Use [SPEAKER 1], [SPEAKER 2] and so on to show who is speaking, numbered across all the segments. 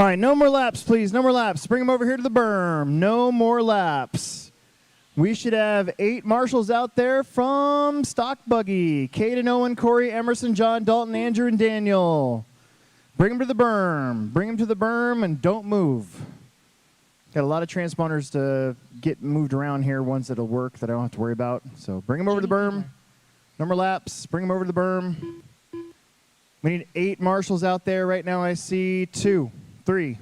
[SPEAKER 1] All right, no more laps, please. No more laps. Bring them over here to the berm. No more laps. We should have 8 marshals out there from Stock Buggy. Caden, Owen, Corey, Emerson, John, Dalton, Andrew, and Daniel. Bring them to the berm. Bring them to the berm and don't move. Got a lot of transponders to get moved around here, ones that'll work that I don't have to worry about. So bring them over to the berm. No more laps. Bring them over to the berm. We need 8 marshals out there. Right now I see 2, 3.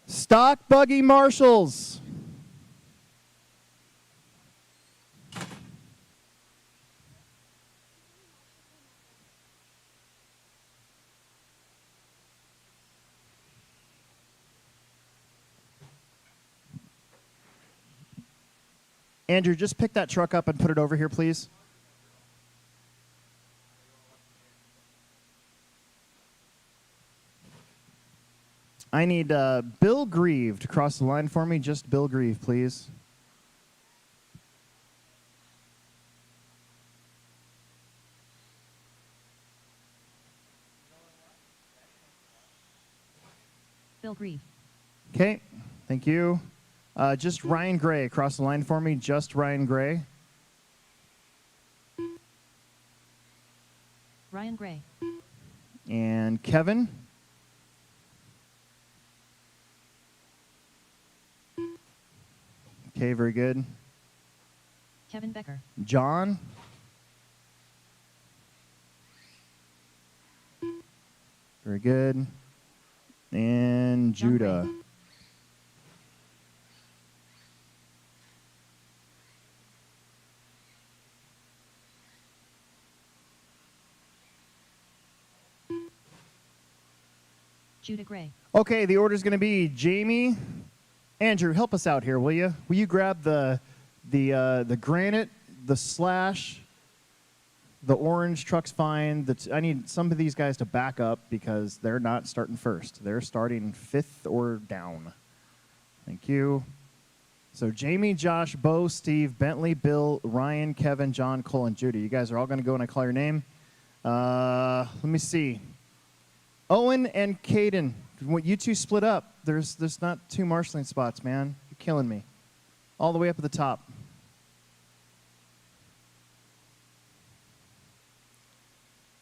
[SPEAKER 1] Stock Buggy marshals. Andrew, just pick that truck up and put it over here, please. I need Bill Grieve to cross the line for me. Just Bill Grieve, please.
[SPEAKER 2] Bill Grieve.
[SPEAKER 1] Okay, thank you. Just Ryan Gray across the line for me. Just Ryan Gray.
[SPEAKER 2] Ryan Gray.
[SPEAKER 1] And Kevin. Okay, very good.
[SPEAKER 2] Kevin Becker.
[SPEAKER 1] John. Very good. And
[SPEAKER 2] John
[SPEAKER 1] Judah.
[SPEAKER 2] Gray. Judah Gray.
[SPEAKER 1] Okay, the order's going to be Jamie. Andrew, help us out here, will you? Will you grab the granite, the slash, the orange truck's fine. I need some of these guys to back up because they're not starting first. They're starting 5th or down. Thank you. So Jamie, Josh, Bo, Steve, Bentley, Bill, Ryan, Kevin, John, Cole, and Judy. You guys are all going to go when I call your name. Let me see. Owen and Caden, you two split up. There's not 2 marshalling spots, man. You're killing me. All the way up at the top.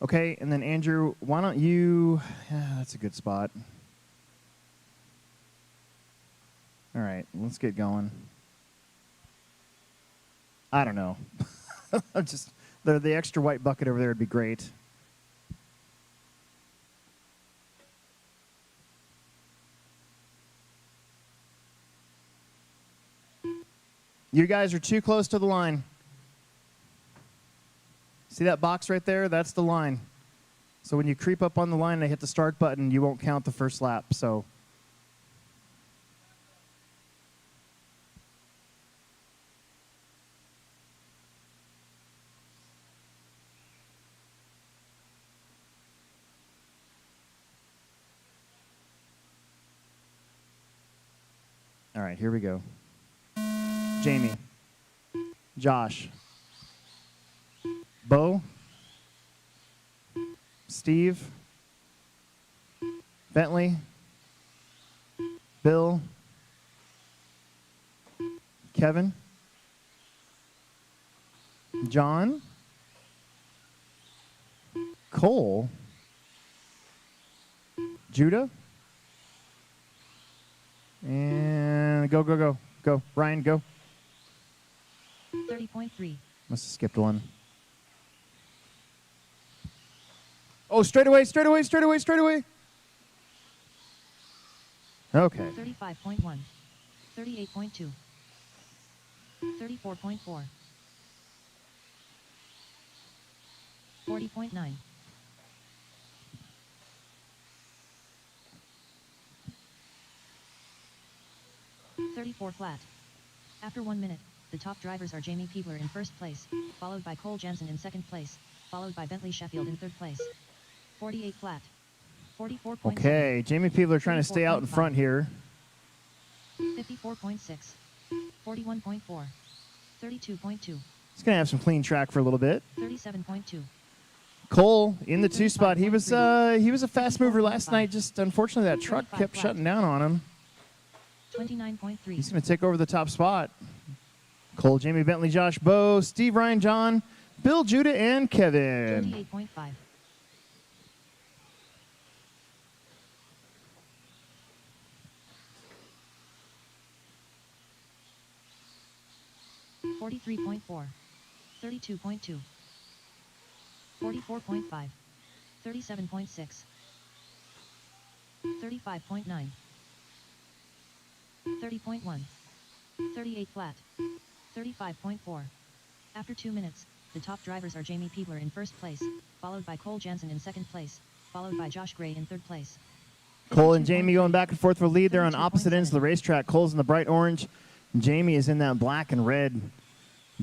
[SPEAKER 1] Okay, and then Andrew, why don't you... Yeah, that's a good spot. All right, let's get going. I don't know. Just the extra white bucket over there would be great. You guys are too close to the line. See that box right there? That's the line. So when you creep up on the line and hit the start button, you won't count the first lap. So all right, here we go. Jamie, Josh, Bo, Steve, Bentley, Bill, Kevin, John, Cole, Judah, and go, go, go. Go. Ryan, go.
[SPEAKER 2] 30.3.
[SPEAKER 1] Must have skipped one. Oh, straight away, straight away, straight away, straight away. Okay.
[SPEAKER 2] 35.1. 38.2. 34.4. 40.9. 34 flat. After 1 minute. The top drivers are Jamie Peebler in first place, followed by Cole Jansen in second place, followed by Bentley Sheffield in third place. 48 flat. 44.7.
[SPEAKER 1] Okay, Jamie Peebler trying to stay out in front here.
[SPEAKER 2] 54.6. 41.4. 32.2.
[SPEAKER 1] He's going to have some clean track for a little bit.
[SPEAKER 2] 37.2.
[SPEAKER 1] Cole in the 2 spot. He was a fast mover last night. Just unfortunately that truck kept shutting down on him.
[SPEAKER 2] 29.3.
[SPEAKER 1] He's going to take over the top spot. Cole, Jamie, Bentley, Josh, Bo, Steve, Ryan, John, Bill, Judah, and Kevin.
[SPEAKER 2] 28.5. 43.4. 32.2. 44.5. 37.6. 35.9. 30.1. 38 flat. 35.4. After 2 minutes, the top drivers are Jamie Peebler in first place, followed by Cole Jansen in second place, followed by Josh Gray in third place.
[SPEAKER 1] Cole and Jamie going back and forth for lead. They're on opposite ends of the racetrack. Cole's in the bright orange. And Jamie is in that black and red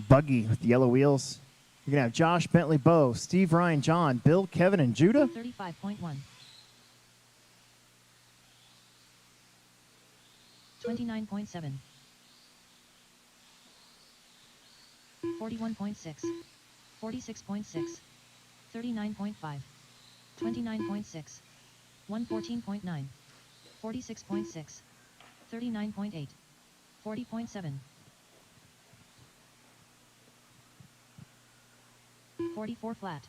[SPEAKER 1] buggy with the yellow wheels. You're going to have Josh, Bentley, Bo, Steve, Ryan, John, Bill, Kevin, and Judah.
[SPEAKER 2] 35.1. 29.7. 41.6. 46.6. 39.5. 29.6. 114.9. 46.6. 39.8. 40.7. 44 flat.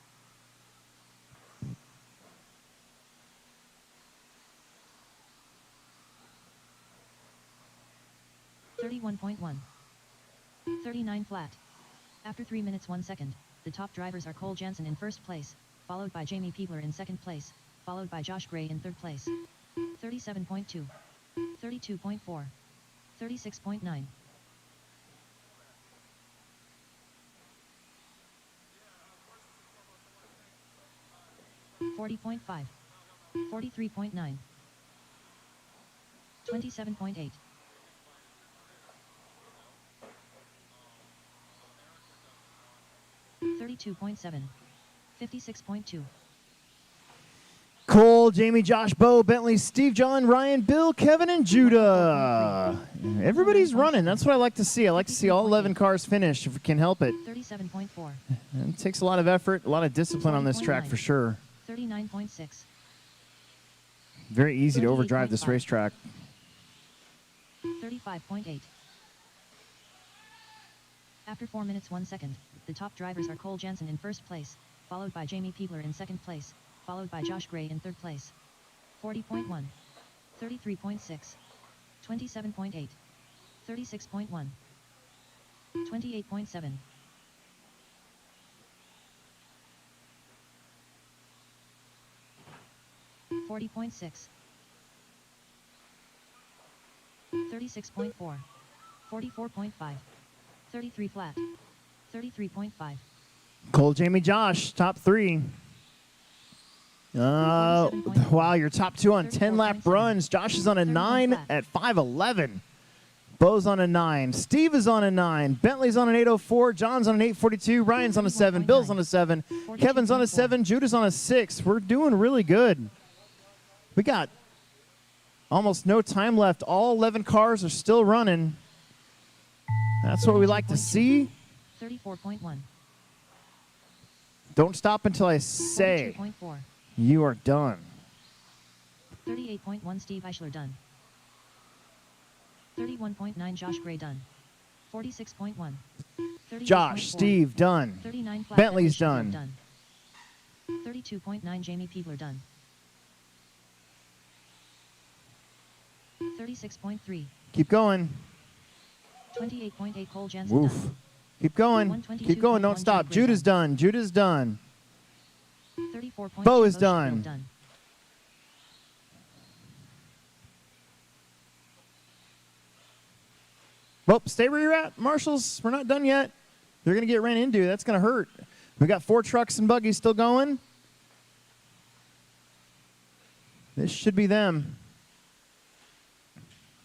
[SPEAKER 2] 31.1. 39 flat. After 3 minutes 1 second, the top drivers are Cole Jansen in first place, followed by Jamie Peebler in second place, followed by Josh Gray in third place. 37.2. 32.4. 36.9. 40.5. 43.9. 27.8. 32.7. 56.2.
[SPEAKER 1] Cole, Jamie, Josh, Bo, Bentley, Steve, John, Ryan, Bill, Kevin, and Judah. Everybody's running. That's what I like to see. I like to see all 11 cars finish if we can help it.
[SPEAKER 2] 37.4.
[SPEAKER 1] It takes a lot of effort, a lot of discipline on this track for sure.
[SPEAKER 2] 39.6.
[SPEAKER 1] Very easy to overdrive this racetrack.
[SPEAKER 2] 35.8. After 4 minutes 1 second, the top drivers are Cole Jansen in first place, followed by Jamie Peebler in second place, followed by Josh Gray in third place. 40.1. 33.6. 27.8. 36.1. 28.7. 40.6. 36.4. 44.5. 33 flat. 33.5.
[SPEAKER 1] Cole, Jamie, Josh, top 3. Wow, your top 2 on 10-lap runs. Josh is on a 9 at 5:11. Bo's on a 9. Steve is on a 9. Bentley's on an 8:04. John's on an 8:42. Ryan's on a 7. Bill's on a 7. Kevin's on a 7. Judah's on a 6. We're doing really good. We got almost no time left. All 11 cars are still running. That's what we like to see.
[SPEAKER 2] 34.1.
[SPEAKER 1] Don't stop until I say you are done.
[SPEAKER 2] 38.1 Steve Eichler done. 31.9 Josh Gray done. 46.1.
[SPEAKER 1] Josh, Steve done.
[SPEAKER 2] 39 flat.
[SPEAKER 1] Bentley's done.
[SPEAKER 2] 32.9 Jamie Peebler done. 36.3.
[SPEAKER 1] Keep going.
[SPEAKER 2] 28.8 Cole Jansen
[SPEAKER 1] Woof.
[SPEAKER 2] done.
[SPEAKER 1] Keep going. Keep going. Don't stop. Judah's done. Judah's done.
[SPEAKER 2] 34.2
[SPEAKER 1] Bo is
[SPEAKER 2] Bo
[SPEAKER 1] done.
[SPEAKER 2] done.
[SPEAKER 1] Well, stay where you're at, marshals. We're not done yet. They're going to get ran into. That's going to hurt. We got 4 trucks and buggies still going. This should be them.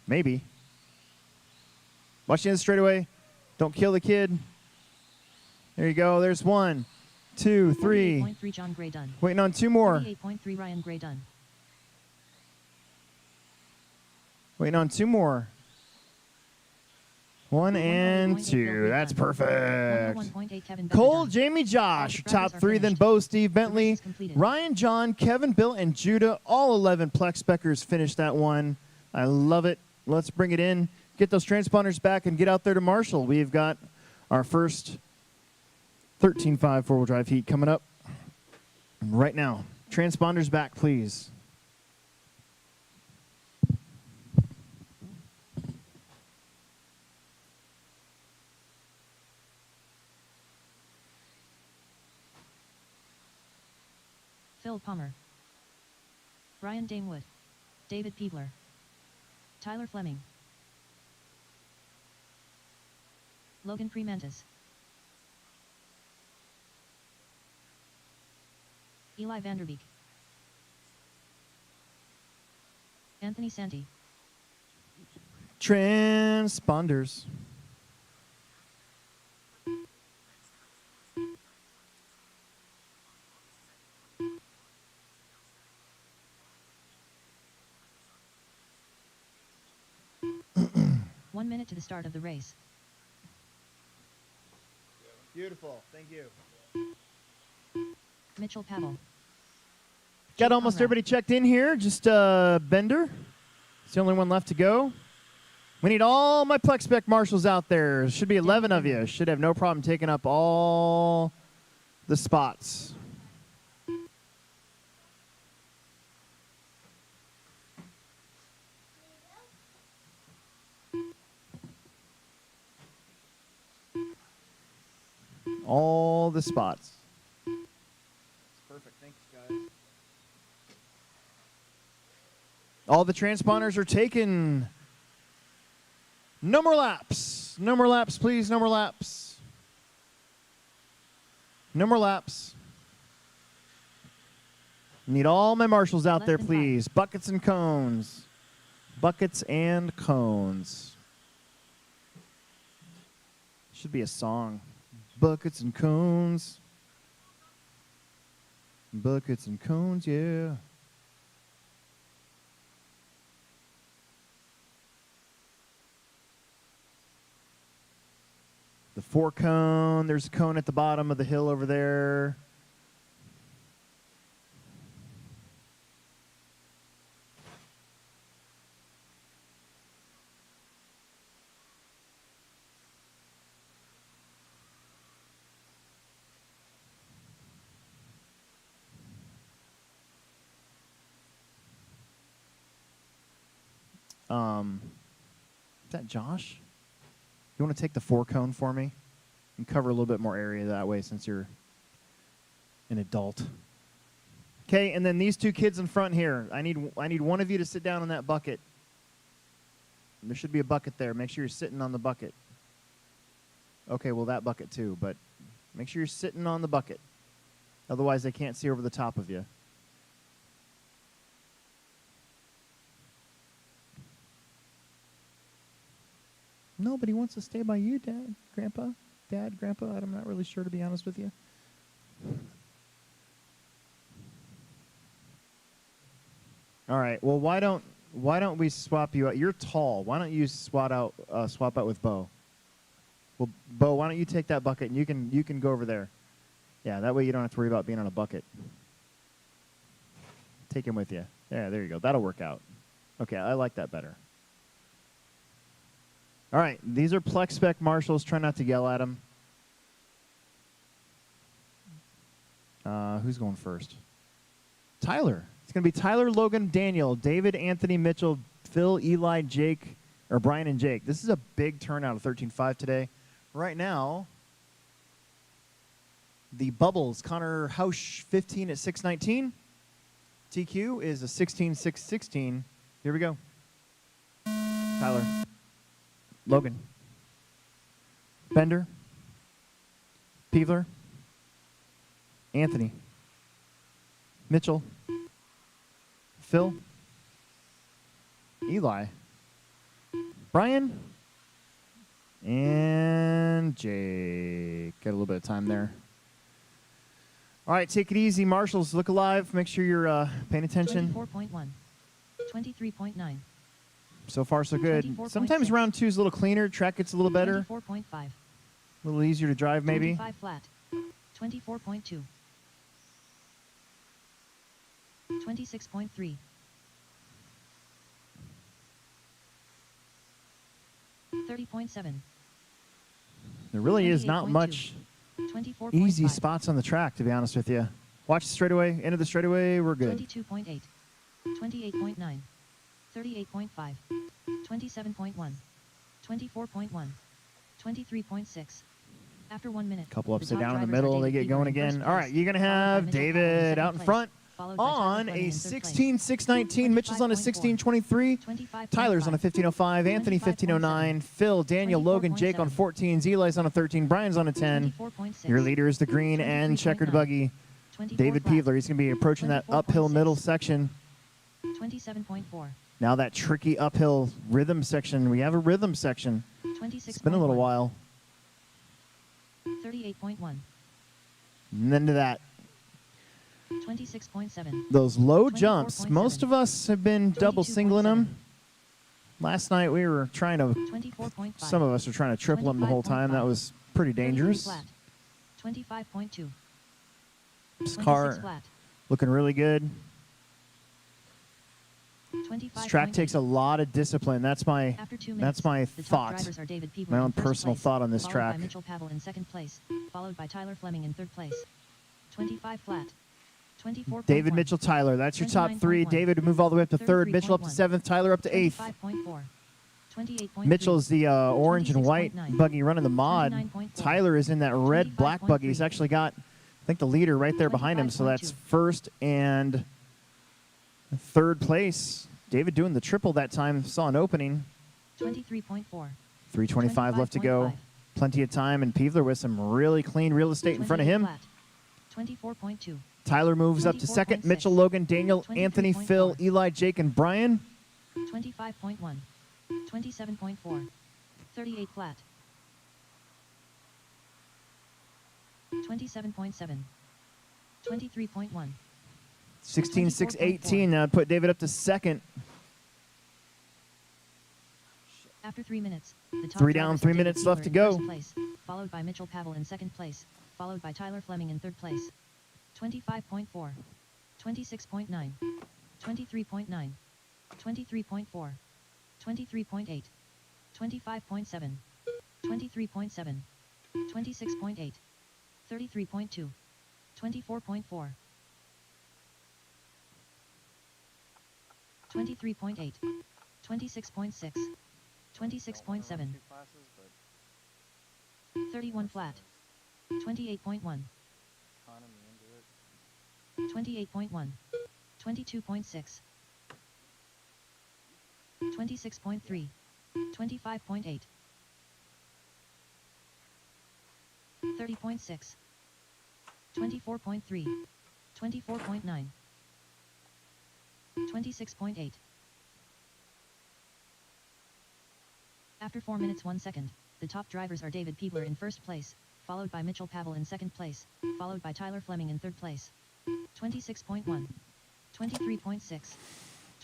[SPEAKER 1] Maybe. Watch the end straightaway. Don't kill the kid. There you go. There's 1, 2, 3.
[SPEAKER 2] 48.3 John Gray done.
[SPEAKER 1] Waiting on 2 more.
[SPEAKER 2] 48.3 Ryan Gray done.
[SPEAKER 1] Waiting on 2 more. 1 and 2. That's perfect.
[SPEAKER 2] 101.8 Kevin Becker
[SPEAKER 1] Cole,
[SPEAKER 2] done.
[SPEAKER 1] Jamie, Josh,
[SPEAKER 2] All the
[SPEAKER 1] top
[SPEAKER 2] drivers are
[SPEAKER 1] 3. Then
[SPEAKER 2] finished.
[SPEAKER 1] Bo, Steve,
[SPEAKER 2] The race
[SPEAKER 1] Bentley,
[SPEAKER 2] is completed.
[SPEAKER 1] Ryan, John, Kevin, Bill, and Judah. All 11 Plex Speckers finished that one. I love it. Let's bring it in. Get those transponders back and get out there to Marshall. We've got our first 13.5 four-wheel drive heat coming up right now. Transponders back, please.
[SPEAKER 2] Phil Palmer. Brian Damewood. David Peebler. Tyler Fleming. Logan Premantis. Eli Vanderbeek. Anthony Santi.
[SPEAKER 1] Transponders.
[SPEAKER 2] One minute to the start of the race.
[SPEAKER 1] Beautiful. Thank you.
[SPEAKER 2] Mitchell Pavel.
[SPEAKER 1] Got
[SPEAKER 2] Jake
[SPEAKER 1] almost
[SPEAKER 2] Conrad.
[SPEAKER 1] everybody checked in here. Just Bender. It's the only one left to go. We need all my Plex Spec marshals out there. Should be 11 of you. Should have no problem taking up all the spots. All the spots. Perfect. Thanks, guys. All the transponders are taken. No more laps. No more laps, please. No more laps. No more laps. Need all my marshals out
[SPEAKER 2] Less
[SPEAKER 1] there,
[SPEAKER 2] than 5.
[SPEAKER 1] please. Buckets and cones. Buckets and cones. Should be a song. Buckets and cones. Buckets and cones, yeah. The 4 cone. There's a cone at the bottom of the hill over there. Is that Josh? You want to take the 4 cone for me and cover a little bit more area that way since you're an adult. Okay, and then these 2 kids in front here. I need one of you to sit down on that bucket. There should be a bucket there. Make sure you're sitting on the bucket. Okay, well that bucket too, but make sure you're sitting on the bucket. Otherwise they can't see over the top of you. Nobody wants to stay by you, Dad, Grandpa. I'm not really sure, to be honest with you. All right. Well, why don't we swap you out? You're tall. Why don't you swap out with Bo? Well, Bo, why don't you take that bucket and you can go over there. Yeah, that way you don't have to worry about being on a bucket. Take him with you. Yeah, there you go. That'll work out. Okay, I like that better. All right, these are Plex Spec marshals. Try not to yell at them. Who's going first? Tyler. It's going to be Tyler, Logan, Daniel, David, Anthony, Mitchell, Phil, Eli, Jake, or Brian and Jake. This is a big turnout of 13.5 today. Right now, the Bubbles, Connor Hausch, 15 at 6:19. TQ is a 16.616. Here we go. Tyler. Logan. Bender. Peevler. Anthony. Mitchell. Phil. Eli. Brian. And and Jake. Got a little bit of time there. All right, take it easy, marshals. Look alive. Make sure you're paying attention.
[SPEAKER 2] 24.1. 23.9.
[SPEAKER 1] So far, so good.
[SPEAKER 2] 24.6.
[SPEAKER 1] Sometimes round 2 is a little cleaner. Track gets a little better.
[SPEAKER 2] 24.5.
[SPEAKER 1] A little easier to drive, maybe.
[SPEAKER 2] 25 flat. 24.2. 26.3. 30.7.
[SPEAKER 1] There really is not
[SPEAKER 2] 28.2.
[SPEAKER 1] much
[SPEAKER 2] 24.5.
[SPEAKER 1] easy spots on the track, to be honest with you. Watch the straightaway. End of the straightaway. We're good.
[SPEAKER 2] 22.8. 28.9. 38.5. 27.1. 24.1. 23.6. After 1 minute.
[SPEAKER 1] Couple
[SPEAKER 2] the
[SPEAKER 1] upside
[SPEAKER 2] top
[SPEAKER 1] down in the
[SPEAKER 2] drivers are
[SPEAKER 1] middle. They
[SPEAKER 2] David
[SPEAKER 1] get going
[SPEAKER 2] Peeler in
[SPEAKER 1] again.
[SPEAKER 2] first
[SPEAKER 1] All right,
[SPEAKER 2] place,
[SPEAKER 1] you're going to
[SPEAKER 2] followed by
[SPEAKER 1] have
[SPEAKER 2] Mitchell Pavel in
[SPEAKER 1] David
[SPEAKER 2] second
[SPEAKER 1] out in
[SPEAKER 2] place,
[SPEAKER 1] front
[SPEAKER 2] followed by Tyler
[SPEAKER 1] on
[SPEAKER 2] Fleming
[SPEAKER 1] a
[SPEAKER 2] in third place.
[SPEAKER 1] 16.619. Mitchell's on a 16.23.
[SPEAKER 2] 25.5.
[SPEAKER 1] Tyler's on a 15.05. Anthony 15.09. Phil, Daniel, Logan, Jake on 14s. Eli's on a 13. Brian's on a 10.
[SPEAKER 2] 24.6.
[SPEAKER 1] Your leader is the green and checkered
[SPEAKER 2] 23.9.
[SPEAKER 1] buggy.
[SPEAKER 2] 24
[SPEAKER 1] David
[SPEAKER 2] flat.
[SPEAKER 1] Peevler. He's going to be approaching that
[SPEAKER 2] 24.6.
[SPEAKER 1] uphill middle section.
[SPEAKER 2] 27.4.
[SPEAKER 1] Now that tricky uphill rhythm section. We have a rhythm section.
[SPEAKER 2] 26.
[SPEAKER 1] It's been a little while.
[SPEAKER 2] 38.1.
[SPEAKER 1] And then to that.
[SPEAKER 2] 26.7.
[SPEAKER 1] Those low jumps.
[SPEAKER 2] 24.7.
[SPEAKER 1] Most of us have been double
[SPEAKER 2] 22.7.
[SPEAKER 1] singling them. Last night we were trying to,
[SPEAKER 2] 24.5.
[SPEAKER 1] some of us are trying to triple them the whole time. That was pretty
[SPEAKER 2] 33
[SPEAKER 1] dangerous.
[SPEAKER 2] flat. 25.2.
[SPEAKER 1] This
[SPEAKER 2] 26
[SPEAKER 1] car
[SPEAKER 2] flat.
[SPEAKER 1] looking really good.
[SPEAKER 2] 25.
[SPEAKER 1] This track takes a lot of discipline. That's my
[SPEAKER 2] After 2 minutes,
[SPEAKER 1] that's my
[SPEAKER 2] the top
[SPEAKER 1] thought.
[SPEAKER 2] drivers are David Peeler
[SPEAKER 1] My
[SPEAKER 2] in
[SPEAKER 1] own
[SPEAKER 2] first
[SPEAKER 1] personal
[SPEAKER 2] place,
[SPEAKER 1] thought on this
[SPEAKER 2] followed
[SPEAKER 1] track.
[SPEAKER 2] by Mitchell Pavel in second place, followed by Tyler Fleming in third place. 25 flat. 24.
[SPEAKER 1] David, Mitchell, Tyler. That's your top 3.
[SPEAKER 2] 29.1.
[SPEAKER 1] David to move all the way up to 3rd. Mitchell up to
[SPEAKER 2] 33.1.
[SPEAKER 1] 7th. Tyler up to 8th.
[SPEAKER 2] 25.4. 28.3.
[SPEAKER 1] Mitchell's the orange and white
[SPEAKER 2] 26.9.
[SPEAKER 1] buggy running the mod.
[SPEAKER 2] 29.4.
[SPEAKER 1] Tyler is in that red black buggy. He's
[SPEAKER 2] 25.3.
[SPEAKER 1] actually got, I think, the leader right there behind him. So that's 1st and 3rd place. David doing the triple that time. Saw an opening.
[SPEAKER 2] 23.4.
[SPEAKER 1] 3:25 left to go.
[SPEAKER 2] 25.5.
[SPEAKER 1] Plenty of time. And Peevler with some really clean real estate in front of
[SPEAKER 2] 28
[SPEAKER 1] him.
[SPEAKER 2] flat. 24.2.
[SPEAKER 1] Tyler moves up to 2nd.
[SPEAKER 2] 24.6.
[SPEAKER 1] Mitchell, Logan, Daniel, Anthony,
[SPEAKER 2] 23.4.
[SPEAKER 1] Phil, Eli, Jake, and Brian.
[SPEAKER 2] 25.1. 27.4. 38 flat. 27.7. 23.1.
[SPEAKER 1] 16.618. Put David up to 2nd.
[SPEAKER 2] After 3 minutes, the top
[SPEAKER 1] 3 down,
[SPEAKER 2] drivers are
[SPEAKER 1] 3
[SPEAKER 2] David
[SPEAKER 1] minutes left
[SPEAKER 2] Peeler
[SPEAKER 1] to
[SPEAKER 2] in
[SPEAKER 1] go.
[SPEAKER 2] first place, followed by Mitchell Pavel in second place, followed by Tyler Fleming in third place. 25.4. 26.9. 23.9. 23.4. 23.8. 25.7. 23.7. 26.8. 33.2. 24.4. 23.8. 26.6. 26.7. 31 flat. 28.1. 28.1. 22.6. 26.3. 25.8. 30.6. 24.3. 24.9. 26.8. After 4 minutes 1 second, the top drivers are David Peebler in first place, followed by Mitchell Pavel in second place, followed by Tyler Fleming in third place. 26.1. 23.6.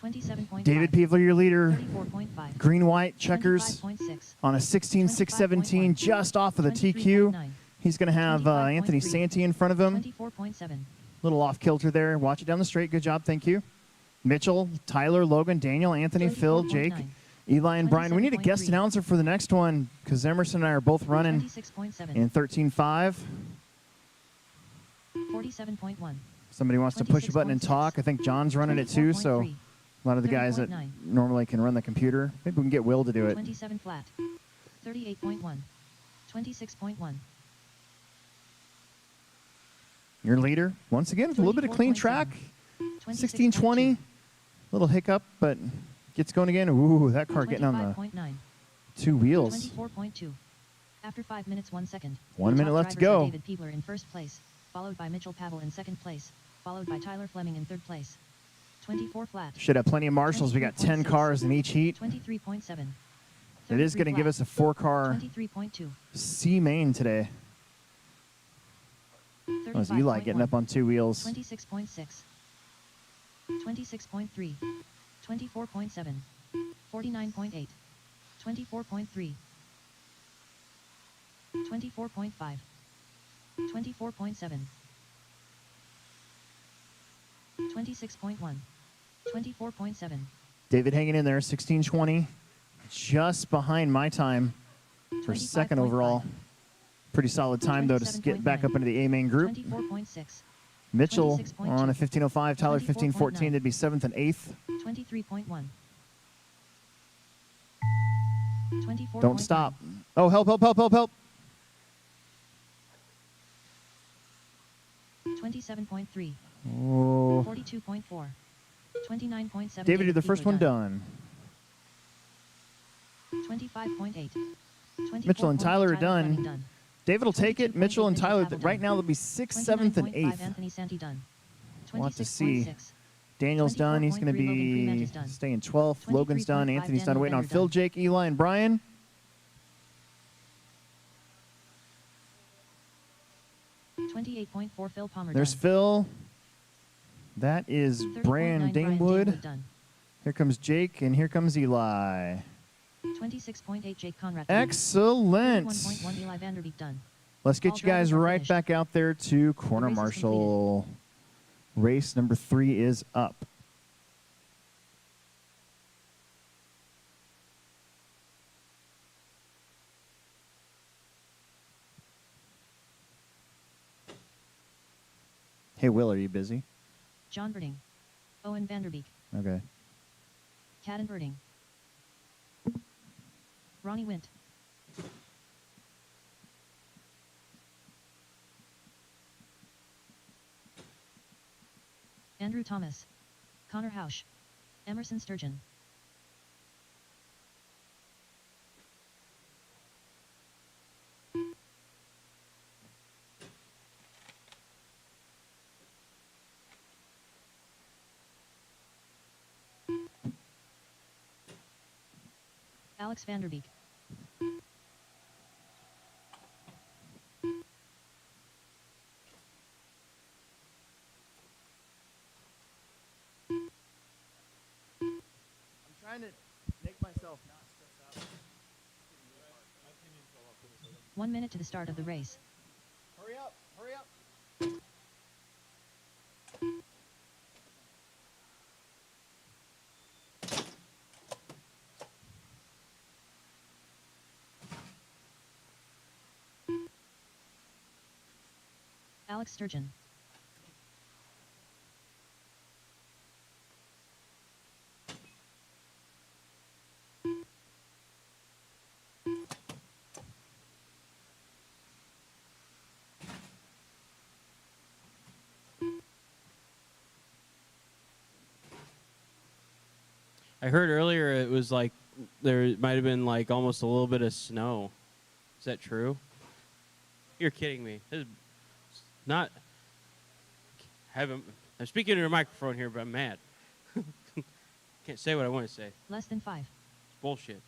[SPEAKER 2] 27.5.
[SPEAKER 1] David Peevler, your leader.
[SPEAKER 2] 34.5.
[SPEAKER 1] Green, white, checkers
[SPEAKER 2] 25.6.
[SPEAKER 1] on a 16.617, just off of the TQ.
[SPEAKER 2] 23.9.
[SPEAKER 1] He's going to have Anthony
[SPEAKER 2] 25.3.
[SPEAKER 1] Santee in front of him.
[SPEAKER 2] 24.7.
[SPEAKER 1] Little off kilter there. Watch it down the straight. Good job. Thank you. Mitchell, Tyler, Logan, Daniel, Anthony, Phil, Jake,
[SPEAKER 2] 24.9.
[SPEAKER 1] Eli, and Brian. We need a guest
[SPEAKER 2] 27.3.
[SPEAKER 1] announcer for the next one because Emerson and I are both running
[SPEAKER 2] 26.7.
[SPEAKER 1] in 13.5.
[SPEAKER 2] 47.1.
[SPEAKER 1] Somebody wants to push a button and
[SPEAKER 2] 26.6.
[SPEAKER 1] talk. I think John's running it too, so
[SPEAKER 2] 24.3.
[SPEAKER 1] a lot of the guys that
[SPEAKER 2] 30.9.
[SPEAKER 1] normally can run the computer. Maybe we can get Will to do it.
[SPEAKER 2] 27 flat. 38.1. 26.1.
[SPEAKER 1] Your leader, once again, with a little bit of clean track.
[SPEAKER 2] 26.2.
[SPEAKER 1] 16:20. Little hiccup, but gets going again. Ooh, that car getting on the
[SPEAKER 2] 25.9.
[SPEAKER 1] 2 wheels.
[SPEAKER 2] 24.2. After 5 minutes 1 second.
[SPEAKER 1] 1
[SPEAKER 2] the
[SPEAKER 1] minute
[SPEAKER 2] top
[SPEAKER 1] left to
[SPEAKER 2] drivers are
[SPEAKER 1] go.
[SPEAKER 2] David Peebler in first place, followed by Mitchell Pavel in second place, followed by Tyler Fleming in third place. 24 flat.
[SPEAKER 1] Should have plenty of marshals. We got 10
[SPEAKER 2] 24.6.
[SPEAKER 1] cars in each heat.
[SPEAKER 2] 23.7.
[SPEAKER 1] It is going to give us a 4-car
[SPEAKER 2] 23.2.
[SPEAKER 1] C main today. That was Eli getting up on 2 wheels.
[SPEAKER 2] 26.6. 26.3. 24.7. 49.8. 24.3. 24.5. 24.7. 26.1. 24.7.
[SPEAKER 1] David hanging in there, 16:20. Just behind my time for second
[SPEAKER 2] 25.5.
[SPEAKER 1] overall. Pretty solid time, though, to get back up into the A main group.
[SPEAKER 2] 24.6.
[SPEAKER 1] Mitchell
[SPEAKER 2] 26.2.
[SPEAKER 1] on a 15:05. Tyler 15:14.
[SPEAKER 2] 24.9.
[SPEAKER 1] They'd be 7th and 8th.
[SPEAKER 2] 23.1. 24.
[SPEAKER 1] Don't stop. Oh, help, help, help, help, help.
[SPEAKER 2] 27.3.
[SPEAKER 1] Oh.
[SPEAKER 2] 42.4. 29.7.
[SPEAKER 1] David, you're the first one done.
[SPEAKER 2] 25.8.
[SPEAKER 1] Mitchell and Tyler are
[SPEAKER 2] running
[SPEAKER 1] done. David will take it. Mitchell and Tyler, right now, they'll be 6th, 7th, and 8th.
[SPEAKER 2] Anthony Santi done.
[SPEAKER 1] We'll have to see.
[SPEAKER 2] 26.6.
[SPEAKER 1] Daniel's done. He's going to
[SPEAKER 2] 24.3. Logan
[SPEAKER 1] be
[SPEAKER 2] Freeman is done.
[SPEAKER 1] staying 12th. Logan's done.
[SPEAKER 2] 23.5.
[SPEAKER 1] Anthony's done.
[SPEAKER 2] Daniel
[SPEAKER 1] Waiting on
[SPEAKER 2] Bender
[SPEAKER 1] Phil,
[SPEAKER 2] done.
[SPEAKER 1] Jake, Eli, and Brian.
[SPEAKER 2] $28.4 Phil Palmer
[SPEAKER 1] There's
[SPEAKER 2] done.
[SPEAKER 1] Phil. That is
[SPEAKER 2] 30.9
[SPEAKER 1] Brian
[SPEAKER 2] Brian
[SPEAKER 1] Damewood.
[SPEAKER 2] done.
[SPEAKER 1] Here comes Jake, and here comes Eli.
[SPEAKER 2] 26.8 Jake Conrad done.
[SPEAKER 1] Excellent.
[SPEAKER 2] 1.1 Eli Vanderbeek done.
[SPEAKER 1] Let's get
[SPEAKER 2] All
[SPEAKER 1] you guys
[SPEAKER 2] drivers are
[SPEAKER 1] right
[SPEAKER 2] finished.
[SPEAKER 1] back out there to corner
[SPEAKER 2] race is
[SPEAKER 1] marshal. Race number 3 is up. Hey, Will, are you busy?
[SPEAKER 2] John Birding. Owen Vanderbeek.
[SPEAKER 1] Okay.
[SPEAKER 2] Caden Birding. Ronnie Wint. Andrew Thomas. Connor Hausch. Emerson Sturgeon. Alex Vanderbeek.
[SPEAKER 1] I'm trying to make myself not stress out.
[SPEAKER 2] 1 minute to the start of the race.
[SPEAKER 1] Hurry up, hurry up.
[SPEAKER 2] Alex Sturgeon.
[SPEAKER 3] I heard earlier it was like there might have been like almost a little bit of snow. Is that true? You're kidding me. This is not. I'm speaking to a microphone here, but I'm mad. Can't say what I want to say.
[SPEAKER 2] Less than 5.
[SPEAKER 3] It's bullshit.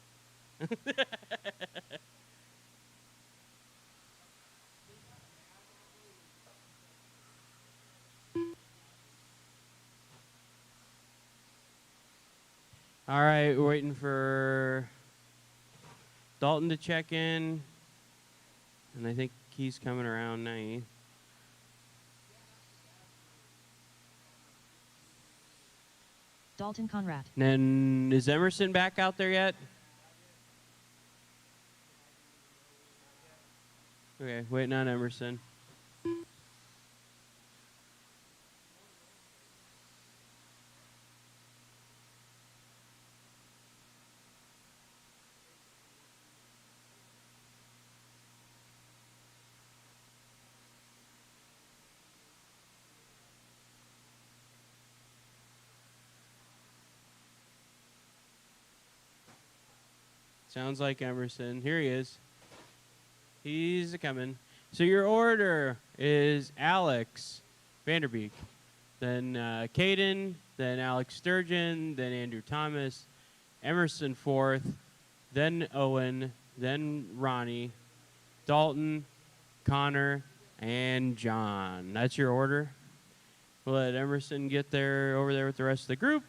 [SPEAKER 3] All right, we're waiting for Dalton to check in, and I think he's coming around 9.
[SPEAKER 2] Dalton Conrad.
[SPEAKER 3] And then is Emerson back out there yet? Okay, waiting on Emerson. Sounds like Emerson. Here he is. He's coming. So your order is Alex Vanderbeek, then Caden, then Alex Sturgeon, then Andrew Thomas, Emerson 4th, then Owen, then Ronnie, Dalton, Connor, and John. That's your order. We'll let Emerson get there over there with the rest of the group.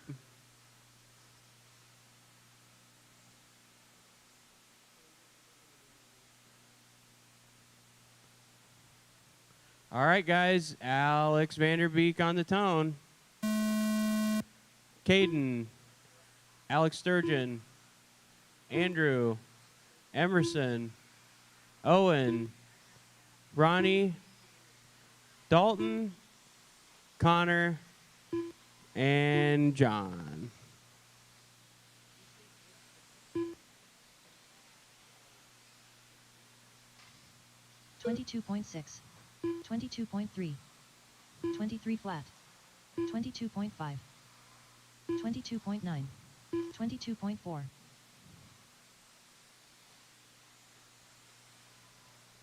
[SPEAKER 3] All right, guys. Alex Vanderbeek on the tone. Caden, Alex Sturgeon, Andrew, Emerson, Owen, Ronnie, Dalton, Connor, and John.
[SPEAKER 2] $22.6, $22.3, 23 flat, 22.5, 22.9, 22.4,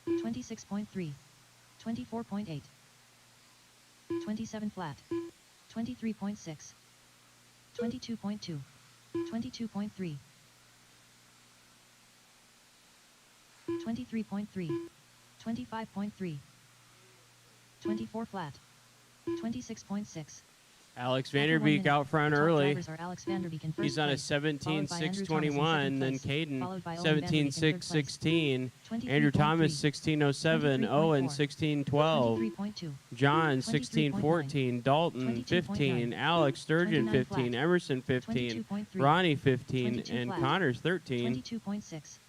[SPEAKER 2] 26.3, 24.8, 27 flat, 23.6, 22.2, 22.3, 23.3, 25.3, 24 flat, 26.6.
[SPEAKER 3] Alex
[SPEAKER 2] After 1
[SPEAKER 3] Vanderbeek
[SPEAKER 2] minute,
[SPEAKER 3] out front
[SPEAKER 2] the top
[SPEAKER 3] early.
[SPEAKER 2] drivers are Alex Vanderbeek in first
[SPEAKER 3] He's on a
[SPEAKER 2] place, followed by Andrew Thomas in
[SPEAKER 3] 17:6:21. Then
[SPEAKER 2] second place,
[SPEAKER 3] Caden
[SPEAKER 2] followed by Owen Vanderbeek in third place.
[SPEAKER 3] 17:6:16.
[SPEAKER 2] 23.3,
[SPEAKER 3] Andrew Thomas 16:07. Owen 16:12.
[SPEAKER 2] 23.2,
[SPEAKER 3] John
[SPEAKER 2] 23.9,
[SPEAKER 3] 16:14. Dalton
[SPEAKER 2] 22.9,
[SPEAKER 3] 15. Alex Sturgeon
[SPEAKER 2] 29
[SPEAKER 3] 15.
[SPEAKER 2] flat,
[SPEAKER 3] Emerson 15.
[SPEAKER 2] 22.3,
[SPEAKER 3] Ronnie 15.
[SPEAKER 2] 22
[SPEAKER 3] And
[SPEAKER 2] flat,
[SPEAKER 3] Connors 13.
[SPEAKER 2] 22.6,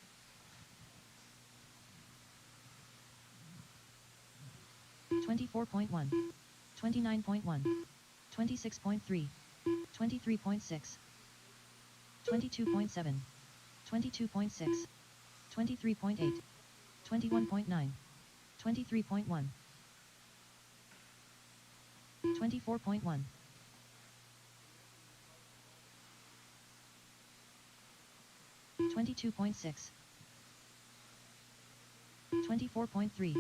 [SPEAKER 2] 24.1, 29.1, 26.3, 23.6, 22.7, 22.6, 23.8, 21.9, 23.1, 24.1, 22.6, 24.3,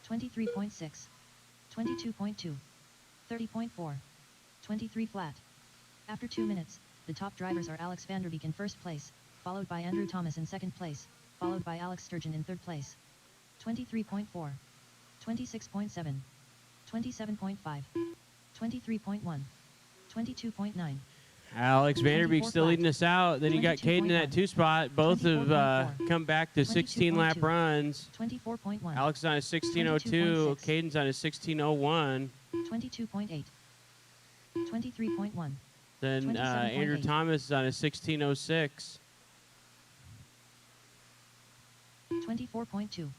[SPEAKER 2] 23.6, 22.2, 30.4, 23 flat. After 2 minutes, the top drivers are Alex Vanderbeek in first place, followed by Andrew Thomas in second place, followed by Alex Sturgeon in third place. 23.4, 26.7, 27.5, 23.1, 22.9.
[SPEAKER 3] Alex Vanderbeek
[SPEAKER 2] 24
[SPEAKER 3] still leading us out. Then you got Caden in that 2 spot. Both have
[SPEAKER 2] 24.4,
[SPEAKER 3] come back to 16 lap
[SPEAKER 2] 22.2,
[SPEAKER 3] runs.
[SPEAKER 2] 24.1,
[SPEAKER 3] Alex is on a 16:02.
[SPEAKER 2] 22.6,
[SPEAKER 3] Caden's on a 16:01.
[SPEAKER 2] 22.8, 23.1,
[SPEAKER 3] Then Andrew
[SPEAKER 2] 27.8.
[SPEAKER 3] Thomas is on a 16:06.
[SPEAKER 2] 24.2,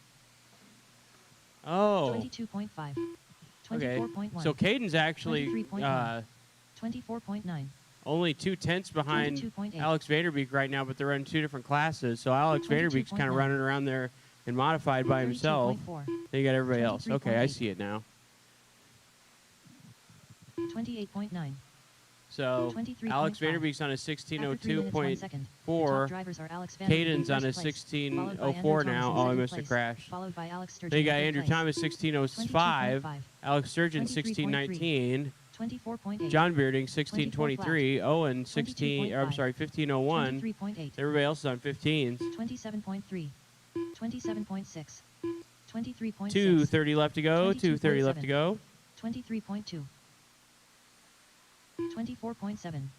[SPEAKER 3] Oh,
[SPEAKER 2] 22.5,
[SPEAKER 3] okay.
[SPEAKER 2] 24.1,
[SPEAKER 3] So Caden's actually
[SPEAKER 2] 23.1, 24.9,
[SPEAKER 3] only 2/10 behind
[SPEAKER 2] 22.8.
[SPEAKER 3] Alex Vanderbeek right now, but they're running 2 different classes. So Alex Vanderbeek's kind of
[SPEAKER 2] 22.9.
[SPEAKER 3] running around there and modified by himself.
[SPEAKER 2] 32.4,
[SPEAKER 3] Then you got everybody else. Okay, I
[SPEAKER 2] 23.8.
[SPEAKER 3] see it now.
[SPEAKER 2] 28.9,
[SPEAKER 3] So
[SPEAKER 2] 23.5.
[SPEAKER 3] Alex Vanderbeek's on a
[SPEAKER 2] After 3 minutes, 1 second. The
[SPEAKER 3] 16:04.
[SPEAKER 2] top drivers are Alex Vanderbeek in
[SPEAKER 3] Caden's on a
[SPEAKER 2] first place, followed by
[SPEAKER 3] 16:04
[SPEAKER 2] Andrew
[SPEAKER 3] now.
[SPEAKER 2] Thomas in
[SPEAKER 3] Oh, I
[SPEAKER 2] second
[SPEAKER 3] missed a
[SPEAKER 2] place,
[SPEAKER 3] crash.
[SPEAKER 2] followed by Alex Sturgeon
[SPEAKER 3] Then you got
[SPEAKER 2] in third
[SPEAKER 3] Andrew
[SPEAKER 2] place.
[SPEAKER 3] Thomas 16:05.
[SPEAKER 2] 22.5,
[SPEAKER 3] Alex Sturgeon
[SPEAKER 2] 23.3.
[SPEAKER 3] 16:19.
[SPEAKER 2] 24.8,
[SPEAKER 3] John Bearding 16:23. Owen
[SPEAKER 2] 22.5.
[SPEAKER 3] 15:01.
[SPEAKER 2] 23.8,
[SPEAKER 3] Everybody else is on 15s.
[SPEAKER 2] 27.3, 27.6, 23.6,
[SPEAKER 3] 2:30 left to go. 2:30 left to
[SPEAKER 2] 22.7.
[SPEAKER 3] go.
[SPEAKER 2] 23.2, 24.7,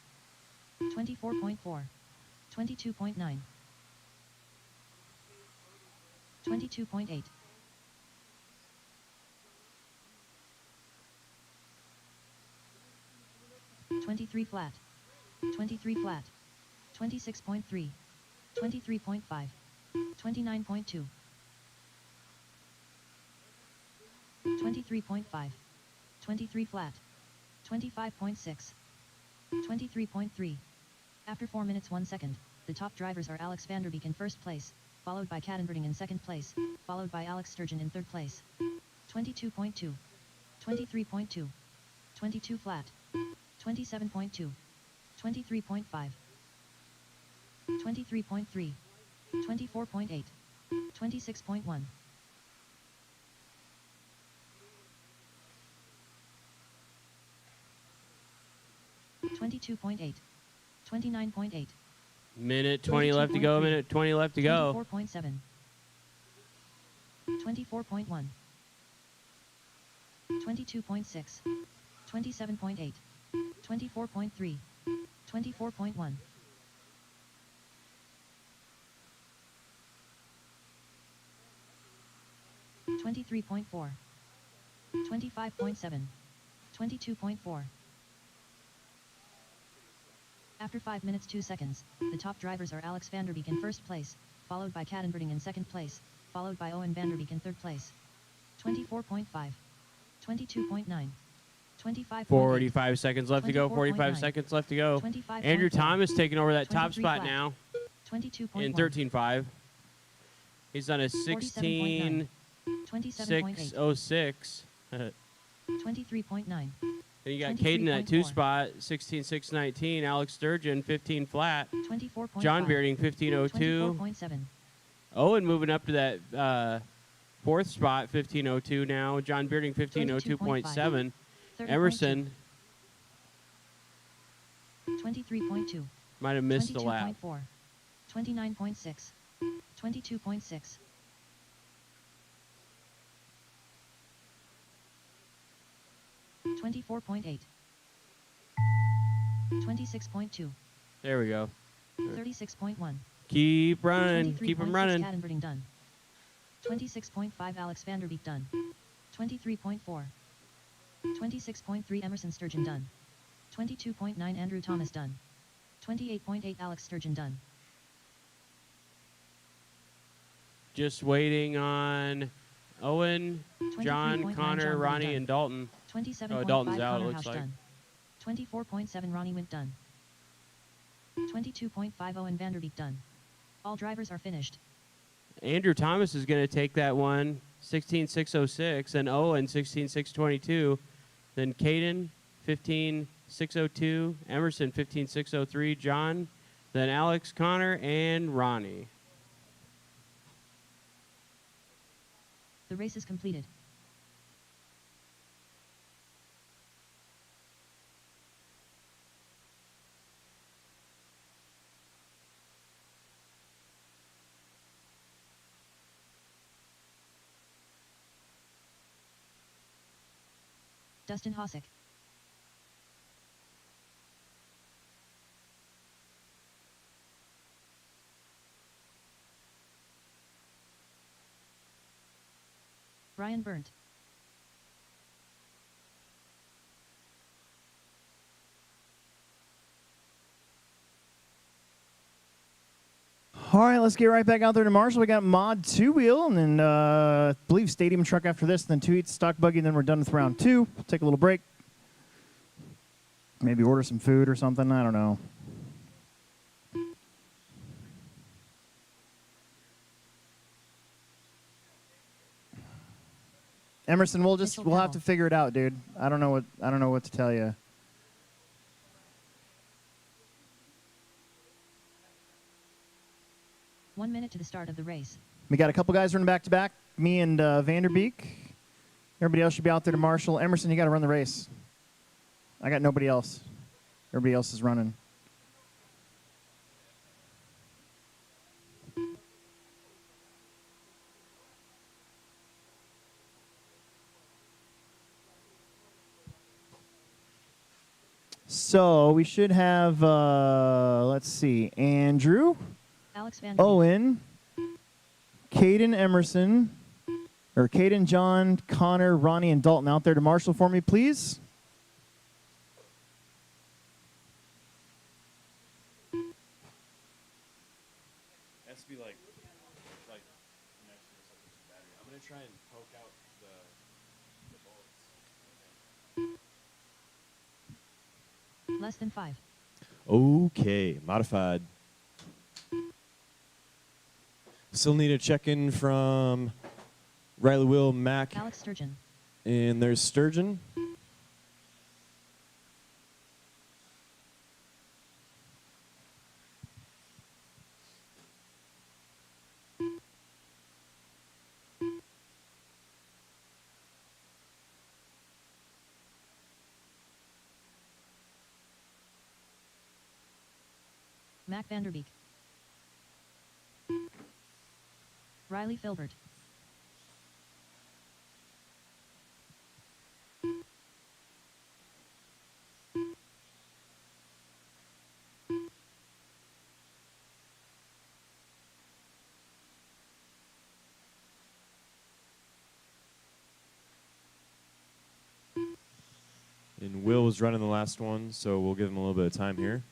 [SPEAKER 2] 24.4, 22.9, 22.8, 23 flat, 23 flat, 26.3, 23.5, 29.2, 23.5, 23 flat, 25.6, 23.3. After 4 minutes 1 second, the top drivers are Alex Vanderbeek in first place, followed by Caden Verding in second place, followed by Alex Sturgeon in third place. 22.2, 23.2, 22 flat, 27.2, 23.5, 23.3, 24.8, 26.1. 22.8, 29.8,
[SPEAKER 3] Minute 20 left to go.
[SPEAKER 2] 22.3.
[SPEAKER 3] Minute 20 left to go.
[SPEAKER 2] 24.7. 24.1. 22.6. 27.8. 24.3. 24.1. 23.4. 25.7. 22.4. After 5 minutes 2 seconds, the top drivers are Alex Vanderbeek in first place, followed by Kattenberding in second place, followed by Owen Vanderbeek in third place. 24.5. 22.9. 25.8.
[SPEAKER 3] 45 seconds left to go.
[SPEAKER 2] 24.9.
[SPEAKER 3] 45 seconds left to go.
[SPEAKER 2] 25.4.
[SPEAKER 3] Andrew Thomas taking over that top
[SPEAKER 2] 23
[SPEAKER 3] spot
[SPEAKER 2] flat.
[SPEAKER 3] now
[SPEAKER 2] 22.1.
[SPEAKER 3] in 13.5. He's done a 16.606.
[SPEAKER 2] 27.8. 23.9.
[SPEAKER 3] Then you got Caden at 2 spot, 16.619. Alex Sturgeon, 15 flat.
[SPEAKER 2] 24.5.
[SPEAKER 3] John Bearding, 15.02.
[SPEAKER 2] 24.7.
[SPEAKER 3] Owen moving up to that 4th spot, 15.02 now. John Bearding, 15.02.7.
[SPEAKER 2] 30.2.
[SPEAKER 3] Emerson
[SPEAKER 2] 23.2.
[SPEAKER 3] might have missed a lap.
[SPEAKER 2] 22.4. 29.6. 22.6. 24.8. 26.2.
[SPEAKER 3] There we go.
[SPEAKER 2] 36.1.
[SPEAKER 3] Keep running. Keep them
[SPEAKER 2] 23.6
[SPEAKER 3] running.
[SPEAKER 2] Kattenberding done. 26.5 Alex Vanderbeek done. 23.4. 26.3 Emerson Sturgeon done. 22.9 Andrew Thomas done. 28.8 Alex Sturgeon done.
[SPEAKER 3] Just waiting on Owen, John,
[SPEAKER 2] 23.9
[SPEAKER 3] Connor,
[SPEAKER 2] John
[SPEAKER 3] Ronnie,
[SPEAKER 2] done.
[SPEAKER 3] and Dalton.
[SPEAKER 2] 27.5
[SPEAKER 3] Oh, Dalton's out, it
[SPEAKER 2] Connor
[SPEAKER 3] looks
[SPEAKER 2] Housh
[SPEAKER 3] like.
[SPEAKER 2] done. 24.7 Ronnie Wint done. 22.5 Owen Vanderbeek done. All drivers are finished.
[SPEAKER 3] Andrew Thomas is going to take that one, 16.606, and Owen, 16.622. Then Caden, 15.602. Emerson, 15.603. John, then Alex, Connor, and Ronnie.
[SPEAKER 2] The race is completed. Dustin Hosick. Brian Burnt.
[SPEAKER 1] All right, let's get right back out there to Marshall. We got mod 2-wheel, and then I believe stadium truck after this, and then 2 heats, stock buggy, and then we're done with round 2. We'll take a little break. Maybe order some food or something. I don't know. Emerson, we'll have to figure it out, dude. I don't know what to tell you.
[SPEAKER 2] One minute to the start of the race.
[SPEAKER 1] We got a couple guys running back to back. Me and Vanderbeek. Everybody else should be out there to Marshall. Emerson, you got to run the race. I got nobody else. Everybody else is running. So we should have, let's see, Andrew,
[SPEAKER 2] Alex Vanderbeek.
[SPEAKER 1] Owen, Caden Emerson, or Caden, John, Connor, Ronnie, and Dalton out there to Marshall for me, please.
[SPEAKER 4] Has to be like next to something battery. I'm gonna try and poke out the bullets.
[SPEAKER 2] Less than 5.
[SPEAKER 4] Okay, modified. Still need a check-in from Riley Will, Mac,
[SPEAKER 2] Alex Sturgeon.
[SPEAKER 4] and there's Sturgeon.
[SPEAKER 2] Mac Vanderbeek. Riley Filbert.
[SPEAKER 5] And Will was running the last one, so we'll give him a little bit of time here.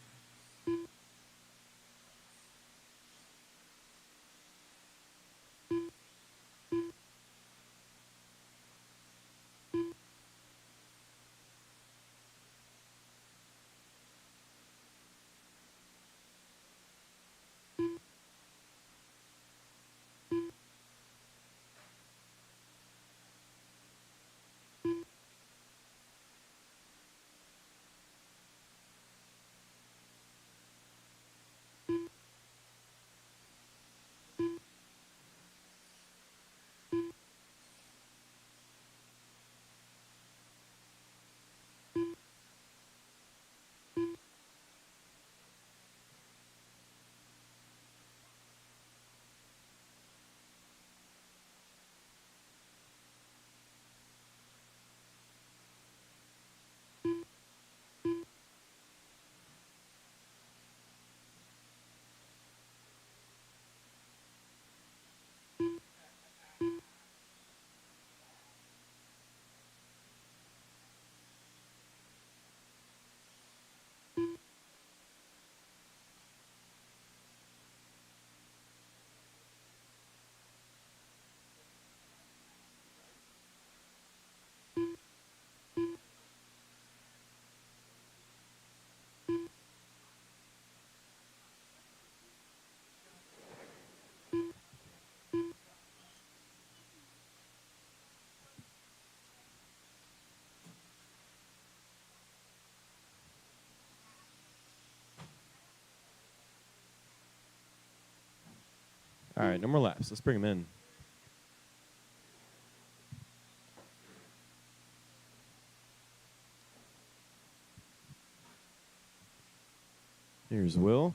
[SPEAKER 5] All right, no more laps. Let's bring him in. Here's Will.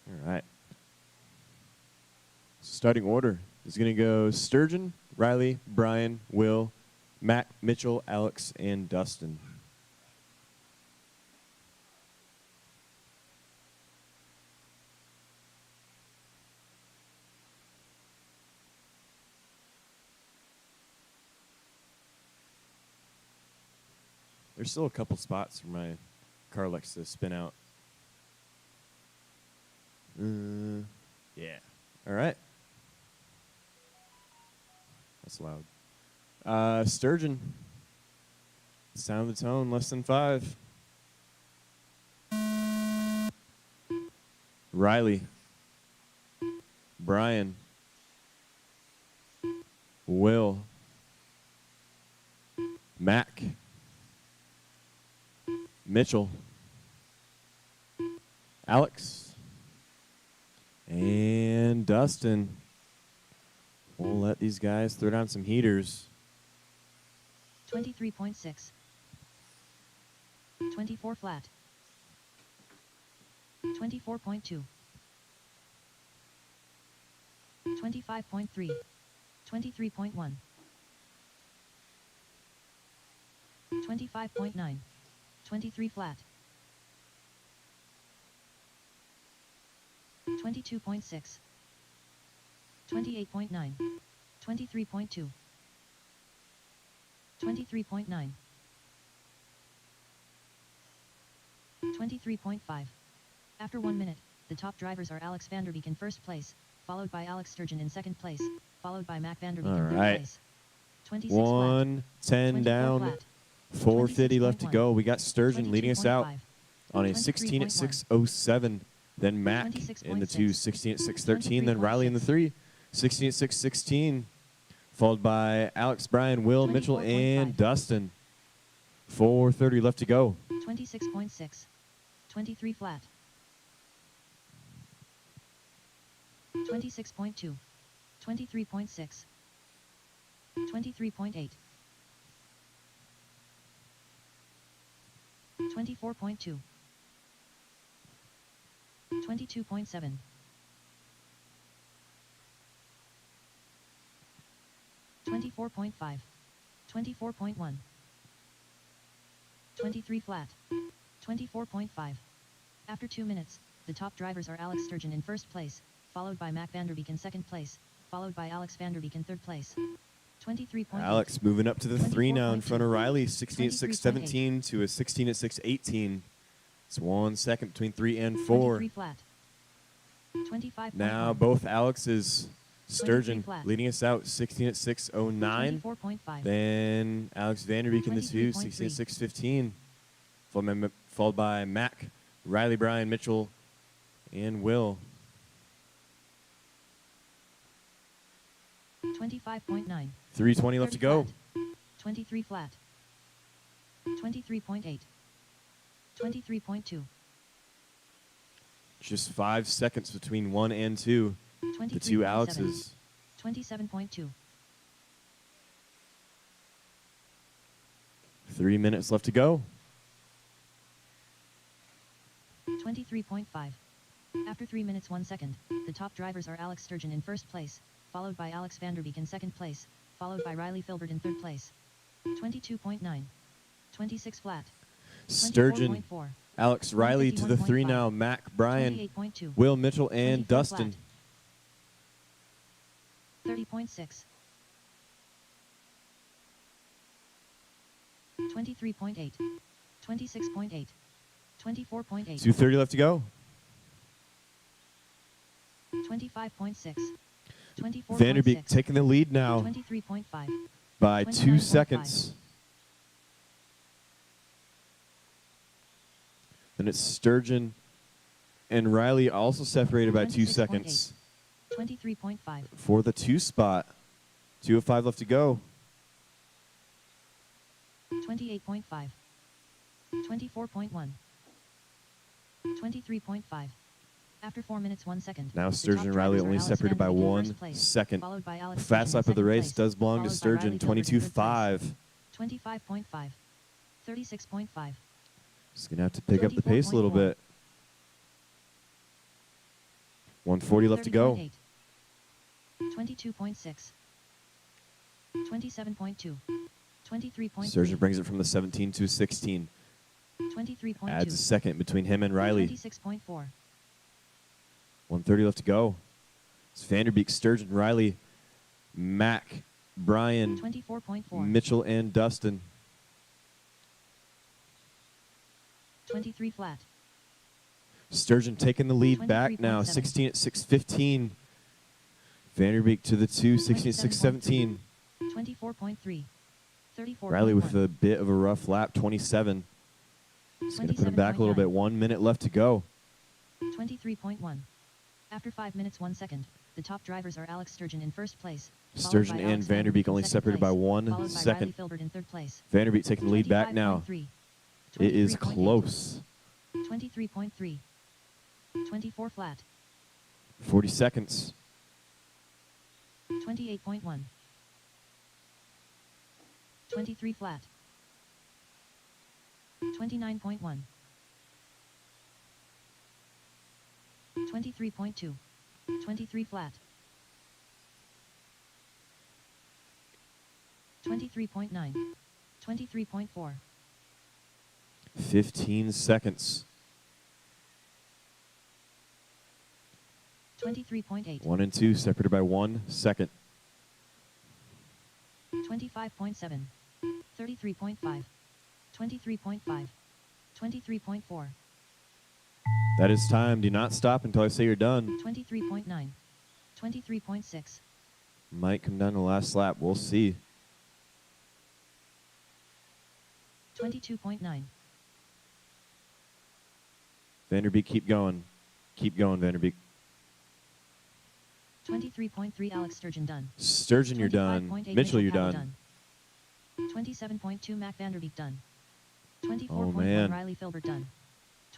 [SPEAKER 5] All right. Starting order is going to go Sturgeon, Riley, Brian, Will, Mac, Mitchell, Alex, and Dustin. There's still a couple spots for my car likes to spin out. Yeah. All right. That's loud. Sturgeon. Sound the tone, less than 5. Riley. Brian. Will. Mac. Mitchell. Alex. And Dustin. We'll let these guys throw down some heaters.
[SPEAKER 2] 23.6. 24 flat. 24.2. 25.3. 23.1. 25.9. 23 flat. 22.6. 28.9. 23.2. 23.9. 23.5. After 1 minute, the top drivers are Alex Vanderbeek in first place, followed by Alex Sturgeon in second place, followed by Mac Vanderbeek in third place. 26 flat.
[SPEAKER 5] 110 down.
[SPEAKER 2] flat.
[SPEAKER 5] 450 left to go. We got Sturgeon leading us out
[SPEAKER 2] 22.5.
[SPEAKER 5] on a 16 at 6:07. Then Mac in the 2, 16 at 6:13. Then Riley in the 3, 16 at 6:16. Followed by Alex, Brian, Will, Mitchell, and
[SPEAKER 2] 24.5.
[SPEAKER 5] Dustin. 4:30 left to go.
[SPEAKER 2] 26.6. 23 flat. 26.2. 23.6. 23.8. 24.2. 22.7. 24.5. 24.1. 23 flat. 24.5. After 2 minutes, the top drivers are Alex Sturgeon in first place, followed by Mac Vanderbeek in second place, followed by Alex Vanderbeek in third place. 23.8.
[SPEAKER 5] Alex moving up to the 3 now in front of
[SPEAKER 2] 24.2.
[SPEAKER 5] Riley. 16:6:17 to a 16:6:18. It's 1 second between 3 and 4.
[SPEAKER 2] 23 flat. 25.1.
[SPEAKER 5] Now both Alex's Sturgeon
[SPEAKER 2] flat.
[SPEAKER 5] leading us out 16:6:09.
[SPEAKER 2] 24.5.
[SPEAKER 5] Then Alex Vanderbeek in the 2,
[SPEAKER 2] 23.3.
[SPEAKER 5] 16:6:15. Followed by Mac, Riley, Brian, Mitchell, and Will.
[SPEAKER 2] 25.9.
[SPEAKER 5] 3:20 left to
[SPEAKER 2] 30
[SPEAKER 5] go.
[SPEAKER 2] flat. 23 flat. 23.8. 23.2.
[SPEAKER 5] Just 5 seconds between 1 and 2. The 2
[SPEAKER 2] 23.7.
[SPEAKER 5] Alexes.
[SPEAKER 2] 27.2.
[SPEAKER 5] 3 minutes left to go.
[SPEAKER 2] 23.5. After 3 minutes 1 second, the top drivers are Alex Sturgeon in first place, followed by Alex Vanderbeek in second place, followed by Riley Filbert in third place. 22.9. 26 flat.
[SPEAKER 5] Sturgeon,
[SPEAKER 2] 24.4.
[SPEAKER 5] Alex Riley to the 3
[SPEAKER 2] 151.5.
[SPEAKER 5] now. Mac, Brian,
[SPEAKER 2] 28.2.
[SPEAKER 5] Will, Mitchell, and
[SPEAKER 2] 24
[SPEAKER 5] Dustin.
[SPEAKER 2] flat. 30.6. 23.8. 26.8. 24.8.
[SPEAKER 5] 2:30 left to go.
[SPEAKER 2] 25.6. 24.6.
[SPEAKER 5] Vanderbeek taking the lead now
[SPEAKER 2] 23.5.
[SPEAKER 5] by 2
[SPEAKER 2] 29.5.
[SPEAKER 5] seconds. Then it's Sturgeon and Riley also separated by 2
[SPEAKER 2] 26.8.
[SPEAKER 5] seconds
[SPEAKER 2] 23.5.
[SPEAKER 5] for the 2 spot. 2:05 left to go.
[SPEAKER 2] 28.5. 24.1. 23.5. After 4 minutes 1 second.
[SPEAKER 5] Now
[SPEAKER 2] the
[SPEAKER 5] Sturgeon
[SPEAKER 2] top
[SPEAKER 5] and Riley
[SPEAKER 2] drivers are
[SPEAKER 5] only
[SPEAKER 2] Alex
[SPEAKER 5] separated by
[SPEAKER 2] Vanderbeek in
[SPEAKER 5] 1
[SPEAKER 2] first place,
[SPEAKER 5] second.
[SPEAKER 2] followed by Alex
[SPEAKER 5] The fast
[SPEAKER 2] Sturgeon
[SPEAKER 5] lap
[SPEAKER 2] in
[SPEAKER 5] of the
[SPEAKER 2] second
[SPEAKER 5] race
[SPEAKER 2] place,
[SPEAKER 5] does belong to
[SPEAKER 2] followed by
[SPEAKER 5] Sturgeon.
[SPEAKER 2] Riley Filbert in third place.
[SPEAKER 5] 22.5.
[SPEAKER 2] 25.5. 36.5.
[SPEAKER 5] Just going to have to pick up the pace a little
[SPEAKER 2] 24.4.
[SPEAKER 5] bit. 1:40 left to go.
[SPEAKER 2] 30.8. 22.6. 27.2. 23.3.
[SPEAKER 5] Sturgeon brings it from the 17 to 16.
[SPEAKER 2] 23.2.
[SPEAKER 5] Adds a second between him and Riley.
[SPEAKER 2] 26.4.
[SPEAKER 5] 1:30 left to go. It's Vanderbeek, Sturgeon, Riley, Mac, Brian,
[SPEAKER 2] 24.4.
[SPEAKER 5] Mitchell, and Dustin.
[SPEAKER 2] 23 flat.
[SPEAKER 5] Sturgeon taking the lead back now,
[SPEAKER 2] 23.7.
[SPEAKER 5] 16:6:15. Vanderbeek to the 2, 16:6:17.
[SPEAKER 2] 24.3. 34.1.
[SPEAKER 5] Riley with a bit of a rough lap, 27. Just going to put him back a little bit. 1 minute left to go.
[SPEAKER 2] 23.1. After 5 minutes 1 second, the top drivers are Alex Sturgeon in first place. followed
[SPEAKER 5] Sturgeon
[SPEAKER 2] by
[SPEAKER 5] and
[SPEAKER 2] Alex
[SPEAKER 5] Vanderbeek
[SPEAKER 2] in
[SPEAKER 5] only
[SPEAKER 2] second
[SPEAKER 5] separated by
[SPEAKER 2] place,
[SPEAKER 5] 1
[SPEAKER 2] followed by
[SPEAKER 5] second.
[SPEAKER 2] Riley Filbert in third place.
[SPEAKER 5] Vanderbeek taking the lead back now.
[SPEAKER 2] 25.3.
[SPEAKER 5] It is
[SPEAKER 2] 23.8.
[SPEAKER 5] close.
[SPEAKER 2] 23.3. 24 flat.
[SPEAKER 5] 40 seconds.
[SPEAKER 2] 28.1. 23 flat. 29.1. 23.2. 23 flat. 23.9. 23.4.
[SPEAKER 5] 15 seconds.
[SPEAKER 2] 23.8.
[SPEAKER 5] 1 and 2 separated by 1 second.
[SPEAKER 2] 25.7. 33.5. 23.5. 23.4.
[SPEAKER 5] That is time. Do not stop until I say you're done.
[SPEAKER 2] 23.9. 23.6.
[SPEAKER 5] Might come down to the last lap. We'll see.
[SPEAKER 2] 22.9.
[SPEAKER 5] Vanderbeek, keep going. Keep going, Vanderbeek.
[SPEAKER 2] 23.3. Alex Sturgeon done.
[SPEAKER 5] Sturgeon, you're done.
[SPEAKER 2] 25.8.
[SPEAKER 5] Mitchell, you're
[SPEAKER 2] Powell
[SPEAKER 5] done.
[SPEAKER 2] 27.2. Mac Vanderbeek done. 24.1
[SPEAKER 5] man.
[SPEAKER 2] Riley Filbert done.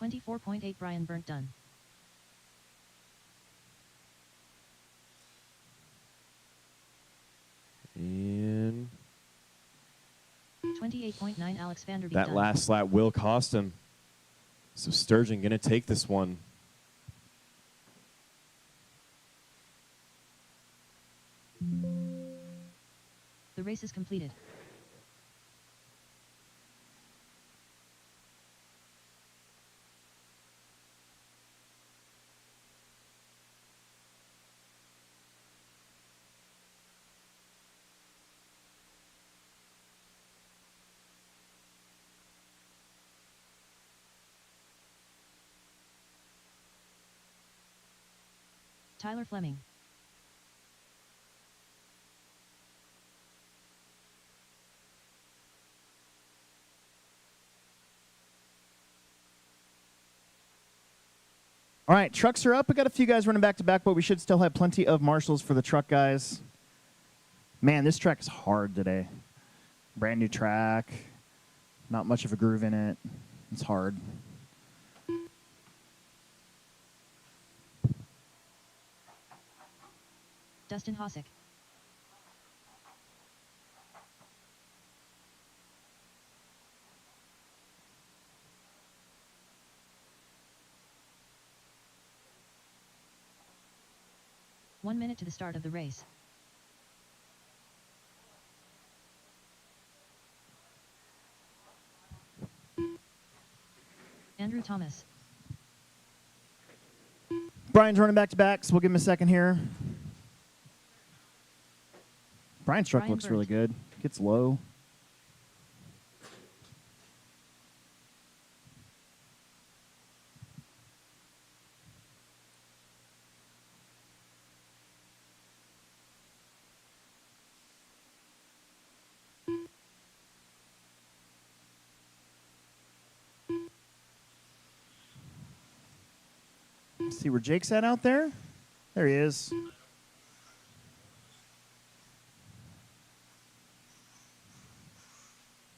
[SPEAKER 2] 24.8 Brian Burnt done.
[SPEAKER 5] And
[SPEAKER 2] 28.9 Alex Vanderbeek
[SPEAKER 5] that
[SPEAKER 2] done.
[SPEAKER 5] last lap will cost him. So Sturgeon going to take this one.
[SPEAKER 2] The race is completed. Tyler Fleming.
[SPEAKER 1] All right, trucks are up. We got a few guys running back to back, but we should still have plenty of marshals for the truck guys. Man, this track is hard today. Brand new track. Not much of a groove in it. It's hard.
[SPEAKER 2] Dustin Hosick. One minute to the start of the race. Andrew Thomas.
[SPEAKER 1] Brian's running back to back, so we'll give him a second here. Brian's truck
[SPEAKER 2] Brian
[SPEAKER 1] looks
[SPEAKER 2] Burt.
[SPEAKER 1] really good. Gets low. Let's see where Jake's at out there. There he is.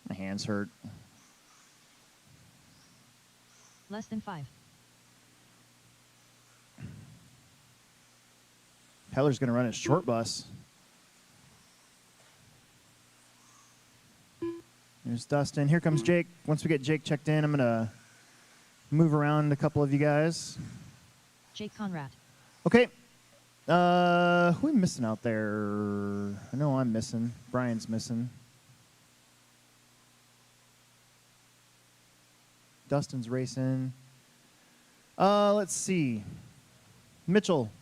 [SPEAKER 1] My hands hurt.
[SPEAKER 2] Less than 5.
[SPEAKER 1] Heller's going to run his short bus. There's Dustin. Here comes Jake. Once we get Jake checked in, I'm going to move around a couple of you guys.
[SPEAKER 2] Jake Conrad.
[SPEAKER 1] Okay. Who are we missing out there? I know I'm missing. Brian's missing. Dustin's racing. Let's see. Mitchell,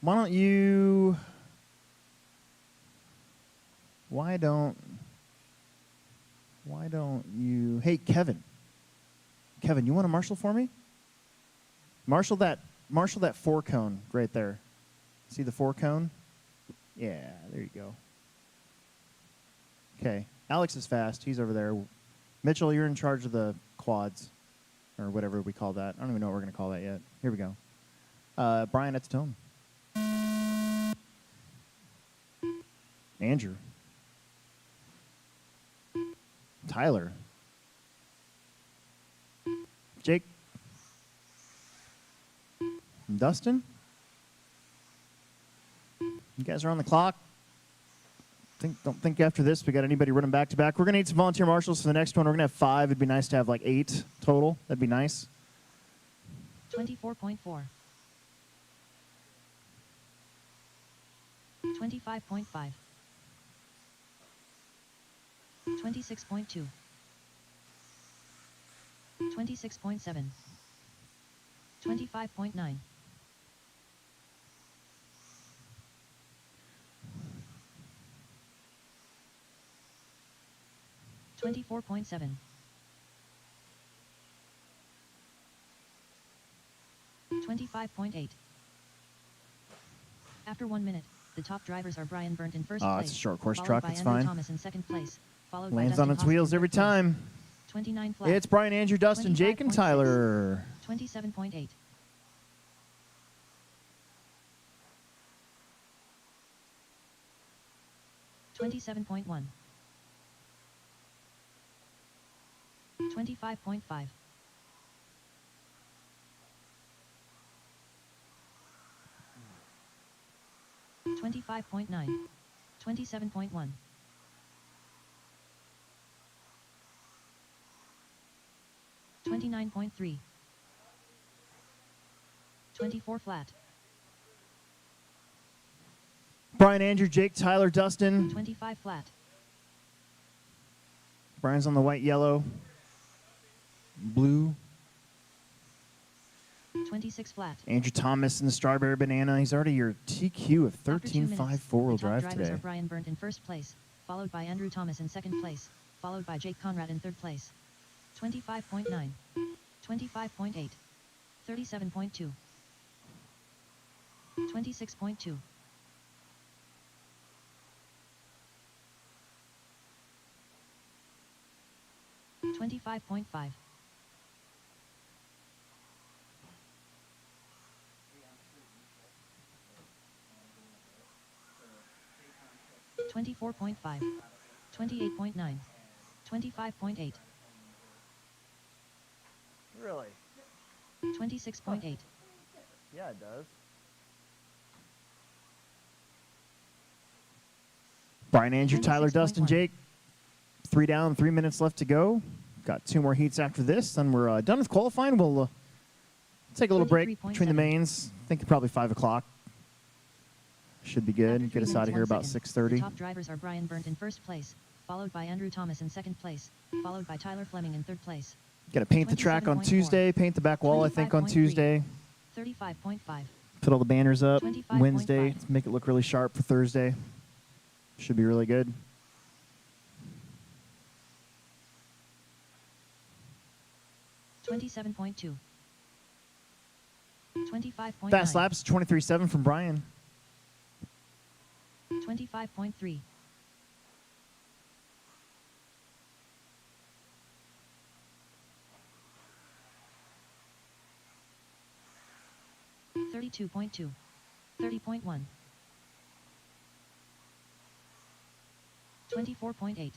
[SPEAKER 1] why don't you... Why don't you... Hey, Kevin. Kevin, you want to marshal for me? Marshal that 4 cone right there. See the 4 cone? Yeah, there you go. Okay. Alex is fast. He's over there. Mitchell, you're in charge of the quads, or whatever we call that. I don't even know what we're going to call that yet. Here we go. Brian at the tone. Andrew. Tyler. Jake. And Dustin. You guys are on the clock. Don't think after this we got anybody running back to back. We're gonna need some volunteer marshals for the next one. We're gonna have 5. It'd be nice to have like 8 total. That'd be nice.
[SPEAKER 2] 24.4. 25.5. 26.2. 26.7. 25.9. 24.7. 25.8. After 1 minute, the top drivers are Brian Burnt in first
[SPEAKER 1] Oh,
[SPEAKER 2] place.
[SPEAKER 1] it's a short course
[SPEAKER 2] followed
[SPEAKER 1] truck.
[SPEAKER 2] by
[SPEAKER 1] It's
[SPEAKER 2] Andrew
[SPEAKER 1] fine.
[SPEAKER 2] Thomas in second place, followed by
[SPEAKER 1] Lands
[SPEAKER 2] Dustin
[SPEAKER 1] on its
[SPEAKER 2] Hoskin
[SPEAKER 1] wheels
[SPEAKER 2] in
[SPEAKER 1] every
[SPEAKER 2] third place.
[SPEAKER 1] time.
[SPEAKER 2] 29 flat.
[SPEAKER 1] It's Brian, Andrew, Dustin, Jake, and
[SPEAKER 2] 25.6.
[SPEAKER 1] Tyler.
[SPEAKER 2] 27.8. 27.1. 25.5. 25.9. 27.1. 29.3. 24 flat.
[SPEAKER 1] Brian, Andrew, Jake, Tyler, Dustin.
[SPEAKER 2] 25 flat.
[SPEAKER 1] Brian's on the white, yellow, blue.
[SPEAKER 2] 26 flat.
[SPEAKER 1] Andrew Thomas in the strawberry banana. He's already your TQ of
[SPEAKER 2] After 2 minutes,
[SPEAKER 1] 13.5 four-wheel
[SPEAKER 2] the top
[SPEAKER 1] drive
[SPEAKER 2] drivers
[SPEAKER 1] today.
[SPEAKER 2] are Brian Burnt in first place, followed by Andrew Thomas in second place, followed by Jake Conrad in third place. 25.9. 25.8. 37.2. 26.2. 25.5. 24.5. 28.9. 25.8.
[SPEAKER 1] Really?
[SPEAKER 2] 26.8.
[SPEAKER 1] Yeah, it does. Brian, Andrew, Tyler, Dustin,
[SPEAKER 2] 26.1.
[SPEAKER 1] Jake. 3 down, 3 minutes left to go. Got 2 more heats after this, then we're done with qualifying. We'll take a little break between the
[SPEAKER 2] 23.7.
[SPEAKER 1] mains. I think probably 5 o'clock. Should be good.
[SPEAKER 2] After 3
[SPEAKER 1] Get us out
[SPEAKER 2] minutes,
[SPEAKER 1] of here
[SPEAKER 2] 1
[SPEAKER 1] about
[SPEAKER 2] second,
[SPEAKER 1] 6:30.
[SPEAKER 2] The top drivers are Brian Burnt in first place, followed by Andrew Thomas in second place, followed by Tyler Fleming in third place.
[SPEAKER 1] Got to paint the track on
[SPEAKER 2] 27.4.
[SPEAKER 1] Tuesday, paint the back wall, I think, on
[SPEAKER 2] 25.3.
[SPEAKER 1] Tuesday.
[SPEAKER 2] 35.5.
[SPEAKER 1] Put all the banners up
[SPEAKER 2] 25.5.
[SPEAKER 1] Wednesday to make it look really sharp for Thursday. Should be really good.
[SPEAKER 2] 27.2. 25.9.
[SPEAKER 1] Fast laps, 23.7 from Brian.
[SPEAKER 2] 25.3. 32.2. 30.1. 24.8.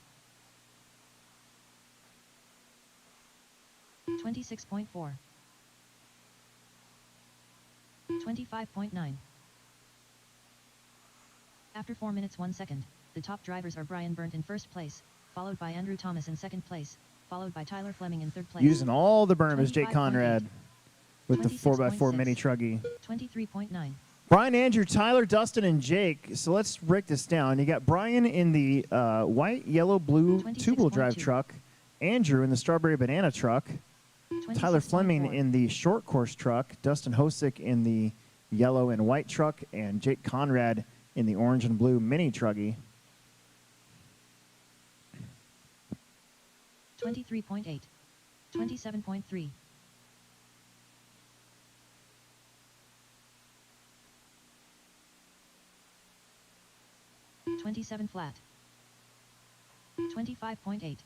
[SPEAKER 2] 26.4. 25.9. After 4 minutes 1 second, the top drivers are Brian Burnt in first place, followed by Andrew Thomas in second place, followed by Tyler Fleming in third place.
[SPEAKER 1] Using all the berm is Jake
[SPEAKER 2] 25.8.
[SPEAKER 1] Conrad with the 4x4 mini
[SPEAKER 2] 26.6.
[SPEAKER 1] truggy.
[SPEAKER 2] 23.9.
[SPEAKER 1] Brian, Andrew, Tyler, Dustin, and Jake. So let's break this down. You got Brian in the white, yellow, blue
[SPEAKER 2] 26.2.
[SPEAKER 1] two-wheel drive truck. Andrew in the strawberry banana truck. Tyler Fleming
[SPEAKER 2] 26.4.
[SPEAKER 1] in the short course truck. Dustin Hosick in the yellow and white truck. And Jake Conrad in the orange and blue mini truggy.
[SPEAKER 2] 23.8. 27.3. 27 flat. 25.8.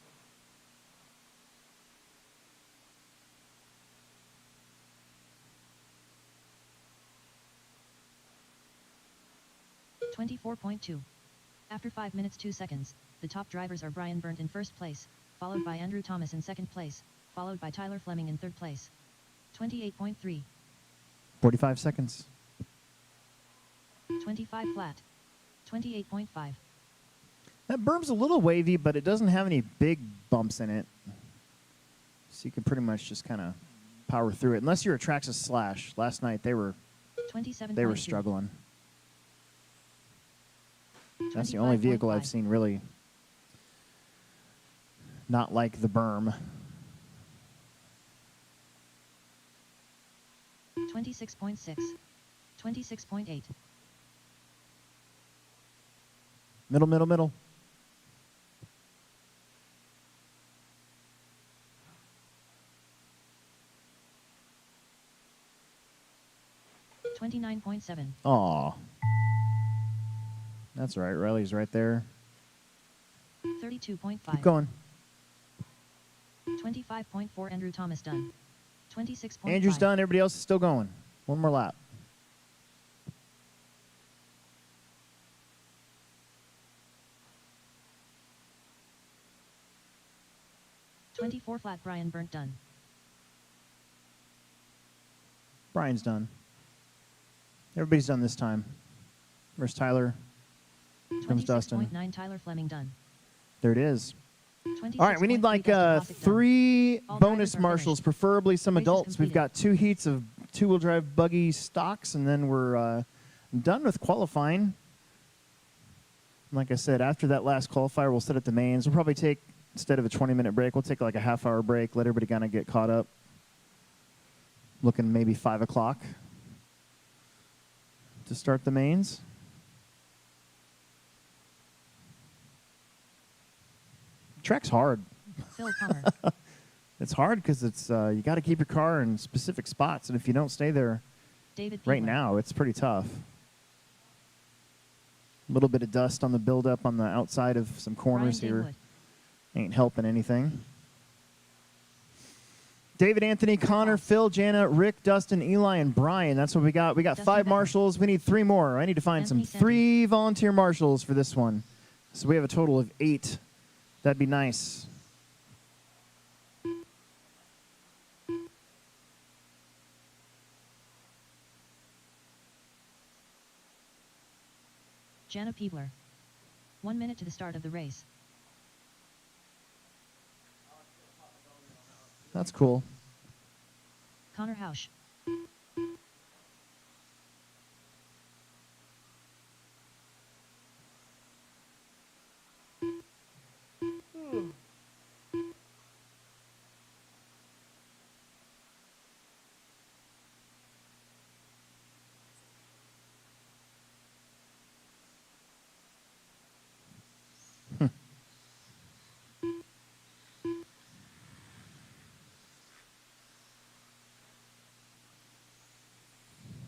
[SPEAKER 2] 24.2. After 5 minutes 2 seconds, the top drivers are Brian Burnt in first place, followed by Andrew Thomas in second place, followed by Tyler Fleming in third place. 28.3.
[SPEAKER 1] 45 seconds.
[SPEAKER 2] 25 flat. 28.5.
[SPEAKER 1] That berm's a little wavy, but it doesn't have any big bumps in it. So you can pretty much just kind of power through it. Unless you're a Traxxas Slash. Last night they were
[SPEAKER 2] 27.2.
[SPEAKER 1] struggling. That's the only vehicle I've
[SPEAKER 2] 25.5.
[SPEAKER 1] seen really not like the berm.
[SPEAKER 2] 26.6. 26.8.
[SPEAKER 1] Middle, middle, middle.
[SPEAKER 2] 29.7.
[SPEAKER 1] Aw. That's right. Riley's right there.
[SPEAKER 2] 32.5.
[SPEAKER 1] Keep going.
[SPEAKER 2] 25.4. Andrew Thomas done. 26.5.
[SPEAKER 1] Andrew's done. Everybody else is still going. One more lap.
[SPEAKER 2] 28.9. 24 flat. Brian Burnt done.
[SPEAKER 1] Brian's done. Everybody's done this time. Where's Tyler? Comes Dustin.
[SPEAKER 2] 26.9 Tyler Fleming done.
[SPEAKER 1] There it is. All right, we need
[SPEAKER 2] 26.3
[SPEAKER 1] like
[SPEAKER 2] Dustin Hoffman done.
[SPEAKER 1] 3
[SPEAKER 2] All
[SPEAKER 1] bonus
[SPEAKER 2] drivers are
[SPEAKER 1] marshals,
[SPEAKER 2] finished.
[SPEAKER 1] preferably some
[SPEAKER 2] Race is
[SPEAKER 1] adults. We've
[SPEAKER 2] completed.
[SPEAKER 1] got 2 heats of 2-wheel drive buggy stocks, and then we're done with qualifying. Like I said, after that last qualifier, we'll sit at the mains. We'll probably take, instead of a 20-minute break, we'll take like a half-hour break, let everybody kind of get caught up. Looking maybe 5 o'clock to start the mains. Track's hard.
[SPEAKER 2] Phil Palmer.
[SPEAKER 1] It's hard because it's you got to keep your car in specific spots, and if you don't stay there
[SPEAKER 2] David
[SPEAKER 1] right
[SPEAKER 2] Peeler.
[SPEAKER 1] now, it's pretty tough. A little bit of dust on the buildup on the outside of some corners
[SPEAKER 2] Brian
[SPEAKER 1] here
[SPEAKER 2] Dingwood.
[SPEAKER 1] ain't helping anything. David, Anthony, Connor, Phil, Jana, Rick, Dustin, Eli, and Brian. That's what we got. We got
[SPEAKER 2] Dustin
[SPEAKER 1] 5
[SPEAKER 2] Becker.
[SPEAKER 1] marshals. We need 3 more. I need to find
[SPEAKER 2] Anthony
[SPEAKER 1] some
[SPEAKER 2] Santi.
[SPEAKER 1] 3 volunteer marshals for this one. So we have a total of 8. That'd be nice.
[SPEAKER 2] Jana Peebler. 1 minute to the start of the race.
[SPEAKER 1] That's cool.
[SPEAKER 2] Connor Hausch.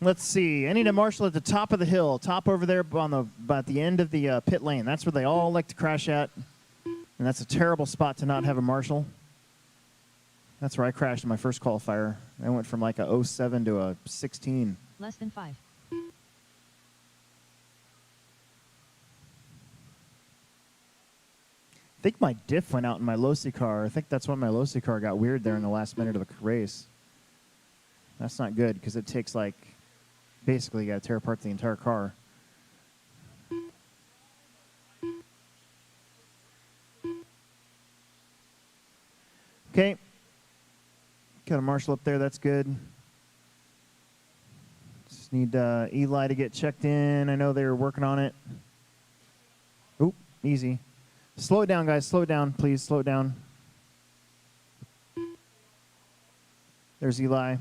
[SPEAKER 1] Let's see. I need a marshal at the top of the hill, top over there on the at the end of the pit lane. That's where they all like to crash at, and that's a terrible spot to not have a marshal. That's where I crashed in my first qualifier. I went from like a 07 to a 16.
[SPEAKER 2] Less than 5.
[SPEAKER 1] I think my diff went out in my Losi car. I think that's why my Losi car got weird there in the last minute of the race. That's not good because it takes like, basically you got to tear apart the entire car. Okay. Got a marshal up there. That's good. Just need Eli to get checked in. I know they were working on it. Oop, easy. Slow it down, guys. Slow it down, please. Slow it down. There's Eli.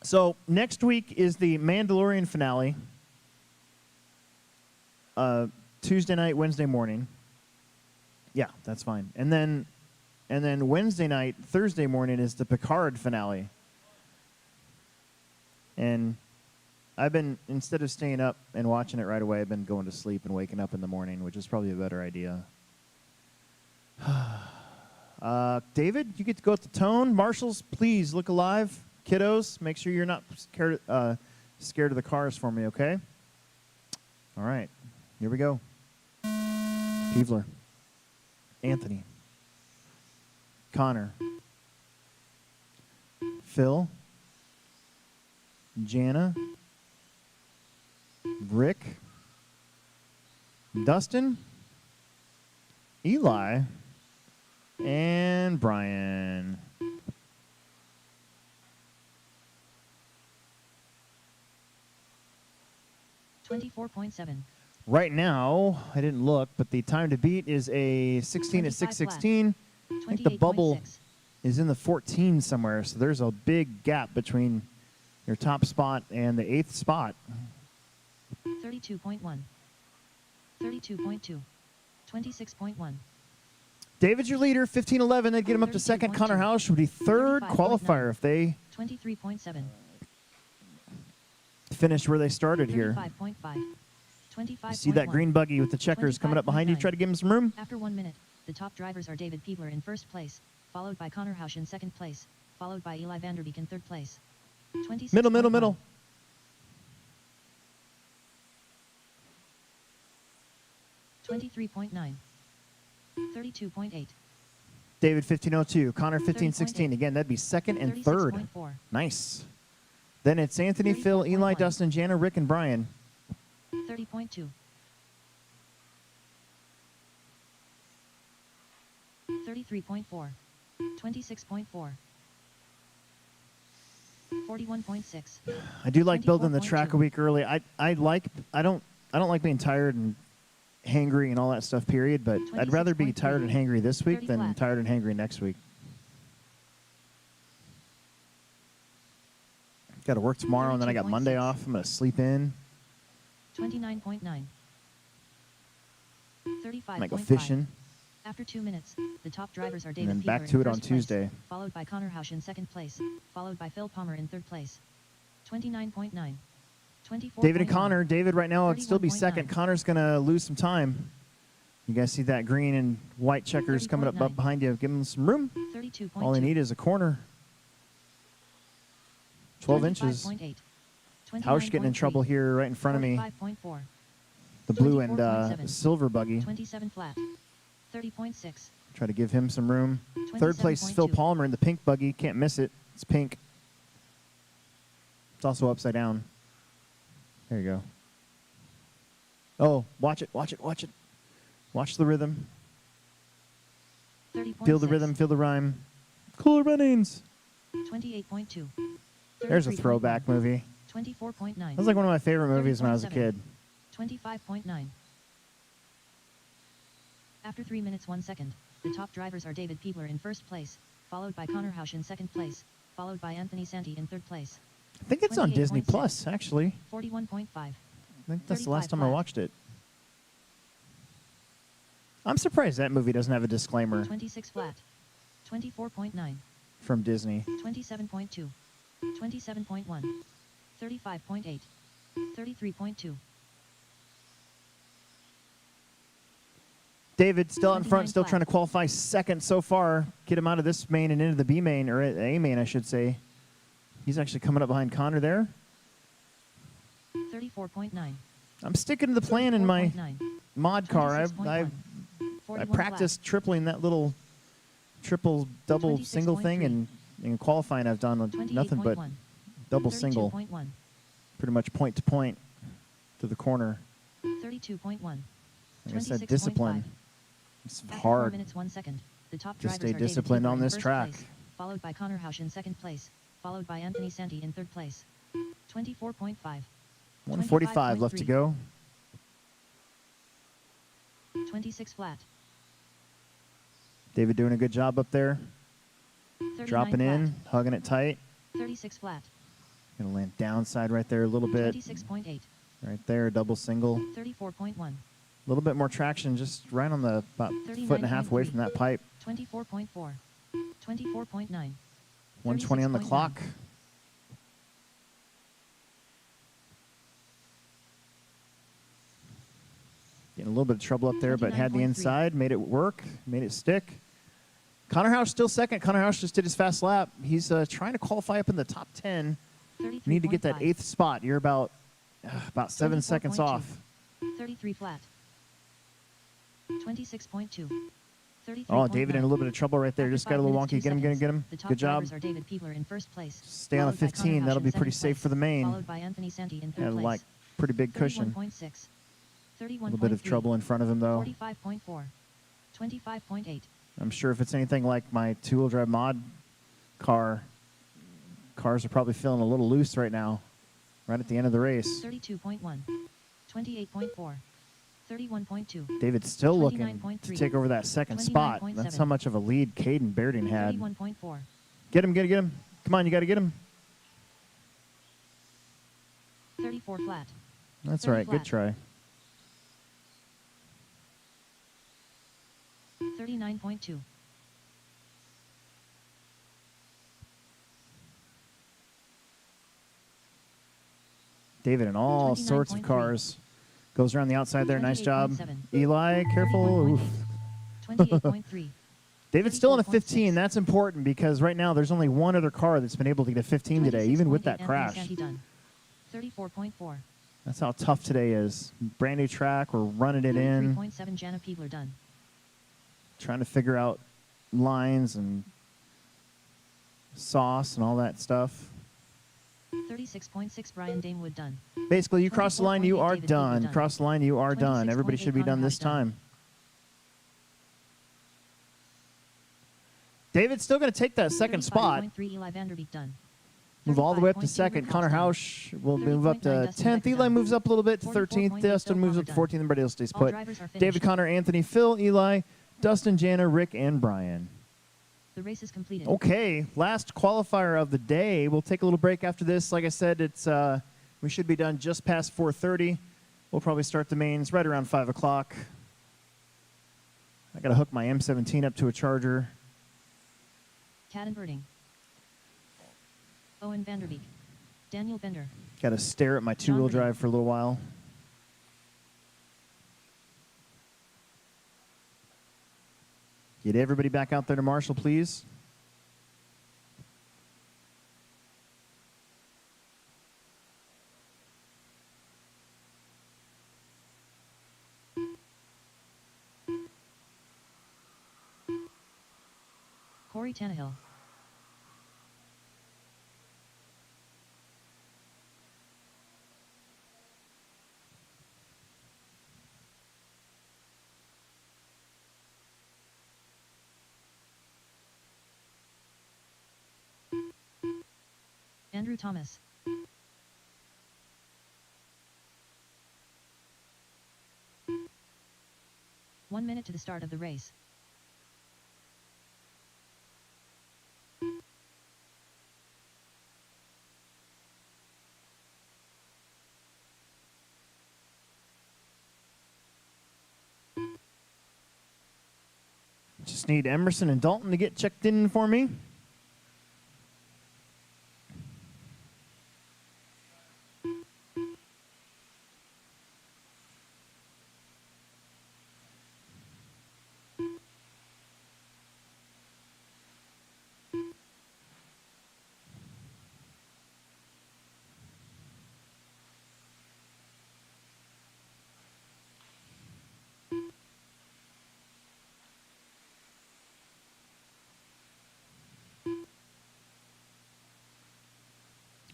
[SPEAKER 1] So next week is the Mandalorian finale. Tuesday night, Wednesday morning. Yeah, that's fine. And then Wednesday night, Thursday morning is the Picard finale. And I've been, instead of staying up and watching it right away, I've been going to sleep and waking up in the morning, which is probably a better idea. David, you get to go at the tone. Marshals, please look alive. Kiddos, make sure you're not scared of the cars for me, okay? All right, here we go. Peevler, Anthony, Connor, Phil, Jana, Rick, Dustin, Eli, and Brian.
[SPEAKER 2] $24.7.
[SPEAKER 1] Right now, I didn't look, but the time to beat is a 16 at 6:16. I think the bubble
[SPEAKER 2] 28.6.
[SPEAKER 1] is in the 14 somewhere, so there's a big gap between your top spot and the 8th spot.
[SPEAKER 2] 32.1. 32.2. 26.1.
[SPEAKER 1] David's your leader, 15-11. They'd get him up to second.
[SPEAKER 2] 32.2.
[SPEAKER 1] Connor Hausch would be third
[SPEAKER 2] 35.9.
[SPEAKER 1] qualifier if they
[SPEAKER 2] 23.7.
[SPEAKER 1] finish where they started here.
[SPEAKER 2] 35.5. 25.1.
[SPEAKER 1] You see that green buggy with the checkers coming up behind you?
[SPEAKER 2] 25.9.
[SPEAKER 1] Try to give him some room.
[SPEAKER 2] After 1 minute, the top drivers are David Peebler in first place, followed by Connor Hausch in second place, followed by Eli Vanderbeek in third place.
[SPEAKER 1] Middle, middle, middle.
[SPEAKER 2] 23.9. 32.8.
[SPEAKER 1] David 1502. Connor 1516. Again, that'd be second and third.
[SPEAKER 2] 36.4.
[SPEAKER 1] Nice. Then it's Anthony, Phil, Eli,
[SPEAKER 2] 34.1.
[SPEAKER 1] Dustin, Jana, Rick, and Brian.
[SPEAKER 2] 30.2. 33.4. 26.4. 41.6.
[SPEAKER 1] I do like building the track a
[SPEAKER 2] 24.2.
[SPEAKER 1] week early. I don't like being tired and hangry and all that stuff, period, but I'd rather be
[SPEAKER 2] 26.3.
[SPEAKER 1] tired and hangry this week
[SPEAKER 2] 30
[SPEAKER 1] than
[SPEAKER 2] flat.
[SPEAKER 1] tired and hangry next week. Got to work tomorrow, and then I got Monday
[SPEAKER 2] 32.6.
[SPEAKER 1] off. I'm going to sleep in.
[SPEAKER 2] 29.9. 35.5.
[SPEAKER 1] Might go fishing.
[SPEAKER 2] After 2 minutes, the top drivers are
[SPEAKER 1] And
[SPEAKER 2] David
[SPEAKER 1] then
[SPEAKER 2] Peeler
[SPEAKER 1] back
[SPEAKER 2] in
[SPEAKER 1] to it
[SPEAKER 2] first
[SPEAKER 1] on
[SPEAKER 2] place,
[SPEAKER 1] Tuesday.
[SPEAKER 2] followed by Connor Hausch in second place, followed by Phil Palmer in third place. 29.9. 24.
[SPEAKER 1] David and Connor. David right now would still be
[SPEAKER 2] 31.9.
[SPEAKER 1] second. Connor's going to lose some time. You guys see that green and white checkers coming up
[SPEAKER 2] 30.9.
[SPEAKER 1] behind you. Give him some room.
[SPEAKER 2] 32.2.
[SPEAKER 1] All they need is a corner. 12 inches.
[SPEAKER 2] 25.8.
[SPEAKER 1] Hausch getting in
[SPEAKER 2] 29.3.
[SPEAKER 1] trouble here right in front of me.
[SPEAKER 2] 45.4.
[SPEAKER 1] The blue and
[SPEAKER 2] 24.7.
[SPEAKER 1] silver buggy.
[SPEAKER 2] 27 flat. 30.6.
[SPEAKER 1] Try to give him some room. Third place is Phil
[SPEAKER 2] 27.2.
[SPEAKER 1] Palmer in the pink buggy. Can't miss it. It's pink. It's also upside down. There you go. Oh, watch it, watch it, watch it. Watch the rhythm.
[SPEAKER 2] 30.6.
[SPEAKER 1] Feel the rhythm, feel the rhyme. Cooler Runnings.
[SPEAKER 2] 28.2.
[SPEAKER 1] There's a
[SPEAKER 2] 33.1.
[SPEAKER 1] throwback movie.
[SPEAKER 2] 24.9.
[SPEAKER 1] That was like one of my favorite movies when I was a
[SPEAKER 2] 30.7.
[SPEAKER 1] kid.
[SPEAKER 2] 25.9. After 3 minutes 1 second, the top drivers are David Peebler in first place, followed by Connor Hausch in second place, followed by Anthony Santi in third place.
[SPEAKER 1] I think it's on Disney
[SPEAKER 2] 28.6.
[SPEAKER 1] Plus, actually.
[SPEAKER 2] 41.5.
[SPEAKER 1] I think that's the last
[SPEAKER 2] 35
[SPEAKER 1] time I
[SPEAKER 2] flat.
[SPEAKER 1] watched it. I'm surprised that movie doesn't have a disclaimer
[SPEAKER 2] 26 flat. 24.9.
[SPEAKER 1] from Disney.
[SPEAKER 2] 27.2. 27.1. 35.8. 33.2.
[SPEAKER 1] David still out in front,
[SPEAKER 2] 29
[SPEAKER 1] still
[SPEAKER 2] flat.
[SPEAKER 1] trying to qualify second so far. Get him out of this main and into the B main, or A main, I should say. He's actually coming up behind Connor there.
[SPEAKER 2] 34.9.
[SPEAKER 1] I'm sticking to the plan in my
[SPEAKER 2] 34.9.
[SPEAKER 1] mod car.
[SPEAKER 2] 26.1.
[SPEAKER 1] I
[SPEAKER 2] 41
[SPEAKER 1] practiced tripling that little triple, double, single thing,
[SPEAKER 2] 26.3.
[SPEAKER 1] and in qualifying I've done
[SPEAKER 2] flat.
[SPEAKER 1] nothing but
[SPEAKER 2] 28.1.
[SPEAKER 1] double single,
[SPEAKER 2] 32.1.
[SPEAKER 1] pretty much point to point to the corner.
[SPEAKER 2] 32.1.
[SPEAKER 1] Like I said,
[SPEAKER 2] 26.5.
[SPEAKER 1] discipline. It's
[SPEAKER 2] After 4
[SPEAKER 1] hard.
[SPEAKER 2] minutes 1 second, the top
[SPEAKER 1] to
[SPEAKER 2] drivers
[SPEAKER 1] stay
[SPEAKER 2] are David
[SPEAKER 1] disciplined
[SPEAKER 2] Peebler
[SPEAKER 1] on
[SPEAKER 2] in
[SPEAKER 1] this
[SPEAKER 2] first
[SPEAKER 1] track.
[SPEAKER 2] place, followed by Connor Hausch in second place, followed by Anthony Santi in third place. 24.5.
[SPEAKER 1] 145 left to
[SPEAKER 2] 25.3.
[SPEAKER 1] go.
[SPEAKER 2] 26 flat.
[SPEAKER 1] David doing a good job up there.
[SPEAKER 2] 39
[SPEAKER 1] Dropping
[SPEAKER 2] flat.
[SPEAKER 1] in, hugging it tight.
[SPEAKER 2] 36 flat.
[SPEAKER 1] Gonna land downside right there a little bit.
[SPEAKER 2] 26.8.
[SPEAKER 1] Right there, double single.
[SPEAKER 2] 34.1.
[SPEAKER 1] A little bit more traction, just right on the about foot and a half away
[SPEAKER 2] 39.3.
[SPEAKER 1] from that pipe.
[SPEAKER 2] 24.4. 24.9.
[SPEAKER 1] 120 on the
[SPEAKER 2] 36.9.
[SPEAKER 1] clock. Getting a little bit of trouble up there, but had the
[SPEAKER 2] 29.3.
[SPEAKER 1] inside, made it work, made it stick. Connor Hausch still second. Connor Hausch just did his fast lap. He's trying to qualify up in the top 10. You need to get that
[SPEAKER 2] 33.5.
[SPEAKER 1] 8th spot. You're about 7 seconds
[SPEAKER 2] 34.2.
[SPEAKER 1] off.
[SPEAKER 2] 33 flat. 26.2. 33.9.
[SPEAKER 1] Oh, David in a little bit of trouble right there.
[SPEAKER 2] After
[SPEAKER 1] Just got a
[SPEAKER 2] 5
[SPEAKER 1] little
[SPEAKER 2] minutes,
[SPEAKER 1] wonky.
[SPEAKER 2] 2
[SPEAKER 1] Get him, get him,
[SPEAKER 2] seconds,
[SPEAKER 1] get him.
[SPEAKER 2] The top
[SPEAKER 1] Good job.
[SPEAKER 2] drivers are David Peebler in first place.
[SPEAKER 1] Stay on the
[SPEAKER 2] followed by
[SPEAKER 1] 15.
[SPEAKER 2] Connor
[SPEAKER 1] That'll
[SPEAKER 2] Hausch
[SPEAKER 1] be
[SPEAKER 2] in
[SPEAKER 1] pretty
[SPEAKER 2] second
[SPEAKER 1] safe for the
[SPEAKER 2] place,
[SPEAKER 1] main.
[SPEAKER 2] Followed by Anthony Santi in third
[SPEAKER 1] Yeah,
[SPEAKER 2] place.
[SPEAKER 1] like pretty big cushion.
[SPEAKER 2] 31.6.
[SPEAKER 1] A little bit of
[SPEAKER 2] 31.3.
[SPEAKER 1] trouble in front of him, though.
[SPEAKER 2] 45.4. 25.8.
[SPEAKER 1] I'm sure if it's anything like my two-wheel drive mod car, cars are probably feeling a little loose right now, right at the end of the race.
[SPEAKER 2] 32.1. 28.4. 31.2.
[SPEAKER 1] David's still looking to
[SPEAKER 2] 29.3.
[SPEAKER 1] take over that second spot. That's
[SPEAKER 2] 29.7.
[SPEAKER 1] how much of a lead Caden Bairding had.
[SPEAKER 2] 31.4.
[SPEAKER 1] Get him, get him. Come on, you got to get him.
[SPEAKER 2] 34 flat.
[SPEAKER 1] That's
[SPEAKER 2] 30
[SPEAKER 1] all right. Good
[SPEAKER 2] flat.
[SPEAKER 1] try.
[SPEAKER 2] 39.2.
[SPEAKER 1] David in all sorts of
[SPEAKER 2] 29.3.
[SPEAKER 1] cars. Goes around the outside there. Nice job.
[SPEAKER 2] 28.7.
[SPEAKER 1] Eli, careful. Oof.
[SPEAKER 2] 28.3.
[SPEAKER 1] David's still in a
[SPEAKER 2] 34.6.
[SPEAKER 1] 15. That's important because right now there's only one other car that's been able to get a 15 today, even with that
[SPEAKER 2] 26.8
[SPEAKER 1] crash.
[SPEAKER 2] Anthony Santi done. 34.4.
[SPEAKER 1] That's how tough today is. Brand new track, we're running it in,
[SPEAKER 2] 33.7 Jana Peebler done.
[SPEAKER 1] trying to figure out lines and sauce and all that stuff.
[SPEAKER 2] 36.6 Brian Damewood done.
[SPEAKER 1] Basically, you cross the line, you
[SPEAKER 2] 24.8
[SPEAKER 1] are
[SPEAKER 2] David
[SPEAKER 1] done.
[SPEAKER 2] Beaver done.
[SPEAKER 1] Cross the line, you are done. Everybody
[SPEAKER 2] 26.8
[SPEAKER 1] should be done
[SPEAKER 2] Connor
[SPEAKER 1] this
[SPEAKER 2] Hyde done.
[SPEAKER 1] time. David's still going to take that second spot.
[SPEAKER 2] 35.3 Eli Vanderbeek done.
[SPEAKER 1] Move all the way up to
[SPEAKER 2] 35.2
[SPEAKER 1] second.
[SPEAKER 2] Rick
[SPEAKER 1] Connor
[SPEAKER 2] House
[SPEAKER 1] Hausch will move up to
[SPEAKER 2] 30.9 Dustin
[SPEAKER 1] 10th.
[SPEAKER 2] Becker
[SPEAKER 1] Eli
[SPEAKER 2] done.
[SPEAKER 1] moves up a little bit to 13th.
[SPEAKER 2] 44.8
[SPEAKER 1] Dustin
[SPEAKER 2] Phil
[SPEAKER 1] moves up
[SPEAKER 2] Palmer
[SPEAKER 1] to 14th. Everybody else stays
[SPEAKER 2] All
[SPEAKER 1] put.
[SPEAKER 2] drivers are finished.
[SPEAKER 1] David, Connor, Anthony, Phil, Eli, Dustin, Jana, Rick, and Brian.
[SPEAKER 2] The race is completed.
[SPEAKER 1] Okay, last qualifier of the day. We'll take a little break after this. Like I said, it's we should be done just past 4:30. We'll probably start the mains right around 5 o'clock. I got to hook my M17 up to a charger.
[SPEAKER 2] Cat and Birding. Owen Vanderbeek. Daniel Bender.
[SPEAKER 1] Got to stare at my two-wheel
[SPEAKER 2] John Lee.
[SPEAKER 1] drive for a little while. Get everybody back out there to Marshall, please.
[SPEAKER 2] Corey Tannehill. Andrew Thomas. One minute to the start of the race.
[SPEAKER 1] Just need Emerson and Dalton to get checked in for me.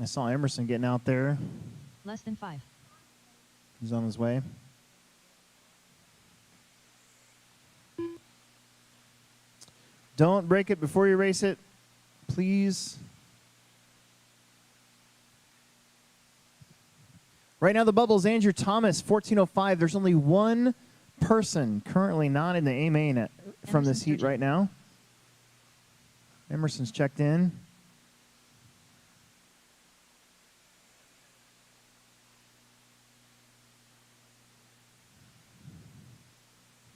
[SPEAKER 1] I saw Emerson getting out there.
[SPEAKER 2] Less than 5.
[SPEAKER 1] He's on his way. Don't break it before you race it, please. Right now the bubble's Andrew Thomas, 14:05. There's only one person currently not in the A main from this
[SPEAKER 2] Emerson's
[SPEAKER 1] heat
[SPEAKER 2] searching.
[SPEAKER 1] right now. Emerson's checked in.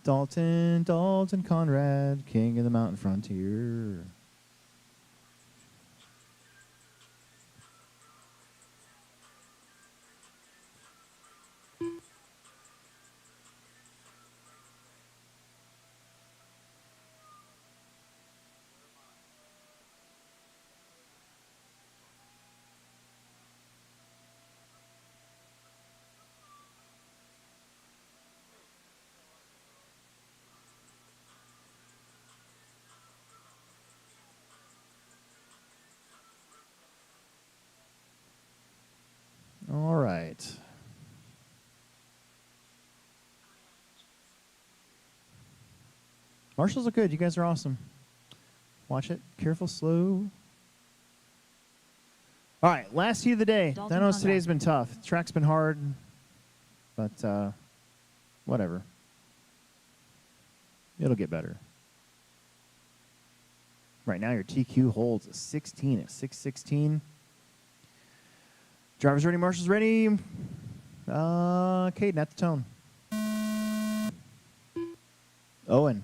[SPEAKER 1] Dalton Conrad, king of the mountain frontier. All right. Marshals are good. You guys are awesome. Watch it. Careful, slow. All right, last heat of the day.
[SPEAKER 2] Dalton
[SPEAKER 1] I know
[SPEAKER 2] Conrad.
[SPEAKER 1] today's been tough. The track's been hard, but whatever. It'll get better. Right now, your TQ holds a 16 at 6:16. Drivers ready, marshals ready. Caden at the tone. Owen.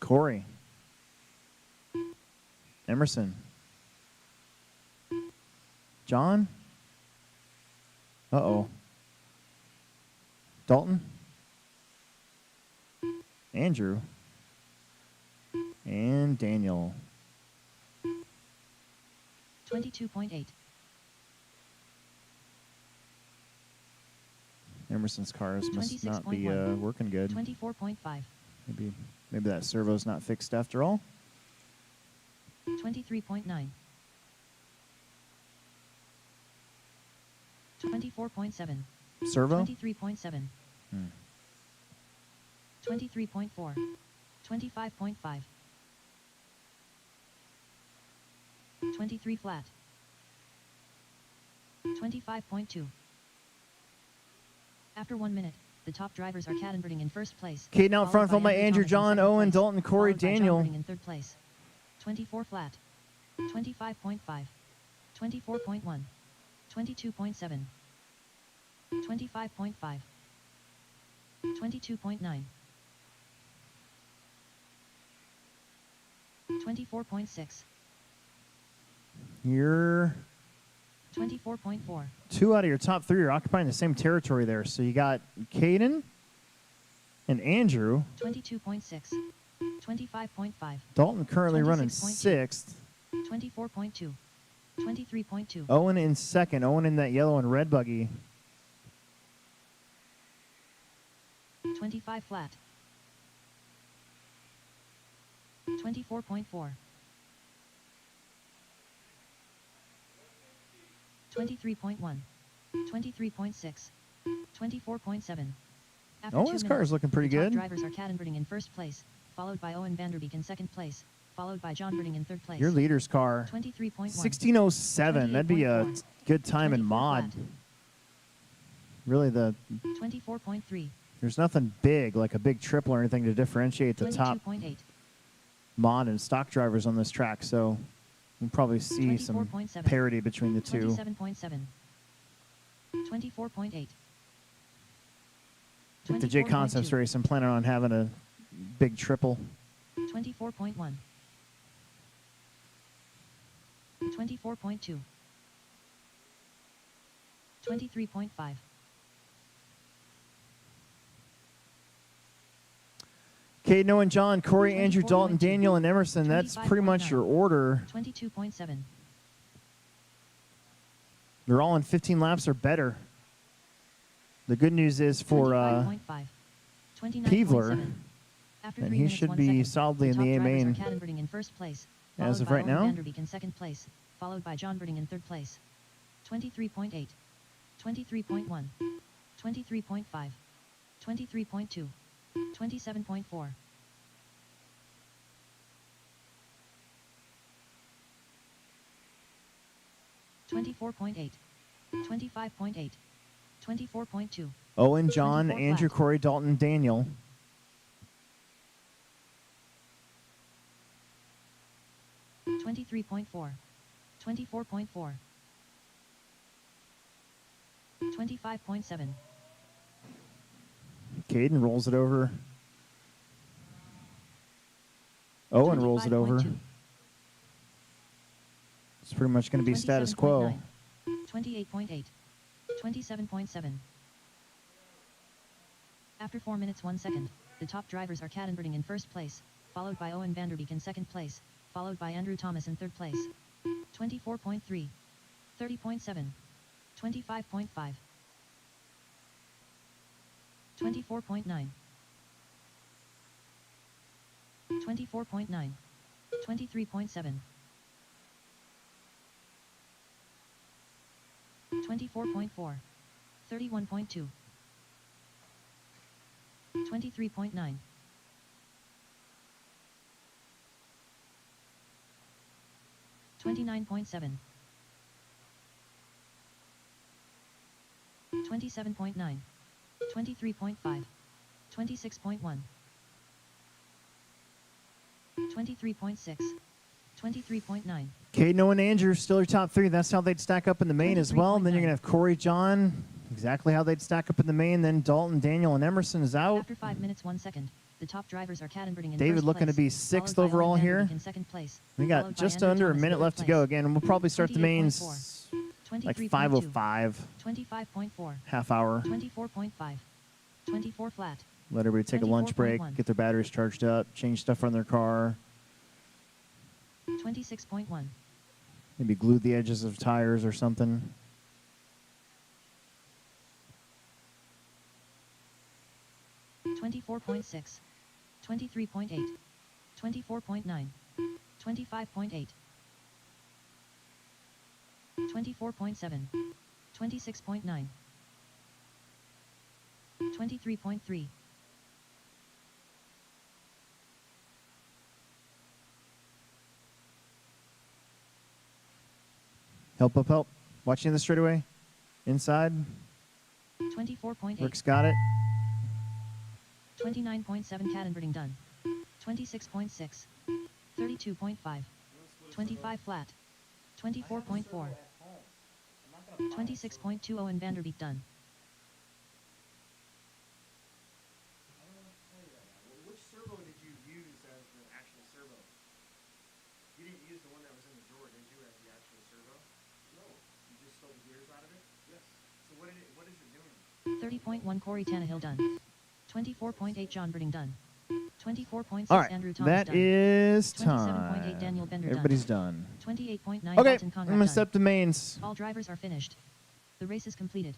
[SPEAKER 1] Corey. Emerson. John. Uh-oh. Dalton. Andrew. And Daniel.
[SPEAKER 2] 22.8.
[SPEAKER 1] Emerson's cars must not be
[SPEAKER 2] 26.1.
[SPEAKER 1] working good.
[SPEAKER 2] 24.5.
[SPEAKER 1] Maybe that servo's not fixed after all.
[SPEAKER 2] 23.9. 24.7.
[SPEAKER 1] Servo?
[SPEAKER 2] 23.7. 23.4. 25.5. 23 flat. 25.2. After 1 minute, the top drivers are Kattenberting in first place.
[SPEAKER 1] Caden out front,
[SPEAKER 2] followed
[SPEAKER 1] followed by Andrew,
[SPEAKER 2] Thomas in
[SPEAKER 1] John,
[SPEAKER 2] second
[SPEAKER 1] Owen,
[SPEAKER 2] place,
[SPEAKER 1] Dalton, Corey,
[SPEAKER 2] followed by John
[SPEAKER 1] Daniel.
[SPEAKER 2] Birding in third place. 24 flat. 25.5. 24.1. 22.7. 25.5. 22.9. 24.6.
[SPEAKER 1] You're
[SPEAKER 2] 24.4.
[SPEAKER 1] 2 out of your top 3 are occupying the same territory there. So you got Caden and Andrew.
[SPEAKER 2] 22.6. 25.5.
[SPEAKER 1] Dalton currently running
[SPEAKER 2] 26.2.
[SPEAKER 1] 6th.
[SPEAKER 2] 24.2. 23.2.
[SPEAKER 1] Owen in 2nd. Owen in that yellow and red buggy.
[SPEAKER 2] 25 flat. 24.4. 23.1. 23.6. 24.7. After 2
[SPEAKER 1] Owen's
[SPEAKER 2] minutes,
[SPEAKER 1] car is looking pretty
[SPEAKER 2] the top
[SPEAKER 1] good.
[SPEAKER 2] drivers are Kattenberting in first place, followed by Owen Vanderbeek in second place, followed by John Birding in third place.
[SPEAKER 1] Your leader's car.
[SPEAKER 2] 23.1.
[SPEAKER 1] 1607. That'd be a
[SPEAKER 2] 28.4.
[SPEAKER 1] good time in
[SPEAKER 2] 24
[SPEAKER 1] mod.
[SPEAKER 2] flat.
[SPEAKER 1] Really,
[SPEAKER 2] 24.3.
[SPEAKER 1] there's nothing big, like a big triple or anything to differentiate the top
[SPEAKER 2] 22.8.
[SPEAKER 1] mod and stock drivers on this track. So we'll probably see some
[SPEAKER 2] 24.7.
[SPEAKER 1] parity between the two.
[SPEAKER 2] 27.7. 24.8.
[SPEAKER 1] Like the J Concepts
[SPEAKER 2] 24.2.
[SPEAKER 1] race, I'm planning on having a big triple.
[SPEAKER 2] 24.1. 24.2. 23.5.
[SPEAKER 1] Caden, Noah, and John, Corey, Andrew, Dalton,
[SPEAKER 2] 24.2.
[SPEAKER 1] Daniel, and Emerson. That's pretty much
[SPEAKER 2] 25.9.
[SPEAKER 1] your order.
[SPEAKER 2] 22.7.
[SPEAKER 1] They're all in 15 laps or better. The good news is for
[SPEAKER 2] 25.5.
[SPEAKER 1] Peevler,
[SPEAKER 2] 29.7. After
[SPEAKER 1] and
[SPEAKER 2] 3
[SPEAKER 1] he
[SPEAKER 2] minutes,
[SPEAKER 1] should
[SPEAKER 2] 1
[SPEAKER 1] be
[SPEAKER 2] second,
[SPEAKER 1] solidly in
[SPEAKER 2] top
[SPEAKER 1] the A
[SPEAKER 2] drivers
[SPEAKER 1] main.
[SPEAKER 2] are Kattenberting in first place,
[SPEAKER 1] As
[SPEAKER 2] followed
[SPEAKER 1] of
[SPEAKER 2] by
[SPEAKER 1] right
[SPEAKER 2] Owen
[SPEAKER 1] now.
[SPEAKER 2] Vanderbeek in second place, followed by John Birding in third place. 23.8. 23.1. 23.5. 23.2. 27.4. 24.8. 25.8. 24.2.
[SPEAKER 1] Owen, John,
[SPEAKER 2] 24
[SPEAKER 1] Andrew,
[SPEAKER 2] flat.
[SPEAKER 1] Corey, Dalton, Daniel.
[SPEAKER 2] 23.4. 24.4. 25.7.
[SPEAKER 1] Caden rolls it over. Owen rolls it over.
[SPEAKER 2] 25.2.
[SPEAKER 1] It's pretty much going to be status quo.
[SPEAKER 2] 28.8. 27.7. After 4 minutes 1 second, the top drivers are Kattenberting in first place, followed by Owen Vanderbeek in second place, followed by Andrew Thomas in third place. 24.3. 30.7. 25.5. 24.9. 24.9. 23.7. 24.4. 31.2. 23.9. 29.7. 27.9. 23.5. 26.1. 23.6. 23.9.
[SPEAKER 1] Caden, Noah, and Andrew still your top 3. That's how they'd stack up in the main as well. And then you're going to have Corey, John, exactly how they'd stack up in the main. Then Dalton, Daniel, and Emerson is out.
[SPEAKER 2] After 5 minutes 1 second, the top drivers are Kattenberting in
[SPEAKER 1] David
[SPEAKER 2] first
[SPEAKER 1] looking to be
[SPEAKER 2] place,
[SPEAKER 1] 6th
[SPEAKER 2] followed by
[SPEAKER 1] overall
[SPEAKER 2] Owen
[SPEAKER 1] here.
[SPEAKER 2] Vanderbeek in second place,
[SPEAKER 1] We got
[SPEAKER 2] followed by
[SPEAKER 1] just
[SPEAKER 2] Andrew
[SPEAKER 1] under a
[SPEAKER 2] Thomas in
[SPEAKER 1] minute
[SPEAKER 2] third
[SPEAKER 1] left to
[SPEAKER 2] place.
[SPEAKER 1] go again, and we'll probably start the
[SPEAKER 2] 28.4.
[SPEAKER 1] mains like
[SPEAKER 2] 23.2.
[SPEAKER 1] 5:05,
[SPEAKER 2] 25.4.
[SPEAKER 1] half hour.
[SPEAKER 2] 24.5. 24 flat.
[SPEAKER 1] Let everybody take a lunch break,
[SPEAKER 2] 24.1.
[SPEAKER 1] get their batteries charged up, change stuff on their car,
[SPEAKER 2] 26.1.
[SPEAKER 1] Maybe glue the edges of tires or something.
[SPEAKER 2] 24.6. 23.8. 24.9. 25.8. 24.7. 26.9. 23.3.
[SPEAKER 1] Help, help, help. Watching the straightaway. Inside.
[SPEAKER 2] 24.8.
[SPEAKER 1] Rick's got it.
[SPEAKER 2] 29.7. cat inverting done. 26.6. 32.5. 25 flat. 24.4. 26.20 and Vanderbeek done.
[SPEAKER 1] Which servo did you use as the actual servo? You didn't use the one that was in the drawer, did you, as the actual servo? No. You just stole the gears out of it? Yes. So what is it doing?
[SPEAKER 2] 30.1 Corey Tannehill done. 24.8 John Birding done. 24.6
[SPEAKER 1] All right,
[SPEAKER 2] Andrew Thomas
[SPEAKER 1] that
[SPEAKER 2] done.
[SPEAKER 1] is
[SPEAKER 2] 27.8
[SPEAKER 1] time.
[SPEAKER 2] Daniel Bender
[SPEAKER 1] Everybody's
[SPEAKER 2] done.
[SPEAKER 1] done.
[SPEAKER 2] 28.9
[SPEAKER 1] Okay,
[SPEAKER 2] Dalton
[SPEAKER 1] I'm
[SPEAKER 2] Conrad
[SPEAKER 1] going to
[SPEAKER 2] done.
[SPEAKER 1] step to mains.
[SPEAKER 2] All drivers are finished. The race is completed.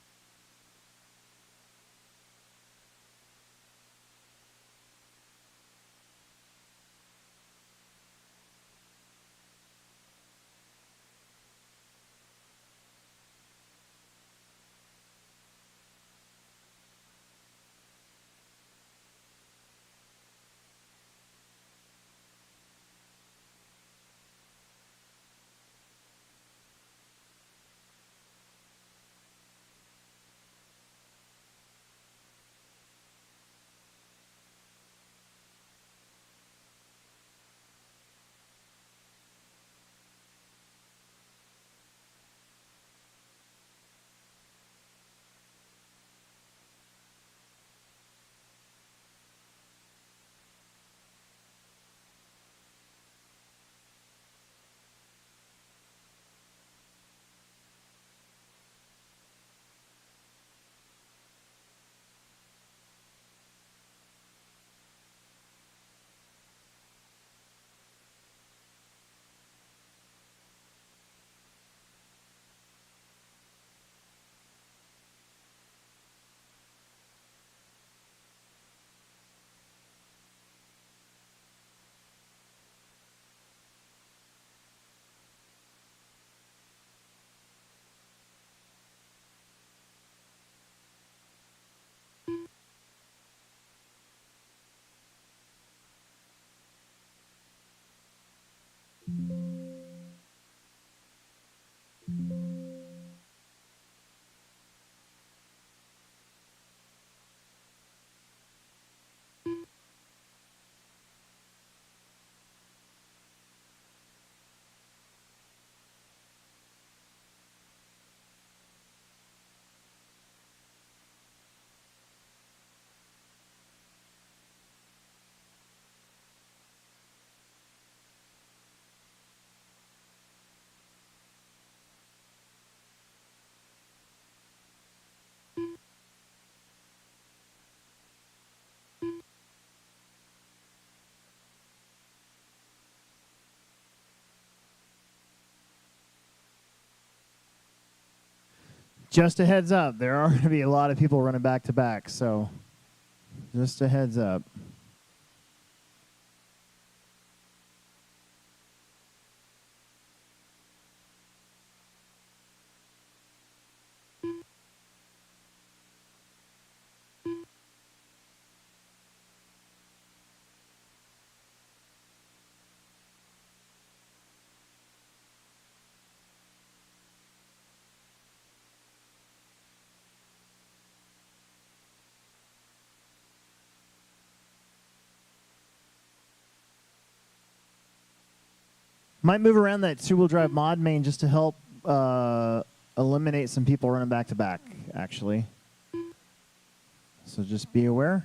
[SPEAKER 1] Just a heads up, there are going to be a lot of people running back to back, so just a heads up. Might move around that two-wheel drive mod main just to help eliminate some people running back to back, actually. So just be aware.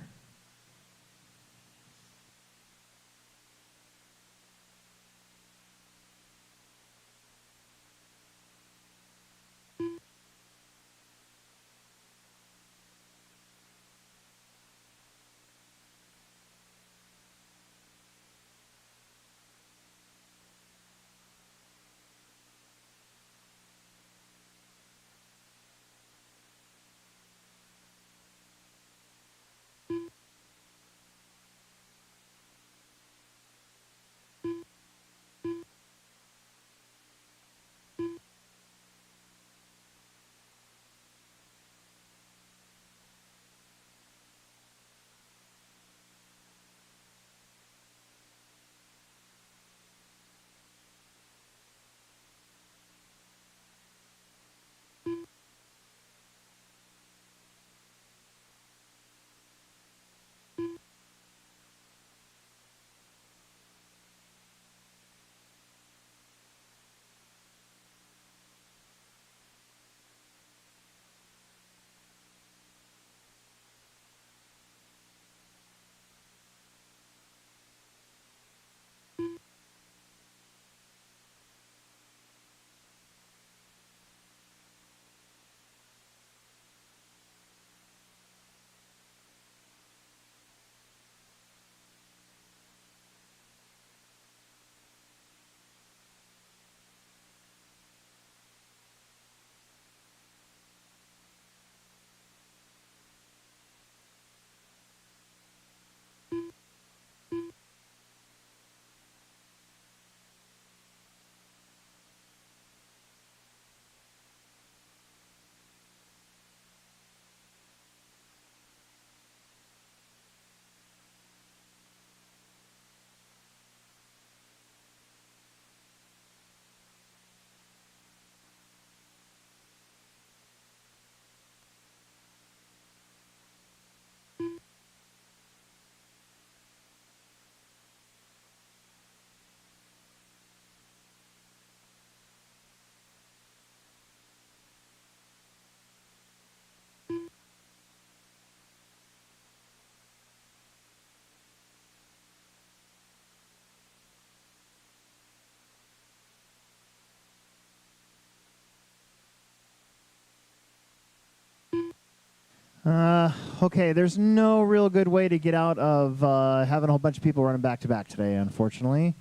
[SPEAKER 1] Okay, there's no real good way to get out of having a whole bunch of people running back to back today, unfortunately.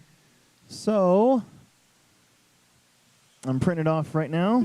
[SPEAKER 1] So, I'm printing it off right now.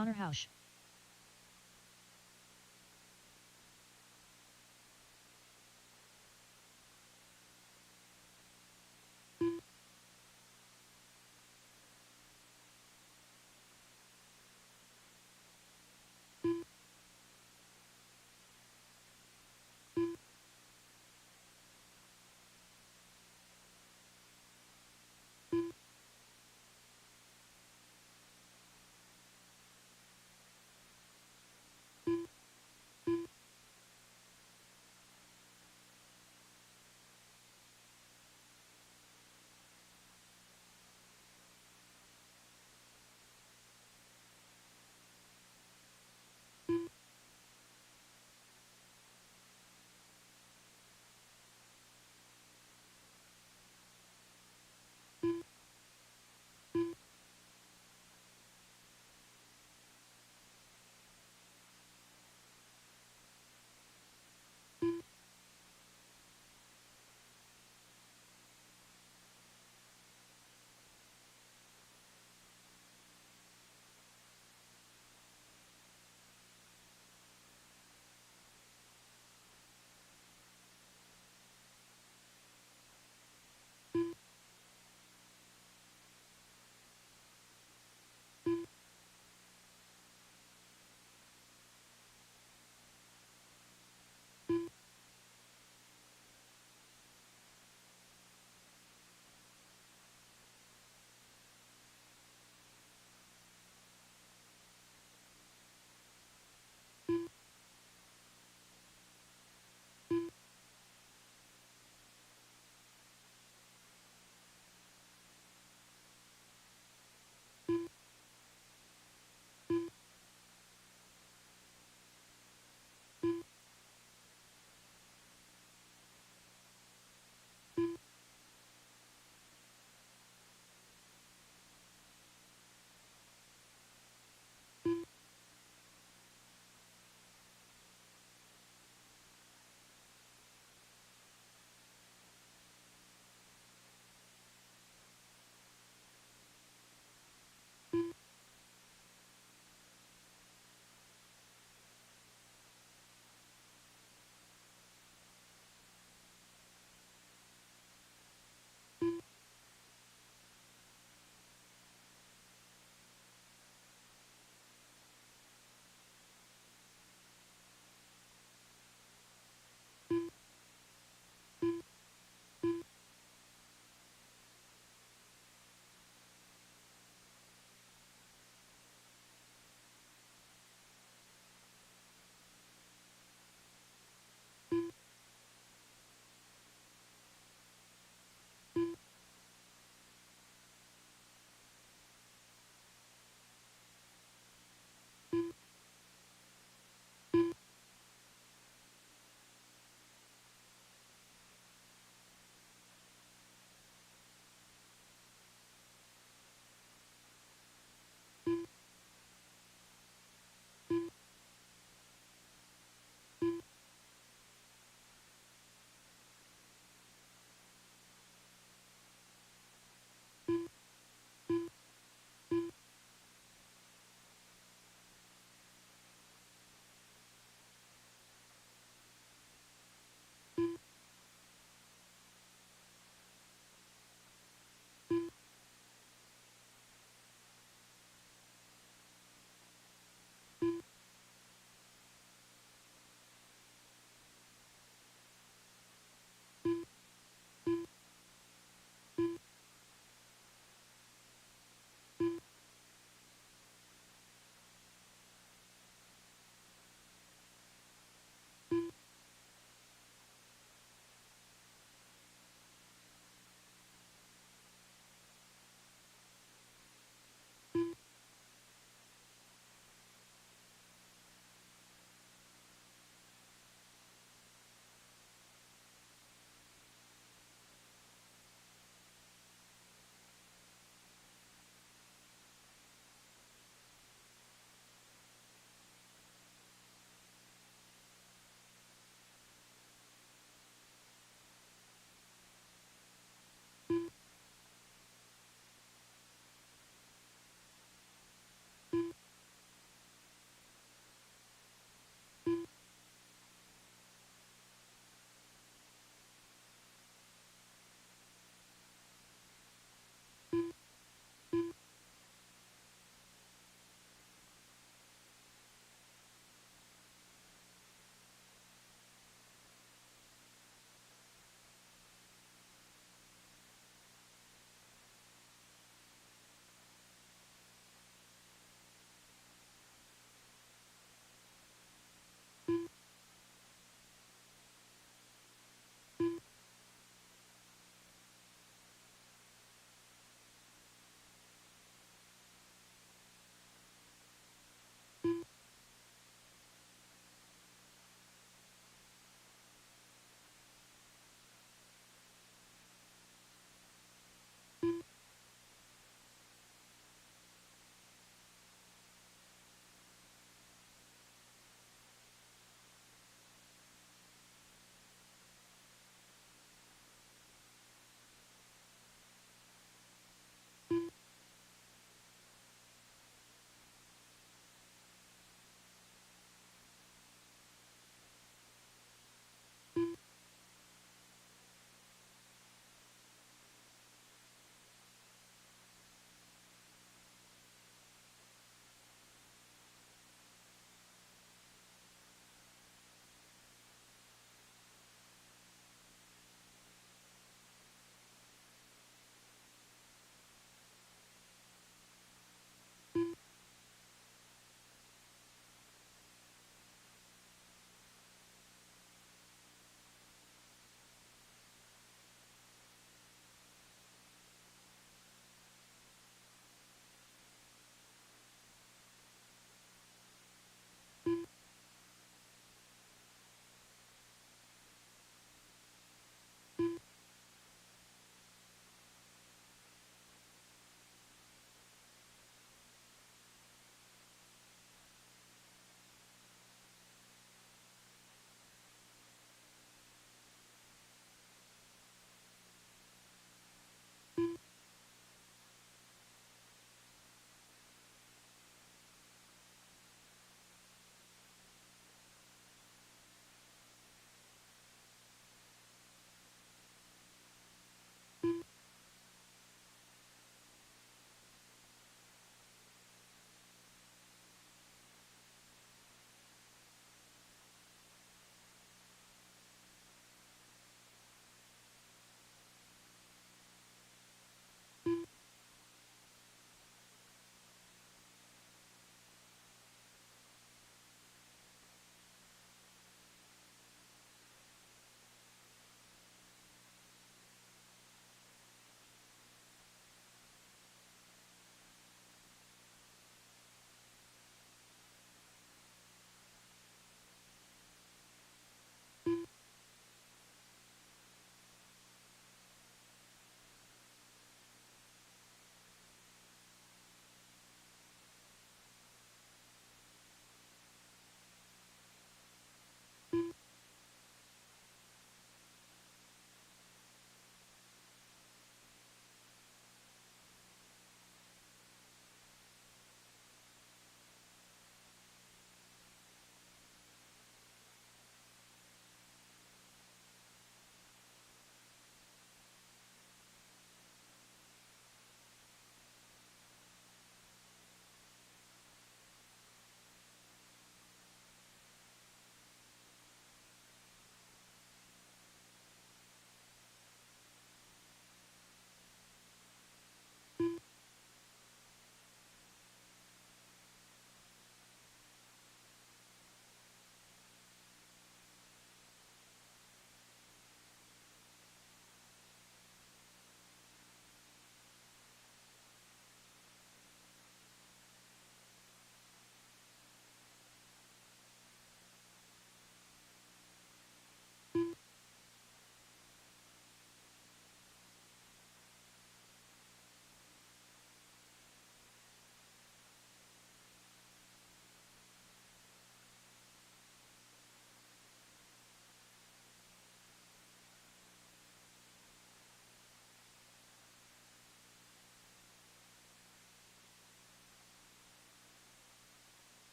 [SPEAKER 2] Connor Hausch.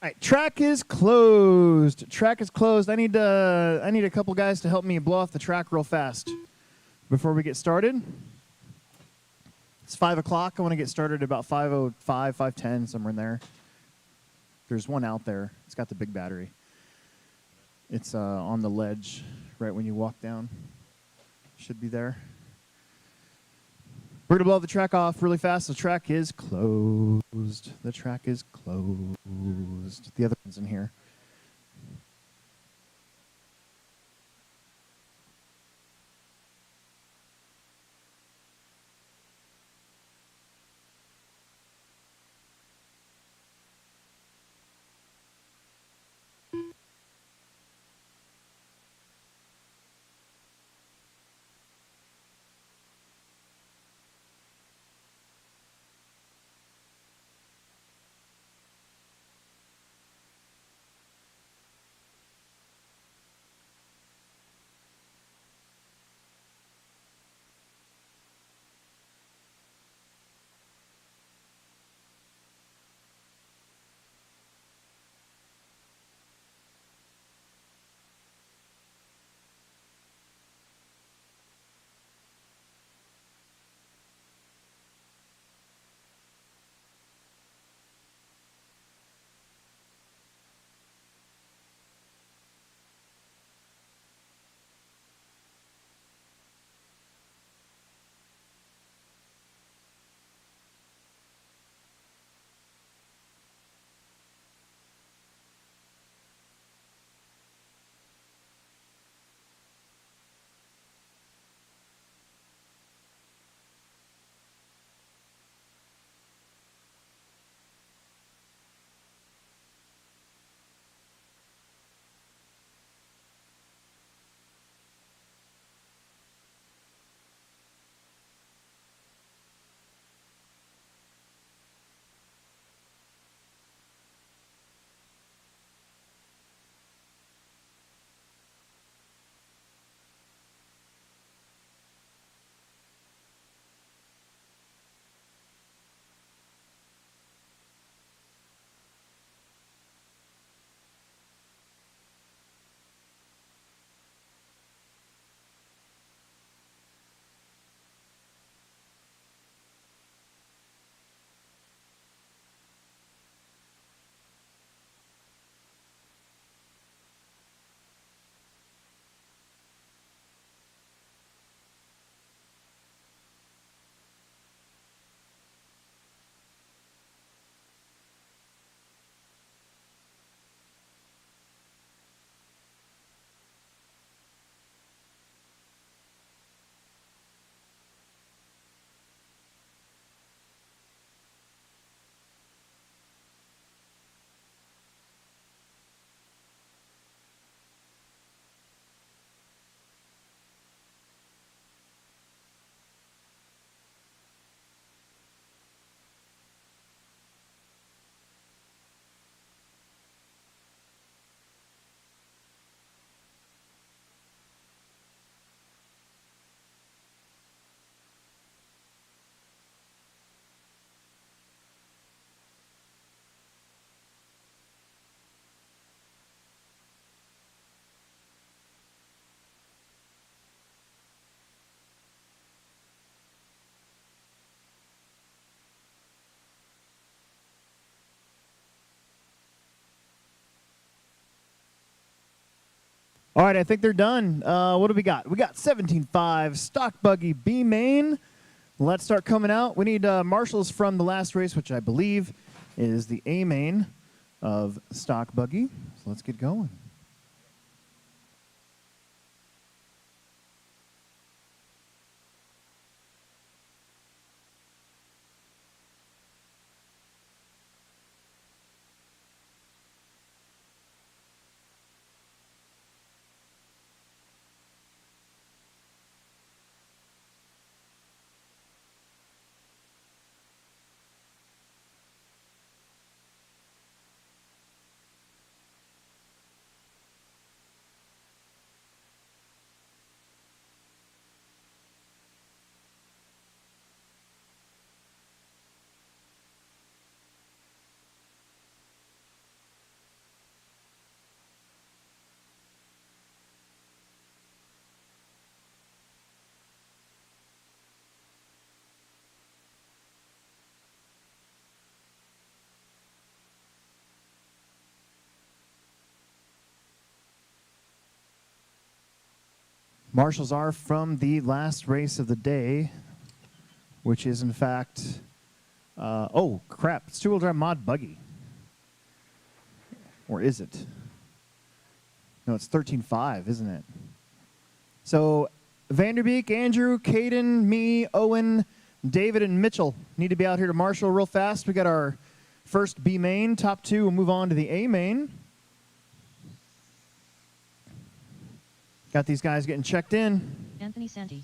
[SPEAKER 1] All right, track is closed. Track is closed. I need a couple guys to help me blow off the track real fast before we get started. It's 5 o'clock. I want to get started at about 5:05, 5:10, somewhere in there. There's one out there. It's got the big battery. It's on the ledge right when you walk down. Should be there. We're going to blow the track off really fast. The track is closed. The track is closed. The other one's in here. All right, I think they're done. What do we got? We got 17.5 stock buggy B main. Let's start coming out. We need marshals from the last race, which I believe is the A main of stock buggy. So let's get going. Marshals are from the last race of the day, which is, in fact, oh, crap. It's two-wheel drive mod buggy. Or is it? No, it's 13.5, isn't it? So Vanderbeek, Andrew, Caden, me, Owen, David, and Mitchell need to be out here to marshal real fast. We got our first B main. Top two will move on to the A main. Got these guys getting checked in.
[SPEAKER 2] Anthony Santi.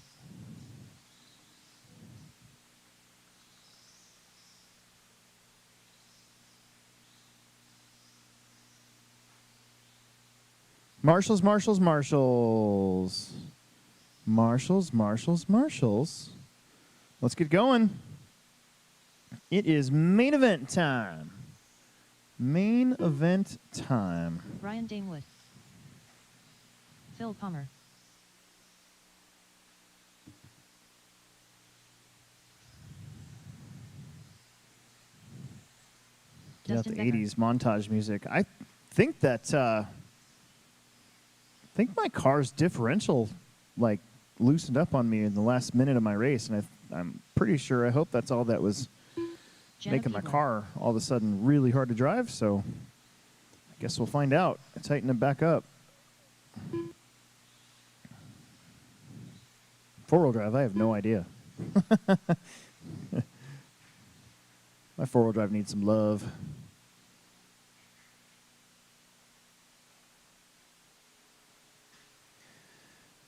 [SPEAKER 1] Marshals, marshals, marshals. Marshals, marshals, marshals. Let's get going. It is main event time. Main event time.
[SPEAKER 2] Ryan Damewood. Phil Palmer.
[SPEAKER 1] Get out the
[SPEAKER 2] Dustin Becker.
[SPEAKER 1] 80s montage music. I think that I think my car's differential like loosened up on me in the last minute of my race, and I'm pretty sure, I hope that's all that was
[SPEAKER 2] Jenna
[SPEAKER 1] making my
[SPEAKER 2] Peebler.
[SPEAKER 1] car all of a sudden really hard to drive. So I guess we'll find out. I tighten it back up. Four-wheel drive, I have no idea. My four-wheel drive needs some love.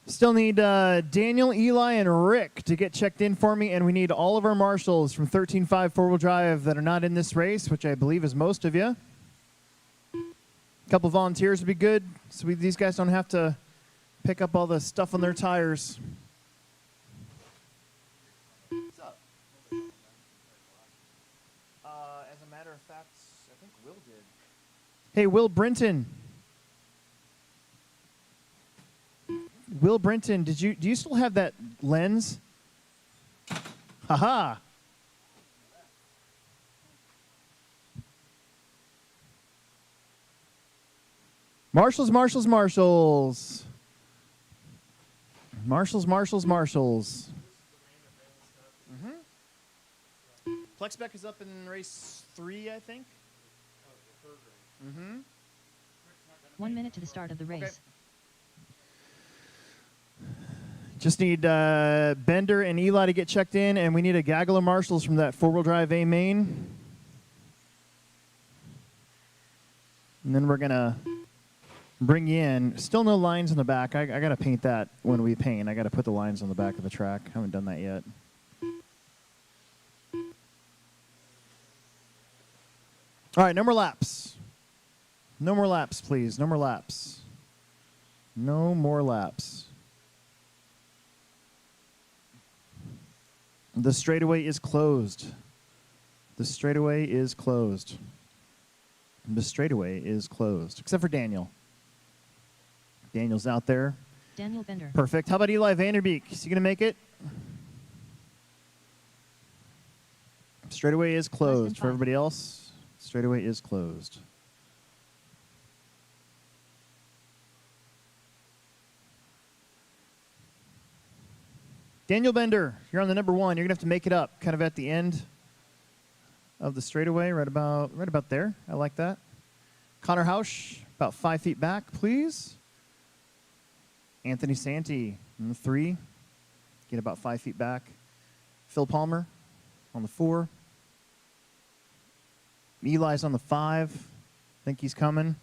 [SPEAKER 1] Still need Daniel, Eli, and Rick to get checked in for me, and we need all of our marshals from 13.5 four-wheel drive that are not in this race, which I believe is most of you. A couple volunteers would be good, so these guys don't have to pick up all the stuff on their tires. What's up? As a matter of fact, I think Will did. Hey, Will Brinton. Will Brinton, do you still have that lens? Haha. Marshals, marshals, marshals. Marshals, marshals, marshals. Plexbeck is up in race 3, I think.
[SPEAKER 2] 1 minute to the start of the race.
[SPEAKER 1] Okay. Just need Bender and Eli to get checked in, and we need a gaggle of marshals from that four-wheel drive A main. And then we're going to bring you in. Still no lines in the back. I got to paint that when we paint. I got to put the lines on the back of the track. Haven't done that yet. All right, no more laps. No more laps, please. No more laps. No more laps. The straightaway is closed. The straightaway is closed. The straightaway is closed, except for Daniel. Daniel's out there.
[SPEAKER 2] Daniel Bender.
[SPEAKER 1] Perfect. How about Eli Vanderbeek? Is he going to make it? Straightaway is closed. For
[SPEAKER 2] 5.
[SPEAKER 1] everybody else, straightaway is closed. Daniel Bender, you're on the number 1. You're going to have to make it up kind of at the end of the straightaway, right about there. I like that. Connor Hausch, about 5 feet back, please. Anthony Santi on the 3. Get about 5 feet back. Phil Palmer on the 4. Eli's on the 5. Think he's coming.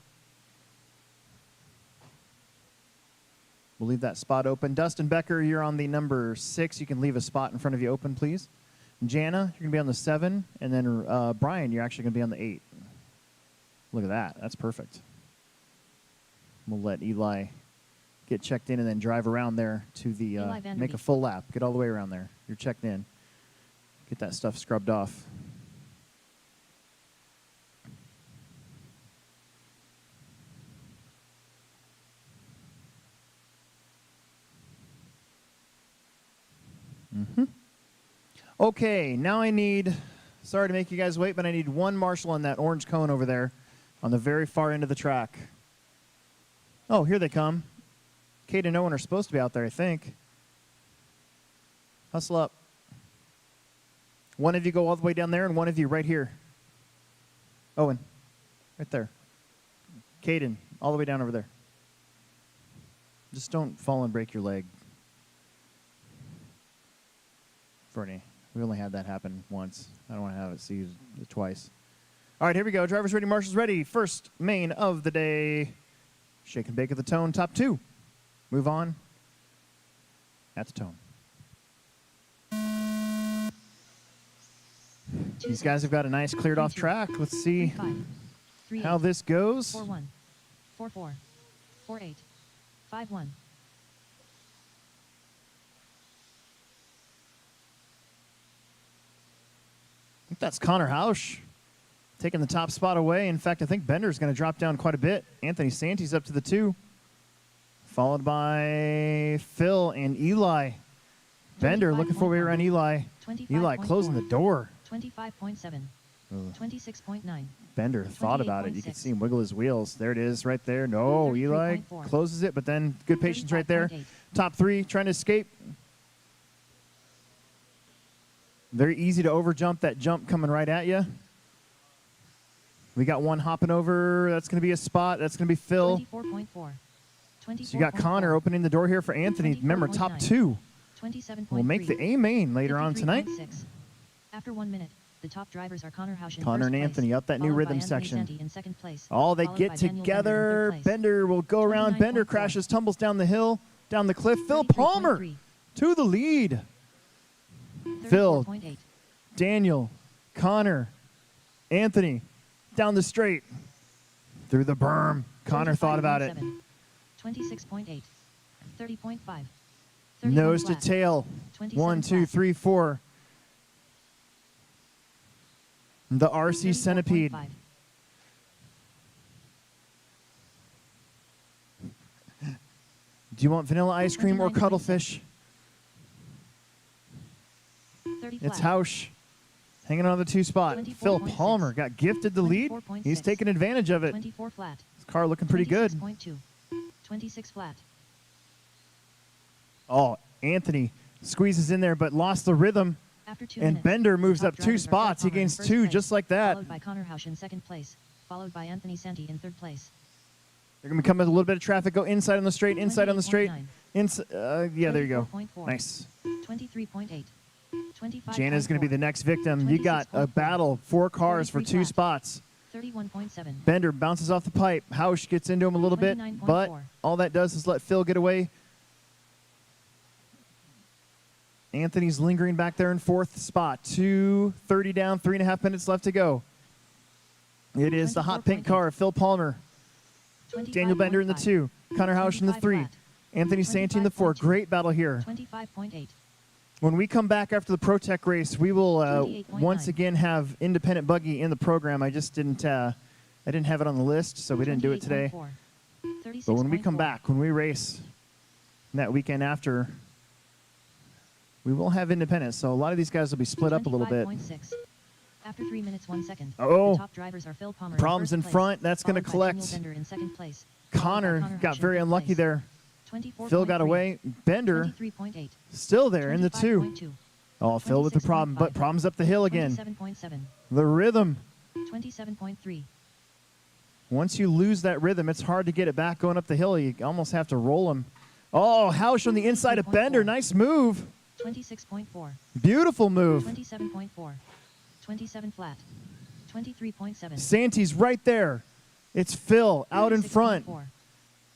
[SPEAKER 1] We'll leave that spot open. Dustin Becker, you're on the number 6. You can leave a spot in front of you open, please. Jana, you're going to be on the 7. And then Brian, you're actually going to be on the 8. Look at that. That's perfect. We'll let Eli get checked in and then drive around there to the make a full lap. Get all the way around there. You're checked in. Get that stuff scrubbed off. Okay, now I need, sorry to make you guys wait, but I need one marshal on that orange cone over there on the very far end of the track. Oh, here they come. Kate and Owen are supposed to be out there, I think. Hustle up. One of you go all the way down there, and one of you right here. Owen, right there. Caden, all the way down over there. Just don't fall and break your leg. Fernie, we only had that happen once. I don't want to have it see it twice. All right, here we go. Drivers ready, marshals ready. First main of the day. Shake and bake at the tone, top 2. Move on at the tone. These guys have got a nice cleared off track. Let's see how this goes.
[SPEAKER 2] 4-1, 4-4, 4-8, 5-1.
[SPEAKER 1] I think that's Connor Hausch taking the top spot away. In fact, I think Bender's going to drop down quite a bit. Anthony Santi's up to the 2, followed by Phil and Eli. Bender looking for a way around Eli. Eli closing the door.
[SPEAKER 2] 25.7, 26.9.
[SPEAKER 1] Bender thought about it. You can see him wiggle his wheels. There it is right there. No, Eli closes it, but then good patience right there. Top 3 trying to escape. Very easy to overjump that jump coming right at you. We got one hopping over. That's going to be a spot. That's going to be Phil.
[SPEAKER 2] 24.4.
[SPEAKER 1] So you got Connor opening the door here for Anthony. Remember, top 2 will make the A main later on tonight.
[SPEAKER 2] After 1 minute, the top drivers are Connor Hausch in
[SPEAKER 1] Connor
[SPEAKER 2] first
[SPEAKER 1] and Anthony
[SPEAKER 2] place,
[SPEAKER 1] up that new
[SPEAKER 2] followed by
[SPEAKER 1] rhythm
[SPEAKER 2] Anthony
[SPEAKER 1] section.
[SPEAKER 2] Santi in second place,
[SPEAKER 1] Oh, they
[SPEAKER 2] followed
[SPEAKER 1] get
[SPEAKER 2] by Daniel Bender in
[SPEAKER 1] together.
[SPEAKER 2] third place.
[SPEAKER 1] Bender will go around. Bender
[SPEAKER 2] 29.4.
[SPEAKER 1] crashes, tumbles down the hill, down the cliff. Phil Palmer
[SPEAKER 2] 33.3.
[SPEAKER 1] to the lead. Phil,
[SPEAKER 2] 34.8.
[SPEAKER 1] Daniel, Connor, Anthony down the straight. Through the berm. Connor thought about it.
[SPEAKER 2] 26.8. 30.5.
[SPEAKER 1] Nose to tail. 1, 2, 3, 4. The RC Centipede. Do you want vanilla ice cream or cuttlefish? It's Hausch hanging on the 2 spot. Phil Palmer got gifted the lead. He's taking advantage of it.
[SPEAKER 2] 24 flat.
[SPEAKER 1] His car looking pretty good.
[SPEAKER 2] 26 flat.
[SPEAKER 1] Oh, Anthony squeezes in there but lost the rhythm.
[SPEAKER 2] After 2
[SPEAKER 1] And
[SPEAKER 2] minutes,
[SPEAKER 1] Bender moves
[SPEAKER 2] the
[SPEAKER 1] up
[SPEAKER 2] top
[SPEAKER 1] 2
[SPEAKER 2] drivers are
[SPEAKER 1] spots. He
[SPEAKER 2] Phil Palmer in
[SPEAKER 1] gains
[SPEAKER 2] first
[SPEAKER 1] 2
[SPEAKER 2] place,
[SPEAKER 1] just like that.
[SPEAKER 2] Followed by Connor Hausch in second place, followed by Anthony Santi in third place.
[SPEAKER 1] They're going to come with a little bit of traffic. Go inside on the straight, inside on the straight.
[SPEAKER 2] 28.9.
[SPEAKER 1] Yeah, there you go.
[SPEAKER 2] 34.4.
[SPEAKER 1] Nice.
[SPEAKER 2] 23.8. 25.
[SPEAKER 1] Jana's going to be the next victim. You got a
[SPEAKER 2] 26.4.
[SPEAKER 1] battle, 4 cars for 2
[SPEAKER 2] 43
[SPEAKER 1] spots.
[SPEAKER 2] 31.7.
[SPEAKER 1] Bender bounces off the pipe. Hausch gets into him a little bit,
[SPEAKER 2] 29.4.
[SPEAKER 1] but all that does is let Phil get away. Anthony's lingering back there in 4th spot. 2:30 down, 3.5 minutes left to go. It is the hot pink car of Phil Palmer. Daniel Bender in the 2. Connor Hausch in the 3. Anthony Santi in the 4. Great battle here.
[SPEAKER 2] 25.8.
[SPEAKER 1] When we come back after the Pro Tech race, we will
[SPEAKER 2] 28.9.
[SPEAKER 1] once again have independent buggy in the program. I just didn't I didn't have it on the list, so we didn't do it today.
[SPEAKER 2] 36.4.
[SPEAKER 1] But when we come back, when we race that weekend after, we will have independence. So a lot of these guys will be split up a little bit.
[SPEAKER 2] 25.6. After 3 minutes 1 second.
[SPEAKER 1] Oh.
[SPEAKER 2] The top drivers are Phil Palmer
[SPEAKER 1] Problems
[SPEAKER 2] in
[SPEAKER 1] in
[SPEAKER 2] first
[SPEAKER 1] front.
[SPEAKER 2] place,
[SPEAKER 1] That's going to
[SPEAKER 2] followed by Daniel
[SPEAKER 1] collect.
[SPEAKER 2] Bender in second place,
[SPEAKER 1] Connor
[SPEAKER 2] followed by
[SPEAKER 1] got
[SPEAKER 2] Hausch in
[SPEAKER 1] very
[SPEAKER 2] third
[SPEAKER 1] unlucky
[SPEAKER 2] place.
[SPEAKER 1] there.
[SPEAKER 2] 24.3.
[SPEAKER 1] Phil got away. Bender
[SPEAKER 2] 23.8.
[SPEAKER 1] still there in the 2.
[SPEAKER 2] 25.2.
[SPEAKER 1] Oh, Phil with the problem, but
[SPEAKER 2] 26.5.
[SPEAKER 1] problems up the hill again.
[SPEAKER 2] 27.7.
[SPEAKER 1] The rhythm.
[SPEAKER 2] 27.3.
[SPEAKER 1] Once you lose that rhythm, it's hard to get it back going up the hill. You almost have to roll him. Oh, Hausch on the inside of Bender. Nice move.
[SPEAKER 2] 26.4.
[SPEAKER 1] Beautiful move.
[SPEAKER 2] 27.4. 27 flat. 23.7.
[SPEAKER 1] Santi's right there. It's Phil out in front,
[SPEAKER 2] 36.4.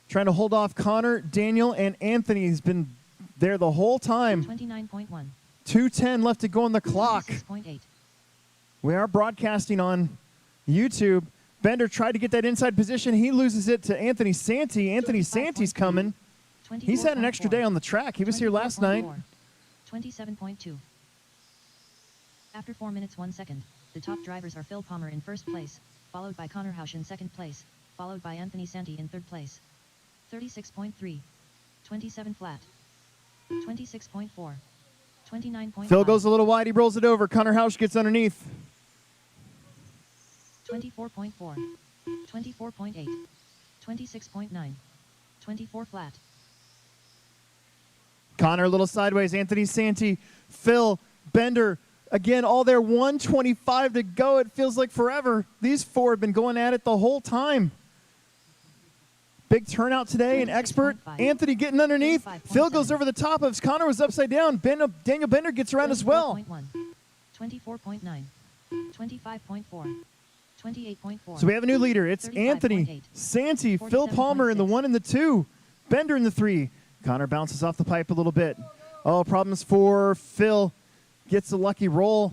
[SPEAKER 1] trying to hold off Connor, Daniel, and Anthony. He's been there the whole time.
[SPEAKER 2] 29.1.
[SPEAKER 1] 2:10 left to go on the clock.
[SPEAKER 2] 26.8.
[SPEAKER 1] We are broadcasting on YouTube. Bender tried to get that inside position. He loses it to Anthony Santi. Anthony Santi's coming. He's had an extra day on the track. He was here last night.
[SPEAKER 2] 27.2. After 4 minutes 1 second, the top drivers are Phil Palmer in first place, followed by Connor Hausch in second place, followed by Anthony Santi in third place. 36.3. 27 flat. 26.4. 29.5.
[SPEAKER 1] Phil goes a little wide. He rolls it over. Connor Hausch gets underneath.
[SPEAKER 2] 24.4. 24.8. 26.9. 24 flat.
[SPEAKER 1] Connor a little sideways. Anthony Santi, Phil, Bender. Again, all there, 125 to go. It feels like forever. These four have been going at it the whole time. Big turnout today, an expert. Anthony getting underneath. Phil goes over the top of Connor was upside down. Daniel Bender gets around as well.
[SPEAKER 2] 24.9, 25.4, 28.4.
[SPEAKER 1] So we have a new leader. It's Anthony Santi, Phil Palmer in the 1 and the 2, Bender in the 3. Connor bounces off the pipe a little bit. Oh, problems for Phil. Gets a lucky roll.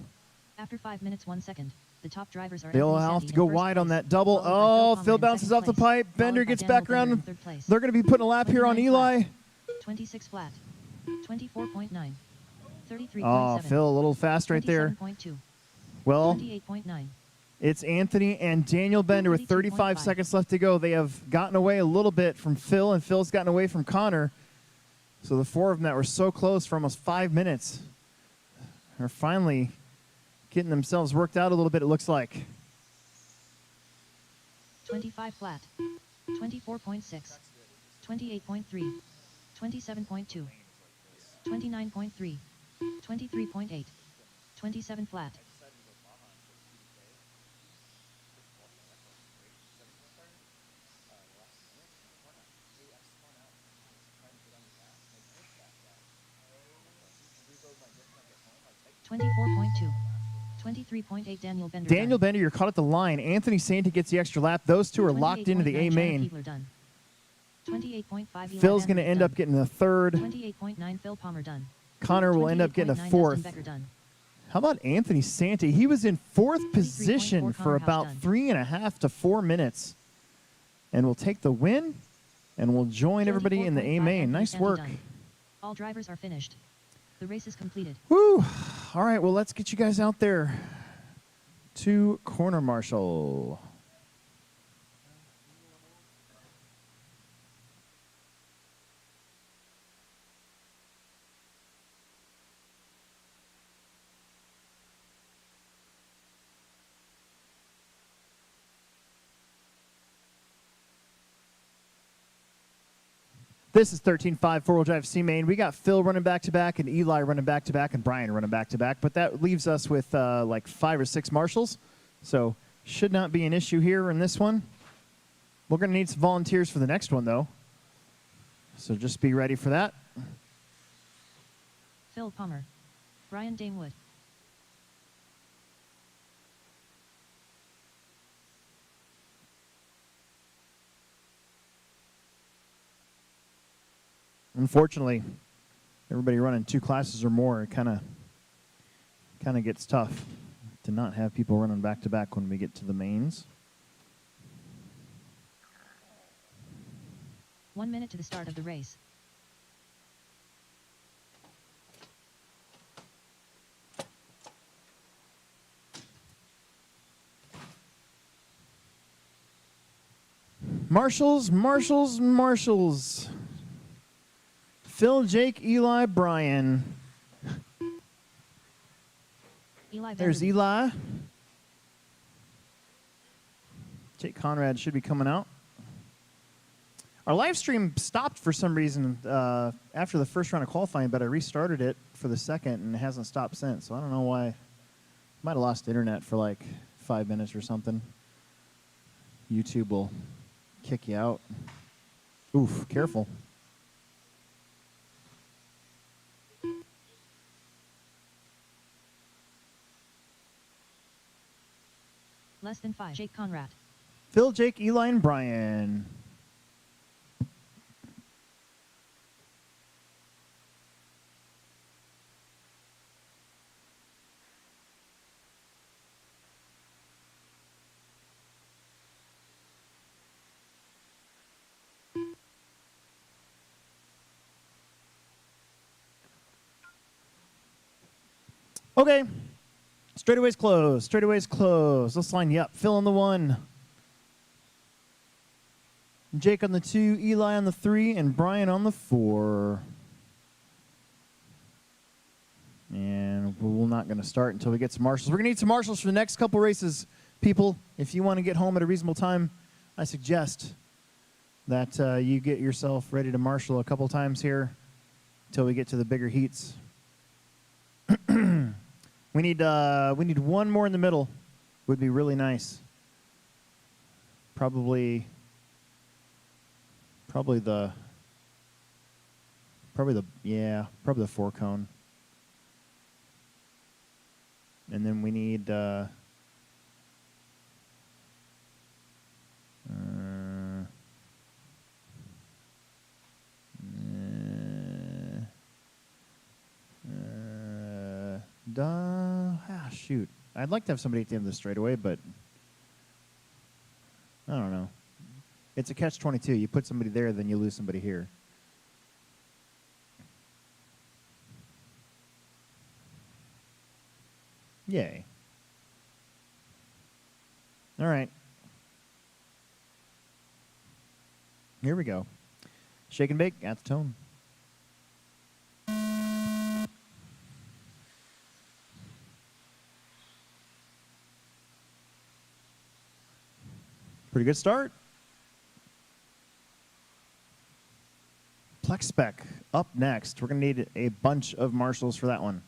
[SPEAKER 2] After 5 minutes, 1 second, the top drivers are.
[SPEAKER 1] They'll have to go wide on that double. Oh, Phil bounces off the pipe. Bender gets back around. They're going to be putting a lap here on Eli.
[SPEAKER 2] 26 flat, 24.9, 33.7.
[SPEAKER 1] Oh, Phil a little fast right there.
[SPEAKER 2] 27.2,
[SPEAKER 1] Well,
[SPEAKER 2] 28.9.
[SPEAKER 1] it's Anthony and Daniel Bender with 35 seconds left to go. They have gotten away a little bit from Phil, and Phil's gotten away from Connor. So the four of them that were so close for almost 5 minutes are finally getting themselves worked out a little bit, it looks like.
[SPEAKER 2] 25 flat, 24.6, 28.3, 27.2, 29.3, 23.8, 27 flat. .2, 23.8. Daniel Bender.
[SPEAKER 1] Daniel Bender, you're caught at the line. Anthony Santi gets the extra lap. Those two are locked into the A main.
[SPEAKER 2] 28.5.
[SPEAKER 1] Phil's going to end up getting the third.
[SPEAKER 2] 28.9. Phil Palmer done.
[SPEAKER 1] Connor will end up getting a fourth. How about Anthony Santi? He was in fourth position for about 3.5 to 4 minutes. And will take the win, and will join everybody in the A main. Nice work.
[SPEAKER 2] All drivers are finished. The race is completed.
[SPEAKER 1] Woo! All right, well, let's get you guys out there to corner marshal. This is 13.5 four-wheel drive C-Main. We got Phil running back-to-back and Eli running back-to-back and Brian running back-to-back, but that leaves us with like 5 or 6 marshals, so should not be an issue here in this one. We're going to need some volunteers for the next one, though, so just be ready for that.
[SPEAKER 2] Phil Palmer, Brian Damewood.
[SPEAKER 1] Unfortunately, everybody running 2 classes or more, it kind of gets tough to not have people running back-to-back when we get to the mains.
[SPEAKER 2] 1 minute to the start of the race.
[SPEAKER 1] Marshals, marshals, marshals. Phil, Jake, Eli, Brian.
[SPEAKER 2] Eli
[SPEAKER 1] There's
[SPEAKER 2] Vanderbeek.
[SPEAKER 1] Eli. Jake Conrad should be coming out. Our live stream stopped for some reason after the first round of qualifying, but I restarted it for the second, and it hasn't stopped since. So I don't know why. Might have lost internet for like 5 minutes or something. YouTube will kick you out. Oof, careful.
[SPEAKER 2] Less than 5. Jake Conrad.
[SPEAKER 1] Phil, Jake, Eli, and Brian. Okay. Straightaway's closed. Straightaway's closed. Let's line you up. Phil on the 1. Jake on the 2. Eli on the 3. And Brian on the 4. And we're not going to start until we get some marshals. We're going to need some marshals for the next couple races. People, if you want to get home at a reasonable time, I suggest that you get yourself ready to marshal a couple times here till we get to the bigger heats. We need one more in the middle. Would be really nice. Probably the 4 cone. And then we need shoot. I'd like to have somebody at the end of the straightaway, but I don't know. It's a catch-22. You put somebody there, then you lose somebody here. Yay. All right. Here we go. Shake and bake at the tone. Pretty good start. Plex Spec up next. We're going to need a bunch of marshals for that one.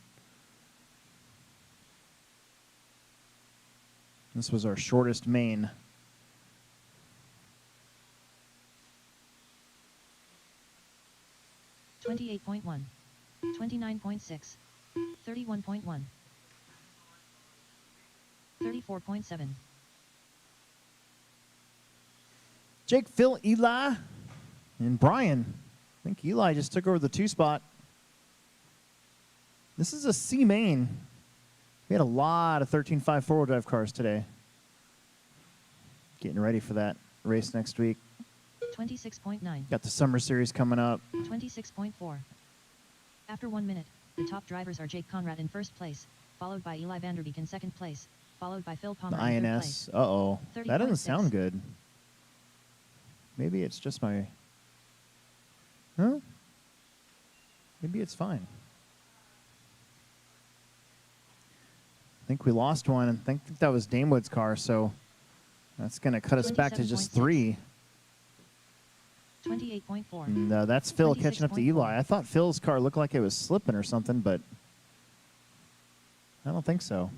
[SPEAKER 1] This was our shortest main.
[SPEAKER 2] $28.1, $29.6, $31.1, $34.7.
[SPEAKER 1] Jake, Phil, Eli, and Brian. I think Eli just took over the 2 spot. This is a C main. We had a lot of 13.5 four-wheel drive cars today. Getting ready for that race next week.
[SPEAKER 2] 26.9.
[SPEAKER 1] Got the Summer Series coming up.
[SPEAKER 2] 26.4. After 1 minute, the top drivers are Jake Conrad in first place, followed by Eli Vanderbeek in second place, followed by Phil Palmer
[SPEAKER 1] The
[SPEAKER 2] in third
[SPEAKER 1] INS.
[SPEAKER 2] place.
[SPEAKER 1] Uh-oh. That doesn't
[SPEAKER 2] 30.6.
[SPEAKER 1] sound good. Maybe it's just my... Huh? Maybe it's fine. I think we lost one, and I think that was Damewood's car, so that's going to cut us back to just 3.
[SPEAKER 2] 28.4.
[SPEAKER 1] And that's Phil catching up to
[SPEAKER 2] 26.4.
[SPEAKER 1] Eli. I thought Phil's car looked like it was slipping or something, but I don't think so.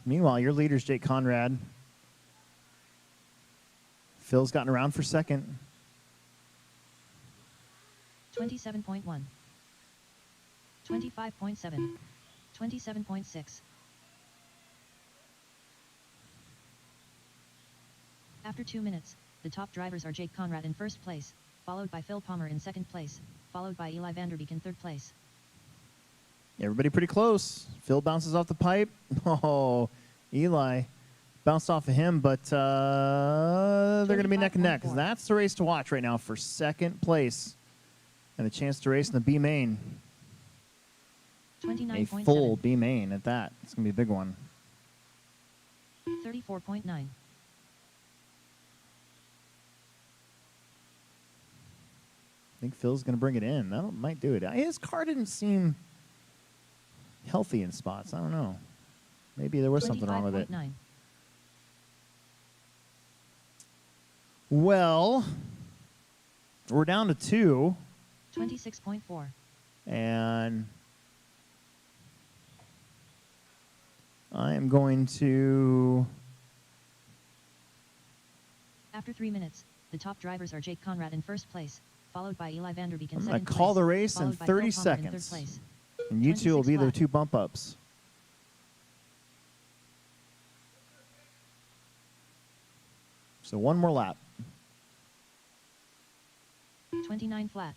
[SPEAKER 1] Meanwhile, your leader's Jake Conrad. Phil's gotten around for second.
[SPEAKER 2] 27.1. 25.7. 27.6. After 2 minutes, the top drivers are Jake Conrad in first place, followed by Phil Palmer in second place, followed by Eli Vanderbeek in third place.
[SPEAKER 1] Everybody pretty close. Phil bounces off the pipe. Oh, Eli bounced off of him, but they're going to be neck and neck.
[SPEAKER 2] 25.4.
[SPEAKER 1] That's the race to watch right now for second place and a chance to race in the B main. A
[SPEAKER 2] 29.7.
[SPEAKER 1] full B main at that. It's going to be a big one.
[SPEAKER 2] 34.9.
[SPEAKER 1] I think Phil's going to bring it in. That might do it. His car didn't seem healthy in spots. I don't know. Maybe there was something wrong with it.
[SPEAKER 2] 25.9.
[SPEAKER 1] Well, we're down to 2.
[SPEAKER 2] 26.4.
[SPEAKER 1] And I am going to...
[SPEAKER 2] After 3 minutes, the top drivers are Jake Conrad in first place, followed by Eli Vanderbeek in
[SPEAKER 1] I'm
[SPEAKER 2] second
[SPEAKER 1] going
[SPEAKER 2] place.
[SPEAKER 1] to call the race in
[SPEAKER 2] followed by
[SPEAKER 1] 30
[SPEAKER 2] Phil Palmer in
[SPEAKER 1] seconds.
[SPEAKER 2] third place.
[SPEAKER 1] And you two will be the
[SPEAKER 2] 26
[SPEAKER 1] 2 bump ups. So one more lap.
[SPEAKER 2] 29 flat.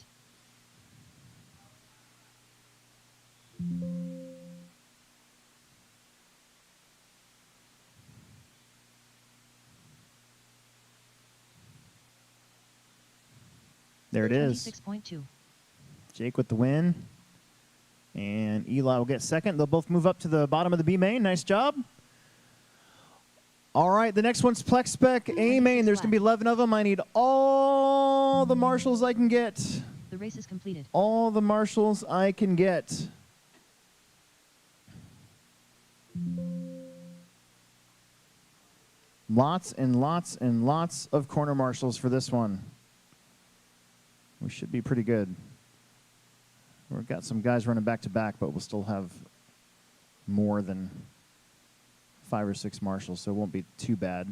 [SPEAKER 1] There it is.
[SPEAKER 2] 26.2.
[SPEAKER 1] Jake with the win. And Eli will get second. They'll both move up to the bottom of the B main. Nice job. All right, the next one's Plex Spec A main. There's going to be 11 of them. I need all the marshals I can get.
[SPEAKER 2] The race is completed.
[SPEAKER 1] All the marshals I can get. Lots and lots and lots of corner marshals for this one. We should be pretty good. We've got some guys running back to back, but we'll still have more than 5 or 6 marshals, so it won't be too bad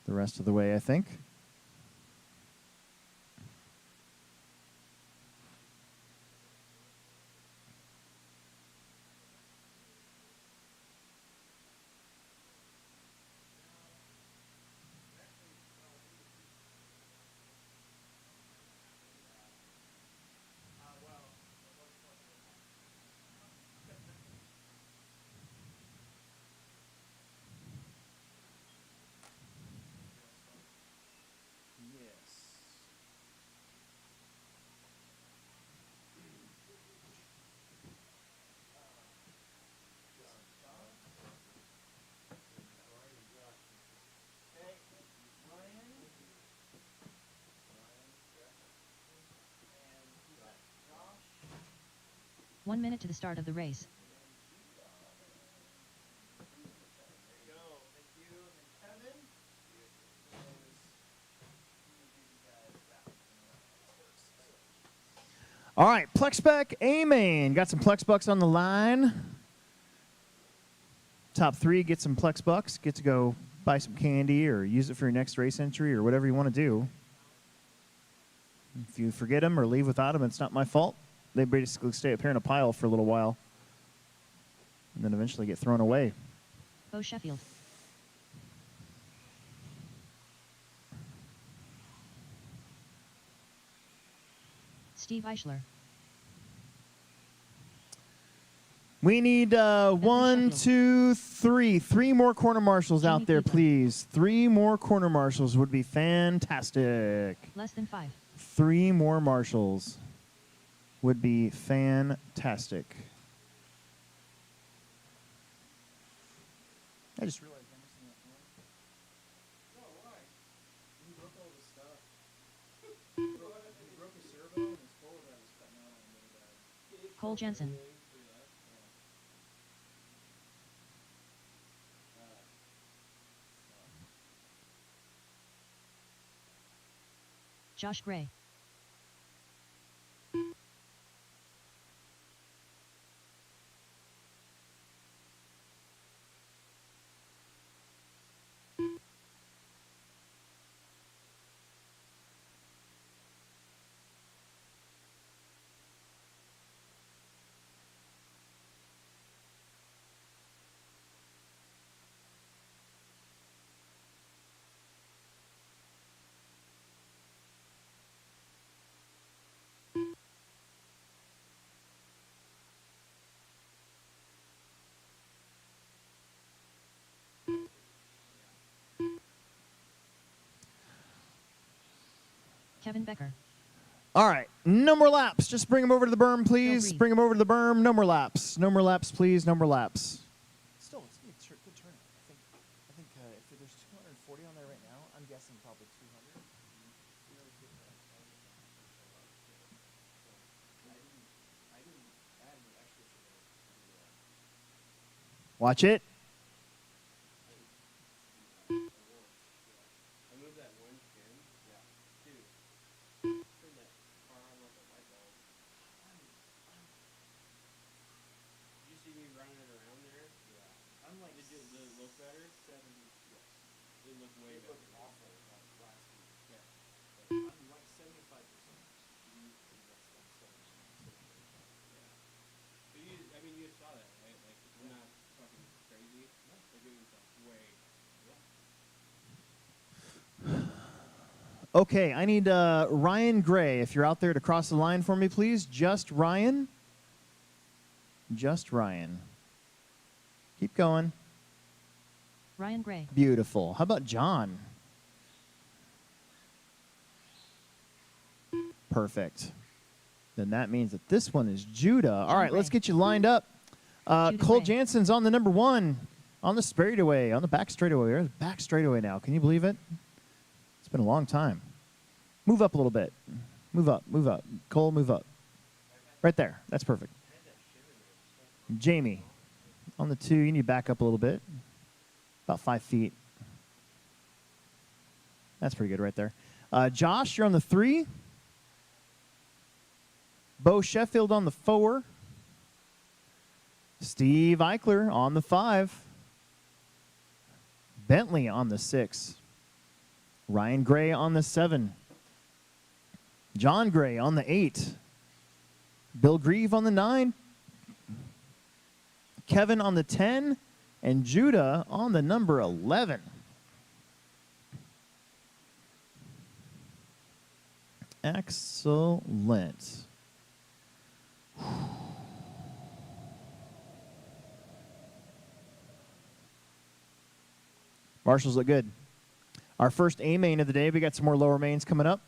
[SPEAKER 1] the rest of the way, I think.
[SPEAKER 2] One minute to the start of the race.
[SPEAKER 1] All right, Plex Spec A-Main. Got some Plex Bucks on the line. Top 3, get some Plex Bucks. Get to go buy some candy or use it for your next race entry or whatever you want to do. If you forget them or leave without them, it's not my fault. They basically stay up here in a pile for a little while and then eventually get thrown away.
[SPEAKER 2] Bo Sheffield. Steve Eichler.
[SPEAKER 1] We need 1, 2, 3. 3 more corner marshals out there, please. 3 more corner marshals would be fantastic.
[SPEAKER 2] Less than 5.
[SPEAKER 1] 3 more marshals would be fantastic. I just realized I'm missing that one.
[SPEAKER 4] No, why? You broke all the stuff. You broke a servo and his forward drive was cutting out on the other.
[SPEAKER 2] Cole Jensen. Josh Gray. Kevin Becker.
[SPEAKER 1] All right, no more laps. Just bring them over to the berm, please.
[SPEAKER 2] Breathe.
[SPEAKER 1] Bring them over to the berm. No more laps. No more laps, please. No more laps. Still, it's going to be a good turnout. I think if there's 240 on there right now, I'm guessing probably 200. Watch it.
[SPEAKER 3] I moved that orange pin. Yeah. Dude, turn that car on like a light bulb. Did you see me running it around there? Yeah. I'm like, did it look better? 70. Yes. It looked way better. It looked awful last week. Yeah. But I'm like 75%. You invest like 70%. Yeah. But I mean, you saw that, right? Like, it's not fucking crazy. No. Like, it was like way.
[SPEAKER 1] Okay, I need Ryan Gray, if you're out there, to cross the line for me, please. Just Ryan. Just Ryan. Keep going.
[SPEAKER 2] Ryan Gray.
[SPEAKER 1] Beautiful. How about John? Perfect. Then that means that this one is Judah. All right, let's get you lined up. Cole
[SPEAKER 2] Gray.
[SPEAKER 1] Jansen's on the number 1 on the straightaway, on the back straightaway. There's back straightaway now. Can you believe it? It's been a long time. Move up a little bit. Move up, move up. Cole, move up. Right there. That's perfect. Jamie, on the 2, you need to back up a little bit. About 5 feet. That's pretty good right there. Josh, you're on the 3. Bo Sheffield on the 4. Steve Eichler on the 5. Bentley on the 6. Ryan Gray on the 7. John Gray on the 8. Bill Grieve on the 9. Kevin on the 10. And Judah on the number 11. Excellent. Marshals look good. Our first A main of the day. We got some more lower mains coming up.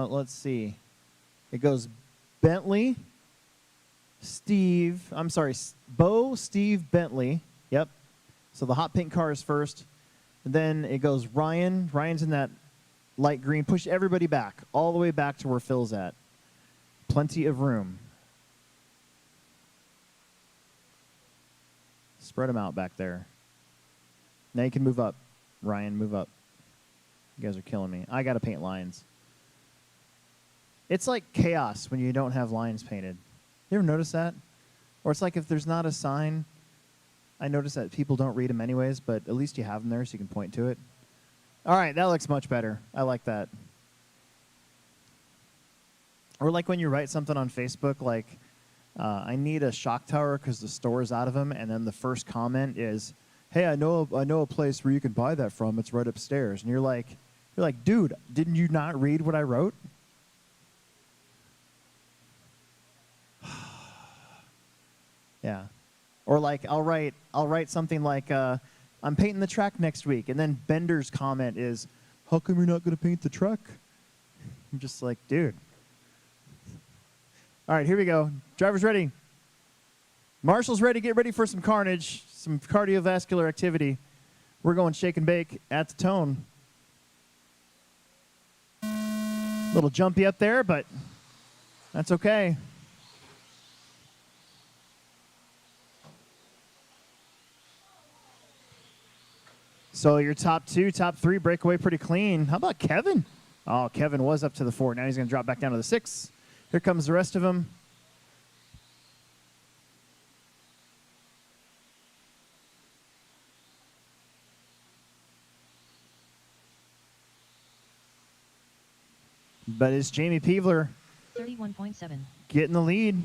[SPEAKER 1] Let's see. It goes Bentley, Bo, Steve, Bentley. Yep. So the hot pink car is first. And then it goes Ryan. Ryan's in that light green. Push everybody back, all the way back to where Phil's at. Plenty of room. Spread them out back there. Now you can move up. Ryan, move up. You guys are killing me. I got to paint lines. It's like chaos when you don't have lines painted. You ever notice that? Or it's like if there's not a sign, I notice that people don't read them anyways, but at least you have them there so you can point to it. All right, that looks much better. I like that. Or like when you write something on Facebook like, I need a shock tower because the store's out of them, and then the first comment is, hey, I know a place where you can buy that from. It's right upstairs. And you're like, dude, didn't you not read what I wrote? Yeah. Or like I'll write something like I'm painting the track next week, and then Bender's comment is, how come you're not going to paint the truck? I'm just like, dude. All right, here we go. Drivers ready. Marshall's ready. Get ready for some carnage, some cardiovascular activity. We're going shake and bake at the tone. Little jumpy up there, but that's okay. So your top 2, top 3 break away pretty clean. How about Kevin? Oh, Kevin was up to the 4. Now he's going to drop back down to the 6. Here comes the rest of them. But it's Jamie Peevler
[SPEAKER 2] 31.7.
[SPEAKER 1] getting the lead.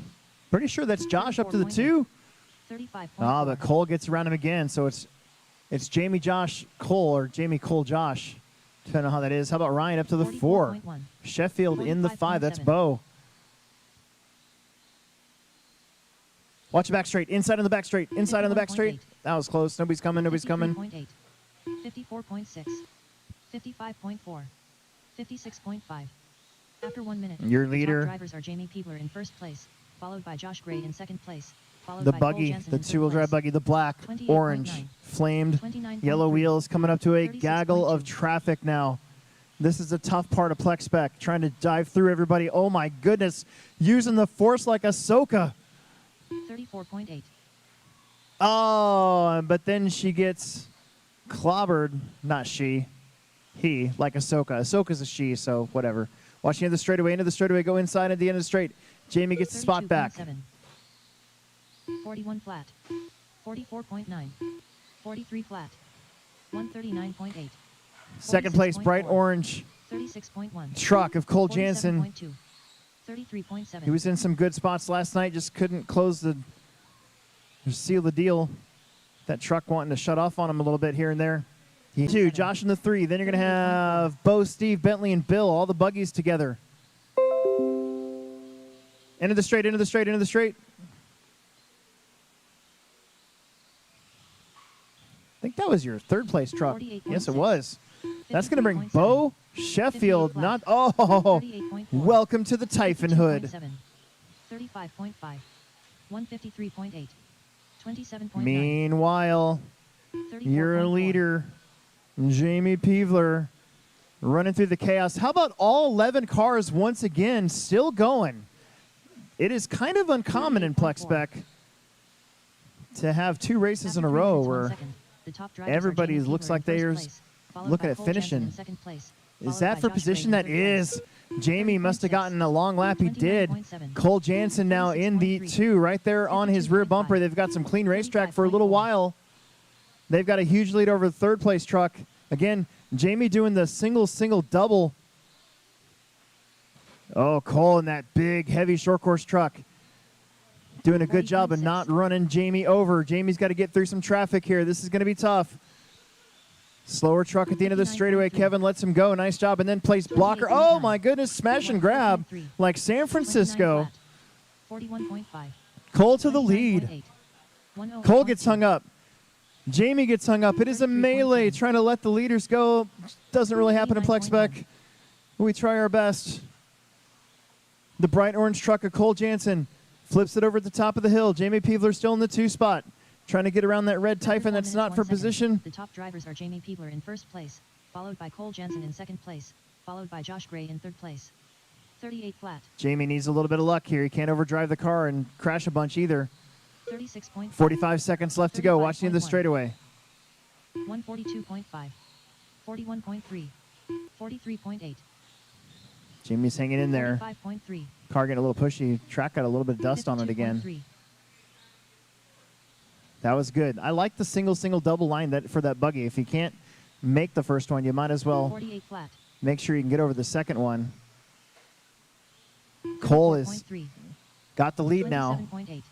[SPEAKER 1] Pretty sure that's Josh up to the 2.
[SPEAKER 2] 35.
[SPEAKER 1] Ah, but Cole gets around him again, so it's Jamie Josh Cole or Jamie Cole Josh, depending on how that is. How about Ryan up to the 4? Sheffield in the 5. That's Bo. Watch the back straight. Inside on the back straight. Inside on the back straight. That was close. Nobody's coming. Nobody's coming.
[SPEAKER 2] 54.6. 55.4. 56.5. After 1 minute.
[SPEAKER 1] Your
[SPEAKER 2] the
[SPEAKER 1] leader.
[SPEAKER 2] top drivers are Jamie Peevler in first place, followed by Josh Gray in second place.
[SPEAKER 1] The buggy, the 2-wheel drive buggy, the black, orange, flamed, yellow wheels coming up to a gaggle of traffic now. This is a tough part of Plex Spec, trying to dive through everybody. Oh my goodness, using the force like Ahsoka.
[SPEAKER 2] 34.8.
[SPEAKER 1] Oh, but then she gets clobbered. Not she, he, like Ahsoka. Ahsoka's a she, so whatever. Watching into the straightaway, go inside at the end of the straight. Jamie gets the spot back.
[SPEAKER 2] 41 flat. 44.9. 43 flat. 139.8.
[SPEAKER 1] Second place, bright orange
[SPEAKER 2] 36.1.
[SPEAKER 1] truck of Cole Jansen.
[SPEAKER 2] 33.7.
[SPEAKER 1] He was in some good spots last night, just couldn't seal the deal. That truck wanting to shut off on him a little bit here and there. 2, Josh in the 3. Then you're going to have Bo, Steve, Bentley, and Bill, all the buggies together. Into the straight, into the straight, into the straight. I think that was your third place truck. Yes, it was. That's going to bring Bo Sheffield. Welcome to the Typhon Hood.
[SPEAKER 2] 35.5. 153.8. 27.9.
[SPEAKER 1] Meanwhile, your leader, Jamie Peevler, running through the chaos. How about all 11 cars once again still going? It is kind of uncommon in Plex Spec to have 2 races in a
[SPEAKER 2] After 3
[SPEAKER 1] row
[SPEAKER 2] minutes, 1
[SPEAKER 1] where
[SPEAKER 2] second, the top drivers are
[SPEAKER 1] everybody
[SPEAKER 2] Jamie
[SPEAKER 1] looks
[SPEAKER 2] Peebler
[SPEAKER 1] like
[SPEAKER 2] in first
[SPEAKER 1] they're
[SPEAKER 2] place, followed
[SPEAKER 1] looking
[SPEAKER 2] by
[SPEAKER 1] at
[SPEAKER 2] Cole Jensen
[SPEAKER 1] finishing.
[SPEAKER 2] in second place,
[SPEAKER 1] Is
[SPEAKER 2] followed
[SPEAKER 1] that
[SPEAKER 2] by
[SPEAKER 1] for
[SPEAKER 2] Josh
[SPEAKER 1] position?
[SPEAKER 2] Gray in
[SPEAKER 1] That
[SPEAKER 2] third place.
[SPEAKER 1] is. Jamie must have
[SPEAKER 2] 30.6,
[SPEAKER 1] gotten a long lap. He did.
[SPEAKER 2] 29.7,
[SPEAKER 1] Cole Jansen now in the
[SPEAKER 2] 36.3,
[SPEAKER 1] 2 right there on his rear bumper.
[SPEAKER 2] 52.5,
[SPEAKER 1] They've got some clean racetrack for a little
[SPEAKER 2] 35.4.
[SPEAKER 1] while. They've got a huge lead over the 3rd place truck. Again, Jamie doing the single, double. Oh, Cole in that big, heavy short course truck. Doing a good job of
[SPEAKER 2] 40.6.
[SPEAKER 1] not running Jamie over. Jamie's got to get through some traffic here. This is going to be tough. Slower truck at the end of the straightaway.
[SPEAKER 2] 59.3.
[SPEAKER 1] Kevin lets him go. Nice job. And then plays blocker.
[SPEAKER 2] 28.9.
[SPEAKER 1] Oh, my goodness. Smash and grab
[SPEAKER 2] 104.3.
[SPEAKER 1] like San
[SPEAKER 2] 29
[SPEAKER 1] Francisco.
[SPEAKER 2] flat, 41.5,
[SPEAKER 1] Cole to the lead.
[SPEAKER 2] 29.8,
[SPEAKER 1] Cole gets
[SPEAKER 2] 108.2.
[SPEAKER 1] hung up. Jamie gets hung up. It is a
[SPEAKER 2] 33.7.
[SPEAKER 1] melee trying to let the leaders go. Doesn't really happen in
[SPEAKER 2] 29.1.
[SPEAKER 1] Plexspec. We try our best. The bright orange truck of Cole Jansen flips it over at the top of the hill. Jamie Peebler still in the 2 spot. Trying to get around that red
[SPEAKER 2] After
[SPEAKER 1] Typhon
[SPEAKER 2] 4
[SPEAKER 1] that's
[SPEAKER 2] minutes,
[SPEAKER 1] not
[SPEAKER 2] 1
[SPEAKER 1] for
[SPEAKER 2] second,
[SPEAKER 1] position.
[SPEAKER 2] The top drivers are Jamie Peebler in first place, followed by Cole Jensen in second place, followed by Josh Gray in third place. 38 flat,
[SPEAKER 1] Jamie needs a little bit of luck here. He can't overdrive the car and crash a bunch either.
[SPEAKER 2] 36.5,
[SPEAKER 1] 45 seconds left to go. Watch the end of the
[SPEAKER 2] 35.1.
[SPEAKER 1] straightaway.
[SPEAKER 2] 142.5, 41.3, 43.8,
[SPEAKER 1] Jamie's hanging in there.
[SPEAKER 2] 45.3,
[SPEAKER 1] Car getting a little pushy. Track got a little bit of dust on it again.
[SPEAKER 2] 52.3.
[SPEAKER 1] That was good. I like the single, double line that for that buggy. If you can't make the first one, you might as well
[SPEAKER 2] 48 flat,
[SPEAKER 1] make sure you can get over the second one. Cole is
[SPEAKER 2] 34.3,
[SPEAKER 1] got the lead now.
[SPEAKER 2] 27.8,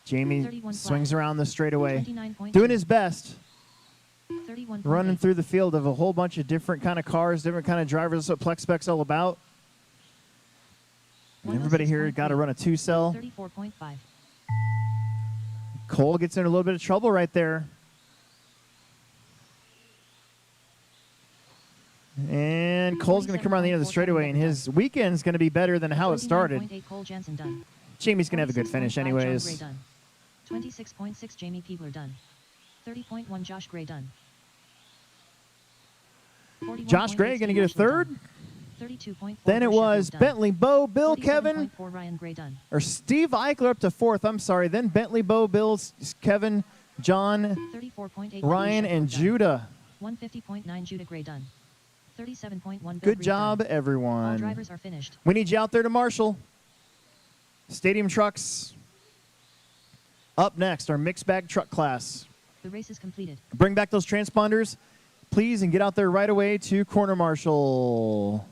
[SPEAKER 1] Jamie
[SPEAKER 2] 31 flat.
[SPEAKER 1] swings around the straightaway,
[SPEAKER 2] 29.2,
[SPEAKER 1] doing his best,
[SPEAKER 2] 31.8,
[SPEAKER 1] running through the field of a whole bunch of different kind of cars, different kind of drivers. That's what Plexspec's all about. And everybody here got to run a 2-cell.
[SPEAKER 2] 34.5,
[SPEAKER 1] Cole gets in a little bit of trouble right there. And Cole's going to come around the end of the straightaway, and his weekend's going to be better than how it started.
[SPEAKER 2] 39.8 Cole Jensen done.
[SPEAKER 1] Jamie's going to have a good finish
[SPEAKER 2] 26.5 John Gray
[SPEAKER 1] anyways.
[SPEAKER 2] done. 26.6 Jamie Peebler done. 30.1 Josh Gray done.
[SPEAKER 1] Josh Gray going to get a third.
[SPEAKER 2] 32.4
[SPEAKER 1] Then it
[SPEAKER 2] Sheffield
[SPEAKER 1] was
[SPEAKER 2] done.
[SPEAKER 1] Bentley, Bo, Bill, Kevin,
[SPEAKER 2] 47.4 Ryan Gray done.
[SPEAKER 1] or Steve Eichler up to 4th. I'm sorry. Then Bentley, Bo, Bill, Kevin, John,
[SPEAKER 2] 34.8
[SPEAKER 1] Ryan,
[SPEAKER 2] Sheffield
[SPEAKER 1] and
[SPEAKER 2] done.
[SPEAKER 1] Judah.
[SPEAKER 2] 150.9 Judah Gray done. 37.1 Bill
[SPEAKER 1] Good
[SPEAKER 2] Reed
[SPEAKER 1] job,
[SPEAKER 2] done. All
[SPEAKER 1] everyone.
[SPEAKER 2] drivers are finished.
[SPEAKER 1] We need you out there to marshal. Stadium trucks. Up next, our mixed bag truck class.
[SPEAKER 2] The race is completed.
[SPEAKER 1] Bring back those transponders, please, and get out there right away to corner marshal.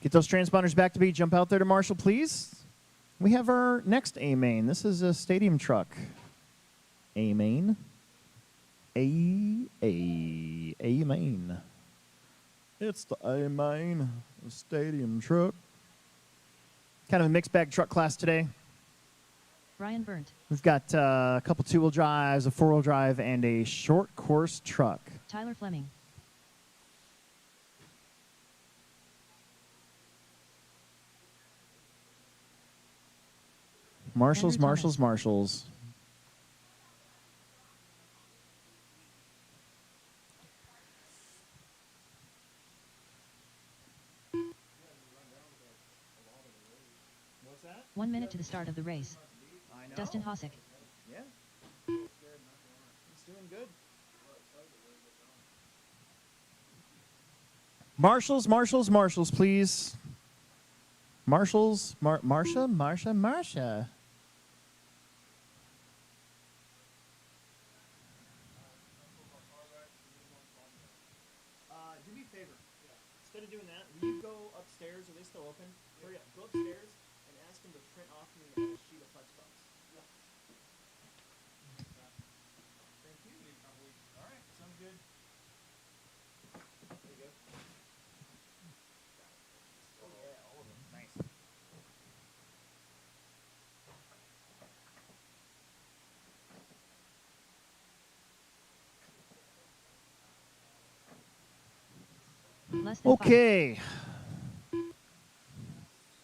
[SPEAKER 1] Get those transponders back to me. Jump out there to marshal, please. We have our next A main. This is a stadium truck. A main. A main. It's the A main, the stadium truck. Kind of a mixed bag truck class today.
[SPEAKER 2] Brian Burnt.
[SPEAKER 1] We've got a couple 2-wheel drives, a 4-wheel drive, and a short course truck.
[SPEAKER 2] Tyler Fleming.
[SPEAKER 1] Marshals,
[SPEAKER 2] Andrew
[SPEAKER 1] marshals,
[SPEAKER 2] Thomas.
[SPEAKER 1] marshals. What's that?
[SPEAKER 2] 1 minute to the start of the race.
[SPEAKER 1] I know.
[SPEAKER 2] Dustin Hosick.
[SPEAKER 1] Yeah. He's doing good. Marshals, marshals, marshals, please. Marshals, Marsha. Do me a favor. Instead of doing that, will you go upstairs? Are they still open? Hurry up. Go upstairs and ask them to print off me a sheet of flex bucks. Thank you. All right. Sounds good. There you go. Oh, yeah. All of them. Nice.
[SPEAKER 2] Less than 5.
[SPEAKER 1] Okay.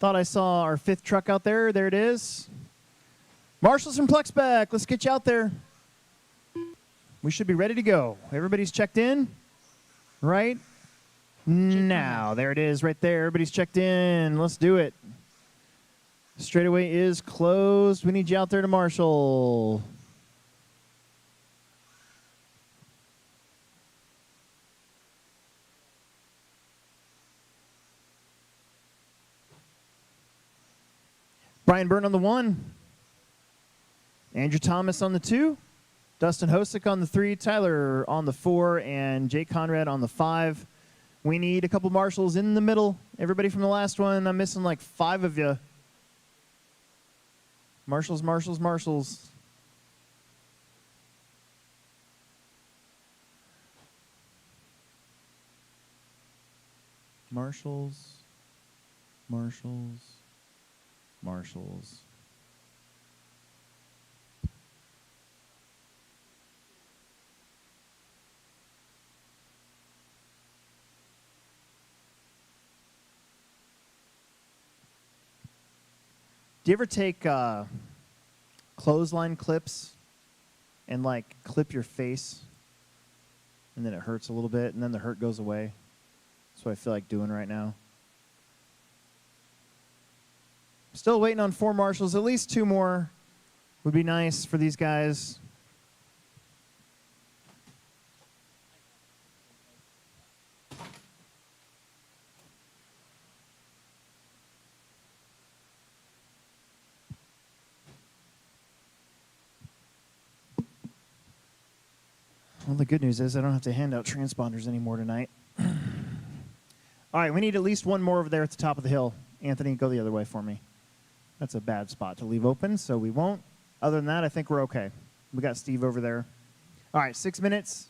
[SPEAKER 1] Thought I saw our 5th truck out there. There it is. Marshall's from Plexback. Let's get you out there. We should be ready to go. Everybody's checked in right now. There it is right there. Everybody's checked in. Let's do it. Straightaway is closed. We need you out there to Marshall. Brian Byrne on the 1. Andrew Thomas on the 2. Dustin Hosick on the 3. Tyler on the 4. And Jake Conrad on the 5. We need a couple marshals in the middle. Everybody from the last one. I'm missing like 5 of you. Marshals, marshals, marshals. Marshals, marshals, marshals. Do you ever take clothesline clips and like clip your face and then it hurts a little bit and then the hurt goes away? That's what I feel like doing right now. Still waiting on 4 marshals. At least 2 more would be nice for these guys. Well, the good news is I don't have to hand out transponders anymore tonight. All right, we need at least 1 more over there at the top of the hill. Anthony, go the other way for me. That's a bad spot to leave open, so we won't. Other than that, I think we're okay. We got Steve over there. All right, 6 minutes.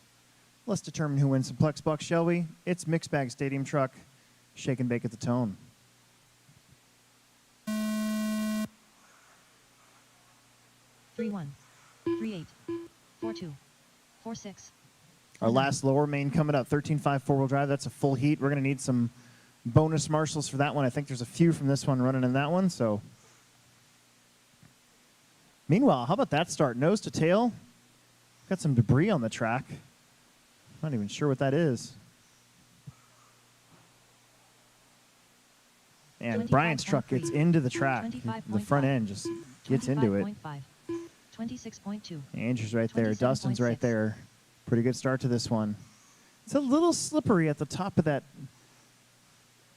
[SPEAKER 1] Let's determine who wins some Plex Bucks, shall we? It's Mixed Bag Stadium Truck. Shake and bake at the tone.
[SPEAKER 2] 3-1, 3-8, 4-2, 4-6.
[SPEAKER 1] Our last lower main coming up, 13.5 four-wheel drive. That's a full heat. We're going to need some bonus marshals for that one. I think there's a few from this one running in that one. So, meanwhile, how about that start? Nose to tail. Got some debris on the track. Not even sure what that is. And Brian's truck gets into the track. The front end just gets into it.
[SPEAKER 2] 26.2.
[SPEAKER 1] Andrew's right there. Dustin's right there. Pretty good start to this one. It's a little slippery at the top of that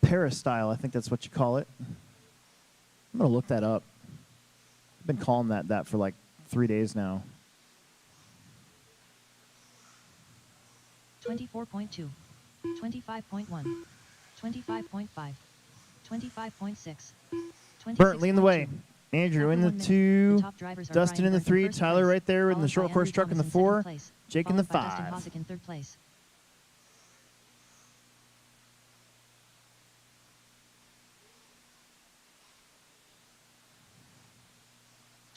[SPEAKER 1] peristyle. I think that's what you call it. I'm going to look that up. I've been calling that for like 3 days now.
[SPEAKER 2] 24.2, 25.1, 25.5, 25.6,
[SPEAKER 1] Burnt, leading the way. Andrew in the 2, Dustin in the 3, Tyler right there in the short course truck in the 4, Jake in the 5.
[SPEAKER 2] Hosick in 3rd place.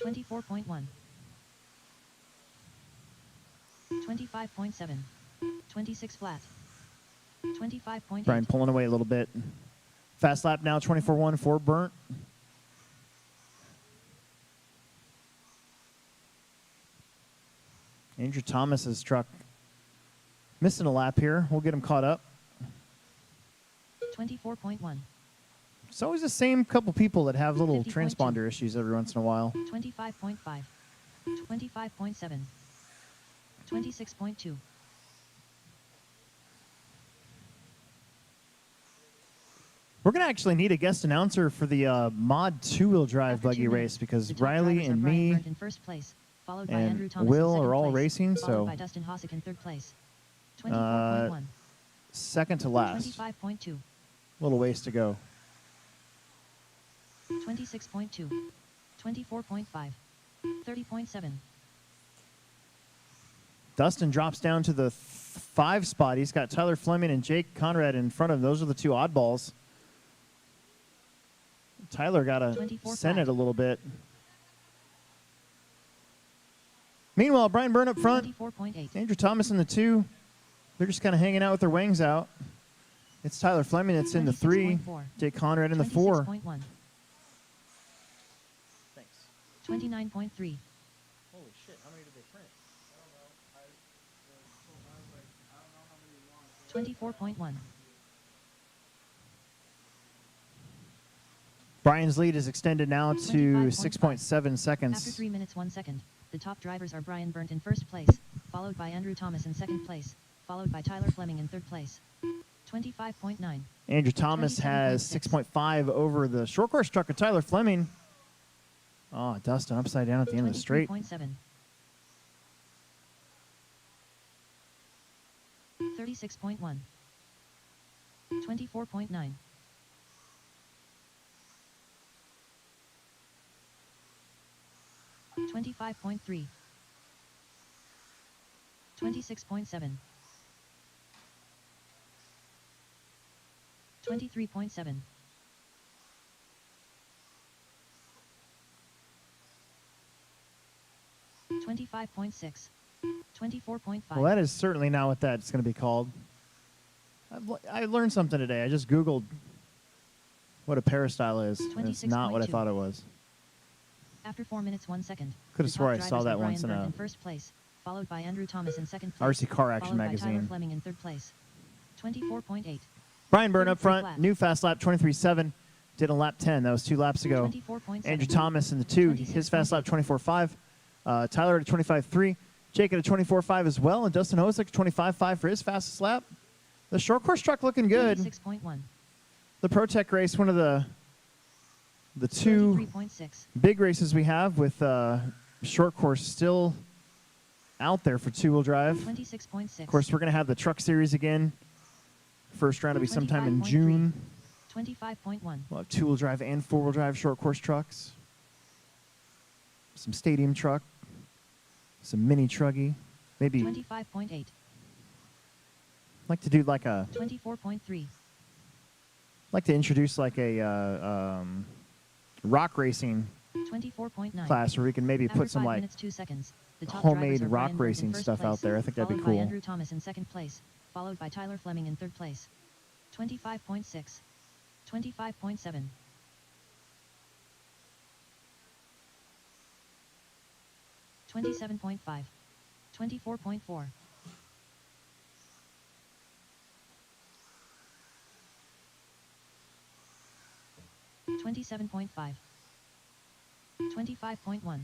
[SPEAKER 2] $24.1, 25.7, 26 flat, 25.8.
[SPEAKER 1] Brian pulling away a little bit. Fast lap now, 24.1 for Burnt. Andrew Thomas's truck missing a lap here. We'll get him caught up.
[SPEAKER 2] 24.1.
[SPEAKER 1] It's always the same couple people that have little
[SPEAKER 2] 50.2.
[SPEAKER 1] transponder issues every once in a while.
[SPEAKER 2] 25.5, 25.7, 26.2.
[SPEAKER 1] We're going to actually need a guest announcer for the mod 2-wheel drive
[SPEAKER 2] After 2
[SPEAKER 1] buggy
[SPEAKER 2] minutes,
[SPEAKER 1] race because
[SPEAKER 2] the top
[SPEAKER 1] Riley
[SPEAKER 2] drivers are
[SPEAKER 1] and
[SPEAKER 2] Brian
[SPEAKER 1] me
[SPEAKER 2] Burnt in 1st place, followed by
[SPEAKER 1] and
[SPEAKER 2] Andrew Thomas
[SPEAKER 1] Will
[SPEAKER 2] in 2nd
[SPEAKER 1] are all
[SPEAKER 2] place,
[SPEAKER 1] racing,
[SPEAKER 2] followed
[SPEAKER 1] so
[SPEAKER 2] by Dustin Hosick in 3rd place. 24.1,
[SPEAKER 1] second to last.
[SPEAKER 2] 25.2,
[SPEAKER 1] Little ways to go.
[SPEAKER 2] 26.2, 24.5, 30.7.
[SPEAKER 1] Dustin drops down to the 5 spot. He's got Tyler Fleming and Jake Conrad in front of him. Those are the 2 oddballs. Tyler got to
[SPEAKER 2] 24
[SPEAKER 1] send it
[SPEAKER 2] flat.
[SPEAKER 1] a little bit. Meanwhile, Brian Byrne up front.
[SPEAKER 2] 24.8.
[SPEAKER 1] Andrew Thomas in the 2. They're just kind of hanging out with their wings out. It's Tyler Fleming that's in the 3.
[SPEAKER 2] 26.4.
[SPEAKER 1] Jake Conrad in the 4.
[SPEAKER 2] 26.1. 29.3.
[SPEAKER 1] Holy shit, how many did they print?
[SPEAKER 4] I don't know. I was like, I don't know how many you want.
[SPEAKER 2] 24.1.
[SPEAKER 1] Brian's lead is extended now to
[SPEAKER 2] 25.5.
[SPEAKER 1] 6.7 seconds.
[SPEAKER 2] After 3 minutes 1 second, the top drivers are Brian Burnt in first place, followed by Andrew Thomas in second place, followed by Tyler Fleming in third place. 25.9.
[SPEAKER 1] Andrew Thomas has
[SPEAKER 2] 27.6.
[SPEAKER 1] 6.5 over the short course truck of Tyler Fleming. Oh, Dustin upside down at the end of the straight.
[SPEAKER 2] 23.7. 36.1. 24.9. 25.3. 26.7. 23.7. 25.6. 24.5.
[SPEAKER 1] Well, that is certainly not what that's going to be called. I learned something today. I just Googled what a peristyle is, and it's not what I
[SPEAKER 2] 26.2.
[SPEAKER 1] thought it was.
[SPEAKER 2] After 4 minutes 1 second.
[SPEAKER 1] Coulda
[SPEAKER 2] the
[SPEAKER 1] swore
[SPEAKER 2] top
[SPEAKER 1] I saw
[SPEAKER 2] drivers
[SPEAKER 1] that
[SPEAKER 2] are Brian
[SPEAKER 1] once in
[SPEAKER 2] Burnt
[SPEAKER 1] a
[SPEAKER 2] in first place, followed by Andrew Thomas in second place.
[SPEAKER 1] RC Car Action
[SPEAKER 2] followed by
[SPEAKER 1] magazine.
[SPEAKER 2] Tyler Fleming in third place. 24.8.
[SPEAKER 1] Brian Byrne up
[SPEAKER 2] 33
[SPEAKER 1] front,
[SPEAKER 2] flat.
[SPEAKER 1] new fast lap 23.7. Did a lap 10. That was 2 laps ago.
[SPEAKER 2] 24.7.
[SPEAKER 1] Andrew Thomas in the 2. His fast lap 24.5. Tyler at a 25.3. Jake at a 24.5 as well. And Dustin Hosick 25.5 for his fastest lap. The short course truck looking good.
[SPEAKER 2] 26.1.
[SPEAKER 1] The Pro Tech race, one of the two
[SPEAKER 2] 33.6.
[SPEAKER 1] big races we have with short course still out there for two-wheel drive.
[SPEAKER 2] 26.6.
[SPEAKER 1] Of course, we're going to have the truck series again. First round will be sometime in
[SPEAKER 2] 25.3.
[SPEAKER 1] June.
[SPEAKER 2] 25.1.
[SPEAKER 1] We'll have two-wheel drive and four-wheel drive short course trucks. Some stadium truck. Some mini truggy. Maybe
[SPEAKER 2] 25.8.
[SPEAKER 1] like to do like a
[SPEAKER 2] 24.3.
[SPEAKER 1] like to introduce like a rock racing
[SPEAKER 2] 24.9.
[SPEAKER 1] class where we can maybe
[SPEAKER 2] After
[SPEAKER 1] put some
[SPEAKER 2] 5
[SPEAKER 1] like
[SPEAKER 2] minutes 2 seconds. The top
[SPEAKER 1] homemade
[SPEAKER 2] drivers are
[SPEAKER 1] rock
[SPEAKER 2] Brian Burnt in
[SPEAKER 1] racing
[SPEAKER 2] first
[SPEAKER 1] stuff
[SPEAKER 2] place,
[SPEAKER 1] out there. I think that'd be
[SPEAKER 2] followed
[SPEAKER 1] cool.
[SPEAKER 2] by Andrew Thomas in second place, followed by Tyler Fleming in third place. 25.6. 25.7. 27.5. 24.4. 27.5. 25.1.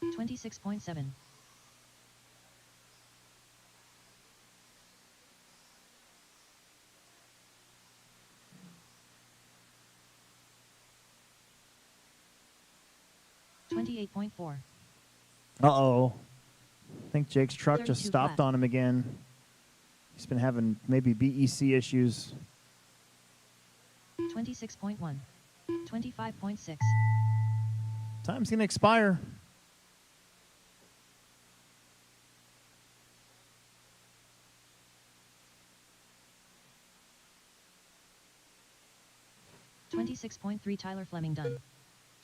[SPEAKER 2] 26.7. 28.4.
[SPEAKER 1] Uh-oh. I think Jake's truck just
[SPEAKER 2] 32
[SPEAKER 1] stopped
[SPEAKER 2] flat.
[SPEAKER 1] on him again. He's been having maybe BEC issues.
[SPEAKER 2] 26.1. 25.6.
[SPEAKER 1] Time's going to expire.
[SPEAKER 2] Tyler Fleming done.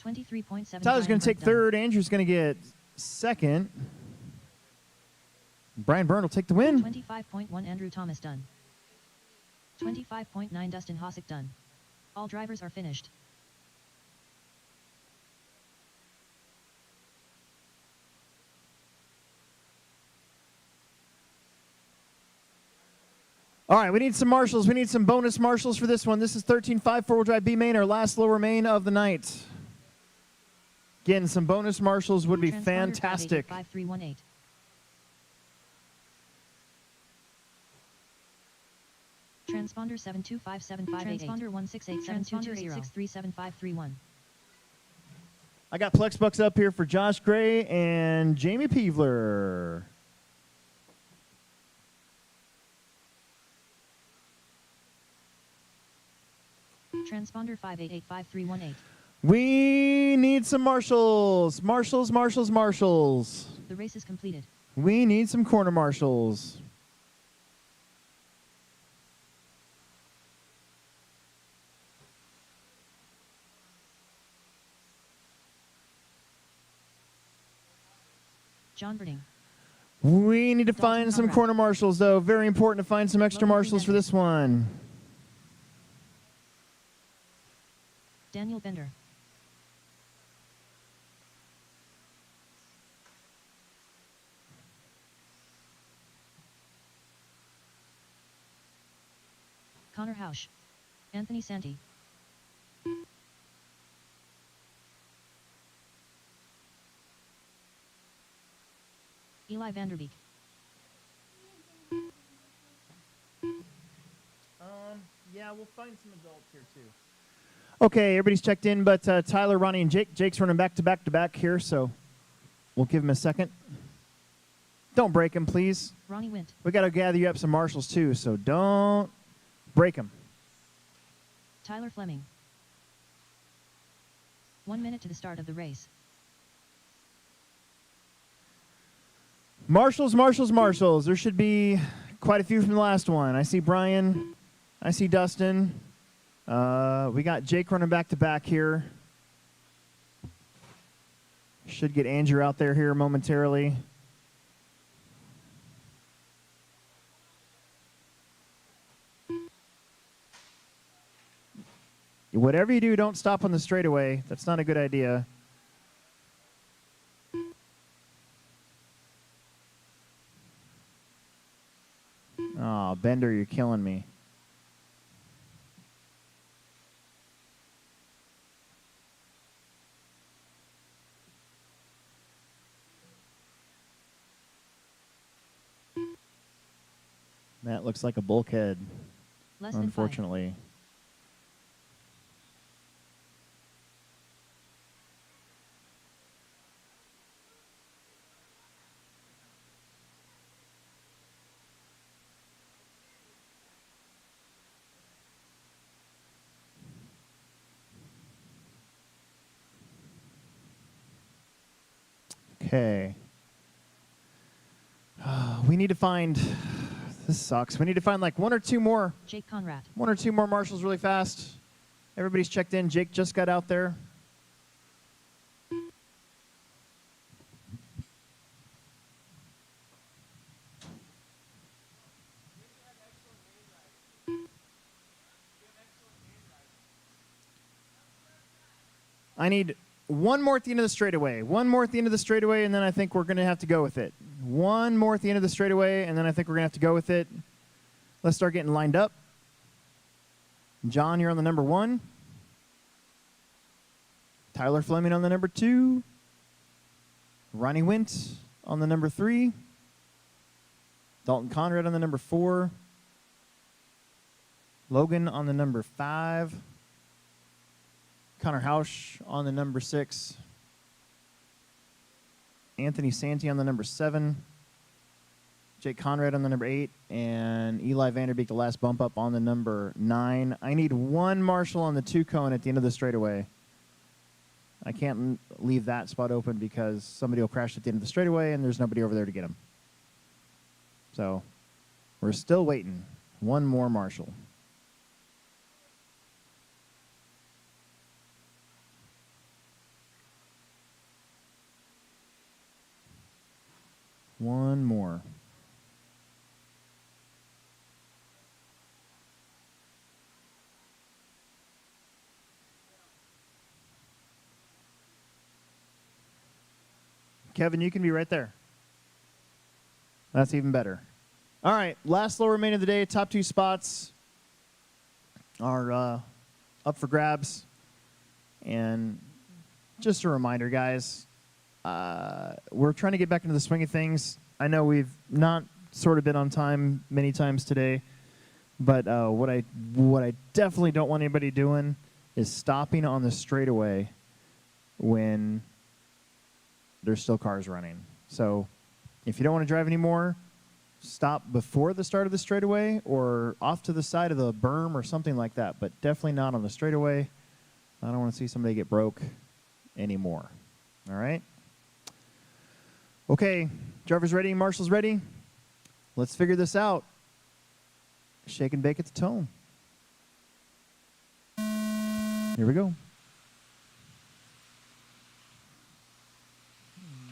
[SPEAKER 2] 23.7.
[SPEAKER 1] Tyler's going to take
[SPEAKER 2] done.
[SPEAKER 1] third. Andrew's going to get second. Brian Byrne will take the win.
[SPEAKER 2] 25.1 Andrew Thomas done. 25.9 Dustin Hosick done. All drivers are finished.
[SPEAKER 1] All right, we need some marshals. We need some bonus marshals for this one. This is 13.5 four-wheel drive B main, our last lower main of the night. Again, some bonus marshals would be
[SPEAKER 2] Transponder
[SPEAKER 1] fantastic.
[SPEAKER 2] 5885318. Transponder 7257588. Transponder 1687220.
[SPEAKER 1] I got Plex Bucks up here for Josh Gray and Jamie Peevler.
[SPEAKER 2] Transponder 5885318.
[SPEAKER 1] We need some marshals. Marshals, marshals, marshals.
[SPEAKER 2] The race is completed.
[SPEAKER 1] We need some corner marshals.
[SPEAKER 2] John Verding.
[SPEAKER 1] We need to
[SPEAKER 2] Dalton
[SPEAKER 1] find some
[SPEAKER 2] Conrad.
[SPEAKER 1] corner marshals, though. Very important to find some extra
[SPEAKER 2] Logan
[SPEAKER 1] marshals for
[SPEAKER 2] Fernandez.
[SPEAKER 1] this one.
[SPEAKER 2] Daniel Bender. Connor Hausch. Anthony Santi. Eli Vanderbeek.
[SPEAKER 1] Yeah, we'll find some adults here too. Okay, everybody's checked in, but Tyler, Ronnie, and Jake. Jake's running back to back to back here, so we'll give him a second. Don't break him, please.
[SPEAKER 2] Ronnie Wint.
[SPEAKER 1] We got to gather you up some marshals too, so don't break him.
[SPEAKER 2] Tyler Fleming. 1 minute to the start of the race.
[SPEAKER 1] Marshals, marshals, marshals. There should be quite a few from the last one. I see Brian. I see Dustin. We got Jake running back to back here. Should get Andrew out there here momentarily. Whatever you do, don't stop on the straightaway. That's not a good idea. Oh, Bender, you're killing me. That looks like a bulkhead,
[SPEAKER 2] Less than 5.
[SPEAKER 1] unfortunately. Okay. We need to find. This sucks. We need to find like one or two more
[SPEAKER 2] Jake Conrad.
[SPEAKER 1] marshals really fast. Everybody's checked in. Jake just got out there. I need one more at the end of the straightaway. One more at the end of the straightaway, and then I think we're going to have to go with it. One more at the end of the straightaway, and then I think we're going to have to go with it. Let's start getting lined up. John, you're on the number 1. Tyler Fleming on the number 2. Ronnie Wint on the number 3. Dalton Conrad on the number 4. Logan on the number 5. Connor Hausch on the number 6. Anthony Santi on the number 7. Jake Conrad on the number 8. And Eli Vanderbeek, the last bump up, on the number 9. I need one marshal on the 2 cone at the end of the straightaway. I can't leave that spot open because somebody will crash at the end of the straightaway and there's nobody over there to get him. So we're still waiting. One more marshal. One more. Kevin, you can be right there. That's even better. All right, last low remaining of the day. Top 2 spots are up for grabs. And just a reminder, guys, we're trying to get back into the swing of things. I know we've not sort of been on time many times today, but what I definitely don't want anybody doing is stopping on the straightaway when there's still cars running. So if you don't want to drive anymore, stop before the start of the straightaway or off to the side of the berm or something like that, but definitely not on the straightaway. I don't want to see somebody get broke anymore. All right? Okay, drivers ready, marshals ready? Let's figure this out. Shake and bake at the tone. Here we go.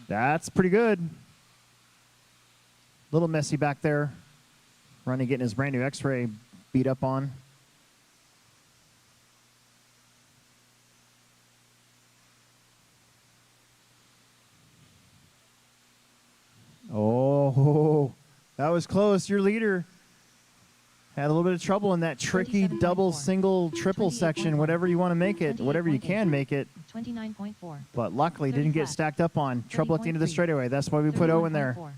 [SPEAKER 1] That's pretty good. Little messy back there. Ronnie getting his brand new X-Ray beat up on. Oh, that was close. Your leader Had a little bit of trouble in that tricky
[SPEAKER 2] 27.4.
[SPEAKER 1] double, single, triple
[SPEAKER 2] 28.1.
[SPEAKER 1] section, whatever you want to make it, whatever you
[SPEAKER 2] 28.8.
[SPEAKER 1] can make it.
[SPEAKER 2] 29.4.
[SPEAKER 1] But luckily,
[SPEAKER 2] 30
[SPEAKER 1] didn't get
[SPEAKER 2] flat.
[SPEAKER 1] stacked up on. Trouble at the end of the
[SPEAKER 2] 30.3.
[SPEAKER 1] straightaway. That's why we put Owen there.
[SPEAKER 2] 31.4.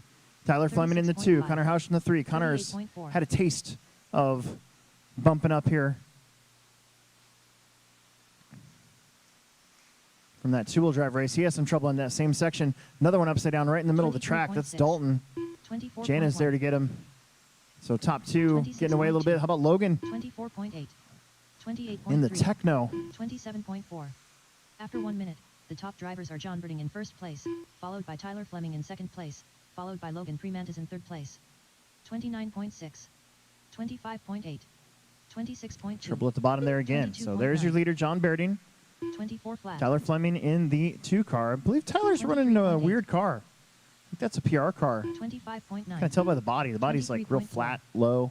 [SPEAKER 1] Tyler Fleming in the 2,
[SPEAKER 2] 36.5.
[SPEAKER 1] Connor Hausch in the 3. Connor's
[SPEAKER 2] 38.4.
[SPEAKER 1] had a taste of bumping up here from that two-wheel drive race. He has some trouble in that same section. Another one upside down right in the middle of the track. That's
[SPEAKER 2] 24.6.
[SPEAKER 1] Dalton.
[SPEAKER 2] 24.1.
[SPEAKER 1] Jana's there to get him. So top two getting away a little bit. How about Logan
[SPEAKER 2] 24.8. 28.3.
[SPEAKER 1] in the Techno?
[SPEAKER 2] 27.4. After 1 minute, the top drivers are John Birding in first place, followed by Tyler Fleming in second place, followed by Logan Fremantis in third place. 29.6. 25.8. 26.2.
[SPEAKER 1] Trouble at the bottom there again. So there's your leader, John Berding.
[SPEAKER 2] 24 flat.
[SPEAKER 1] Tyler Fleming in the 2 car. I believe Tyler's running a
[SPEAKER 2] 23.8.
[SPEAKER 1] weird car. I think that's a PR car.
[SPEAKER 2] 25.9.
[SPEAKER 1] Kind of tell by the body. The body's like real
[SPEAKER 2] 23.4.
[SPEAKER 1] flat, low.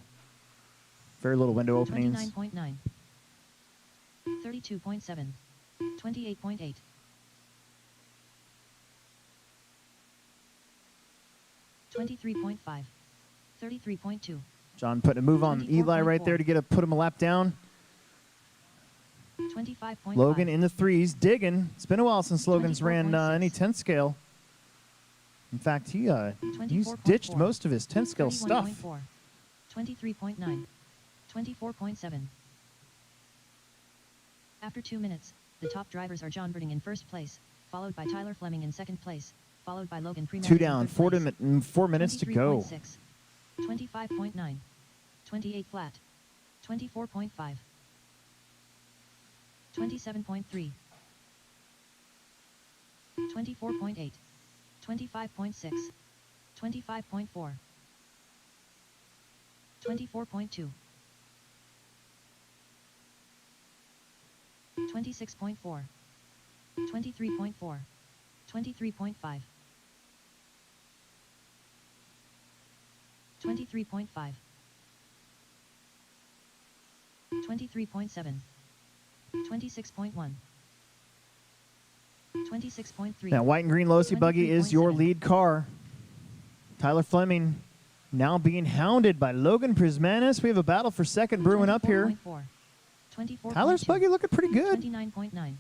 [SPEAKER 1] Very little window openings.
[SPEAKER 2] 29.9. 32.7. 28.8. 23.5. 33.2.
[SPEAKER 1] John putting a move on Eli right there to put him a lap down.
[SPEAKER 2] 25.5.
[SPEAKER 1] Logan in the 3s, digging. It's been a while since Logan's ran
[SPEAKER 2] 24.6.
[SPEAKER 1] any 10 scale. In fact, he's ditched
[SPEAKER 2] 24.4.
[SPEAKER 1] most of his 10 scale stuff.
[SPEAKER 2] 31.4. 23.9. 24.7. After 2 minutes, the top drivers are John Birding in first place, followed by Tyler Fleming in second place, followed by Logan Fremantis
[SPEAKER 1] 2
[SPEAKER 2] in
[SPEAKER 1] down,
[SPEAKER 2] third place.
[SPEAKER 1] 4 minutes to go.
[SPEAKER 2] 23.6. 25.9. 28 flat. 24.5. 27.3. 24.8. 25.6. 25.4. 24.2. 26.4. 23.4. 23.5. 23.5. 23.7. 26.1. 26.3.
[SPEAKER 1] Now, white and green Losi buggy is your
[SPEAKER 2] 23.7.
[SPEAKER 1] lead car. Tyler Fleming now being hounded by Logan Prismanis. We have a battle for second brewing up here.
[SPEAKER 2] 24.4.
[SPEAKER 1] Tyler's buggy looking pretty good.
[SPEAKER 2] 29.9.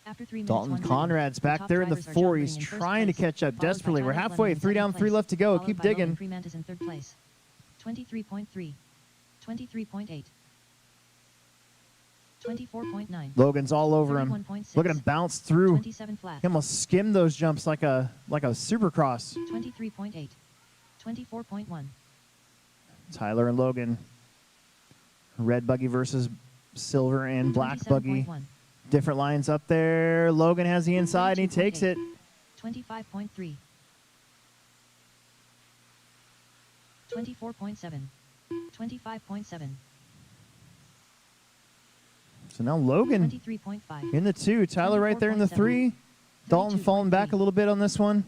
[SPEAKER 2] After 3 minutes,
[SPEAKER 1] Dalton
[SPEAKER 2] 1 second,
[SPEAKER 1] Conrad's
[SPEAKER 2] the
[SPEAKER 1] back
[SPEAKER 2] top
[SPEAKER 1] there in the
[SPEAKER 2] drivers are
[SPEAKER 1] 4.
[SPEAKER 2] John
[SPEAKER 1] He's
[SPEAKER 2] Birding in first
[SPEAKER 1] trying to
[SPEAKER 2] place,
[SPEAKER 1] catch up
[SPEAKER 2] followed by
[SPEAKER 1] desperately. We're
[SPEAKER 2] Tyler
[SPEAKER 1] halfway,
[SPEAKER 2] Fleming in
[SPEAKER 1] 3 down,
[SPEAKER 2] second
[SPEAKER 1] 3
[SPEAKER 2] place,
[SPEAKER 1] left to go.
[SPEAKER 2] followed
[SPEAKER 1] Keep
[SPEAKER 2] by Logan
[SPEAKER 1] digging.
[SPEAKER 2] Fremantis in third place. 23.3. 23.8. 24.9.
[SPEAKER 1] Logan's all over him.
[SPEAKER 2] 31.6.
[SPEAKER 1] Look at him bounce through.
[SPEAKER 2] 27 flat.
[SPEAKER 1] He almost skimmed those jumps like a supercross.
[SPEAKER 2] 23.8. 24.1.
[SPEAKER 1] Tyler and Logan. Red buggy versus silver and black buggy.
[SPEAKER 2] 27.1.
[SPEAKER 1] Different lines up there. Logan has the inside and he takes it.
[SPEAKER 2] 25.3. 24.7. 25.7.
[SPEAKER 1] So now Logan
[SPEAKER 2] 23.5.
[SPEAKER 1] in the 2. Tyler right there in the 3. Dalton falling back a little bit on this one.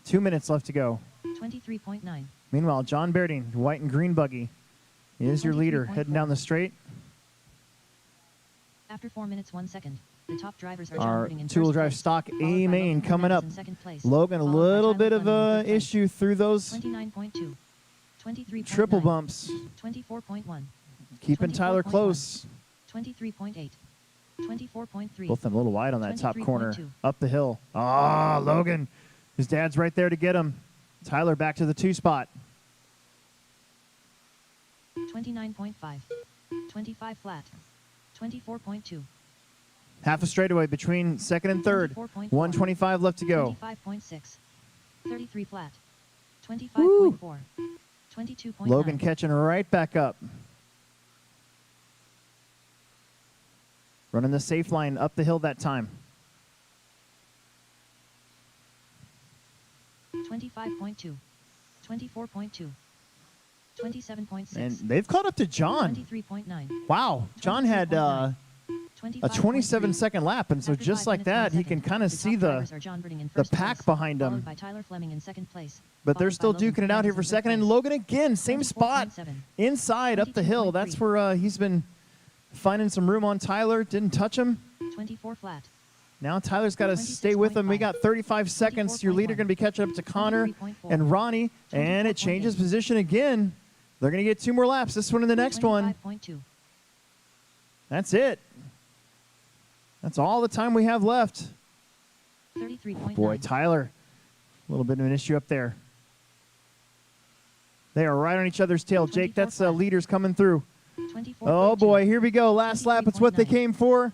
[SPEAKER 1] 2 minutes left to go.
[SPEAKER 2] 23.9.
[SPEAKER 1] Meanwhile, John Berding, white and green buggy, is your leader
[SPEAKER 2] 23.4.
[SPEAKER 1] heading down the straight.
[SPEAKER 2] After 4 minutes 1 second, the top drivers are John
[SPEAKER 1] Our
[SPEAKER 2] Birding in
[SPEAKER 1] two-wheel
[SPEAKER 2] first
[SPEAKER 1] drive
[SPEAKER 2] place,
[SPEAKER 1] stock
[SPEAKER 2] followed by
[SPEAKER 1] A main
[SPEAKER 2] Logan
[SPEAKER 1] coming up.
[SPEAKER 2] Fremantis in second place,
[SPEAKER 1] Logan, a
[SPEAKER 2] followed by
[SPEAKER 1] little
[SPEAKER 2] Tyler
[SPEAKER 1] bit of
[SPEAKER 2] Fleming in
[SPEAKER 1] a
[SPEAKER 2] third place.
[SPEAKER 1] issue through those
[SPEAKER 2] 29.2. 23.9.
[SPEAKER 1] triple bumps.
[SPEAKER 2] 24.1.
[SPEAKER 1] Keeping Tyler
[SPEAKER 2] 24.1.
[SPEAKER 1] close.
[SPEAKER 2] 23.8. 24.3.
[SPEAKER 1] Both of them a little wide on that top corner.
[SPEAKER 2] 23.2.
[SPEAKER 1] Up the hill. Ah, Logan. His dad's right there to get him. Tyler back to the 2 spot.
[SPEAKER 2] 29.5. 25 flat. 24.2.
[SPEAKER 1] Half a straightaway between second and third.
[SPEAKER 2] 24.4.
[SPEAKER 1] 125 left to go.
[SPEAKER 2] 25.6. 33 flat. 25.4. 22.9.
[SPEAKER 1] Logan catching right back up. Running the safe line up the hill that time.
[SPEAKER 2] 25.2. 24.2. 27.6.
[SPEAKER 1] And they've caught up to John.
[SPEAKER 2] 23.9.
[SPEAKER 1] Wow. John had a 27-second lap, and so
[SPEAKER 2] After
[SPEAKER 1] just
[SPEAKER 2] 5
[SPEAKER 1] like
[SPEAKER 2] minutes, 1
[SPEAKER 1] that, he
[SPEAKER 2] second,
[SPEAKER 1] can kind of
[SPEAKER 2] the
[SPEAKER 1] see
[SPEAKER 2] top
[SPEAKER 1] the
[SPEAKER 2] drivers are John Birding in first
[SPEAKER 1] pack
[SPEAKER 2] place,
[SPEAKER 1] behind
[SPEAKER 2] followed
[SPEAKER 1] him.
[SPEAKER 2] by Tyler Fleming in second place,
[SPEAKER 1] But they're
[SPEAKER 2] followed
[SPEAKER 1] still
[SPEAKER 2] by Logan
[SPEAKER 1] duking it out here
[SPEAKER 2] Fremantis
[SPEAKER 1] for
[SPEAKER 2] in third
[SPEAKER 1] second. And
[SPEAKER 2] place.
[SPEAKER 1] Logan again, same spot.
[SPEAKER 2] 24.7.
[SPEAKER 1] Inside up the hill. That's
[SPEAKER 2] 22.3.
[SPEAKER 1] where he's been finding some room on Tyler. Didn't touch him.
[SPEAKER 2] 24 flat.
[SPEAKER 1] Now Tyler's got to stay with him. We got 35 seconds. Your leader going to be catching up to Connor
[SPEAKER 2] 23.4.
[SPEAKER 1] and Ronnie. And it changes
[SPEAKER 2] 24.8.
[SPEAKER 1] position again. They're going to get 2 more laps. This one and the next one.
[SPEAKER 2] 25.2.
[SPEAKER 1] That's it. That's all the time we have left.
[SPEAKER 2] 33.9.
[SPEAKER 1] Boy, Tyler, a little bit of an issue up there. They are right on each other's tail. Jake, that's leaders coming through.
[SPEAKER 2] 24.
[SPEAKER 1] Oh, boy, here we go. Last lap. It's what they came for.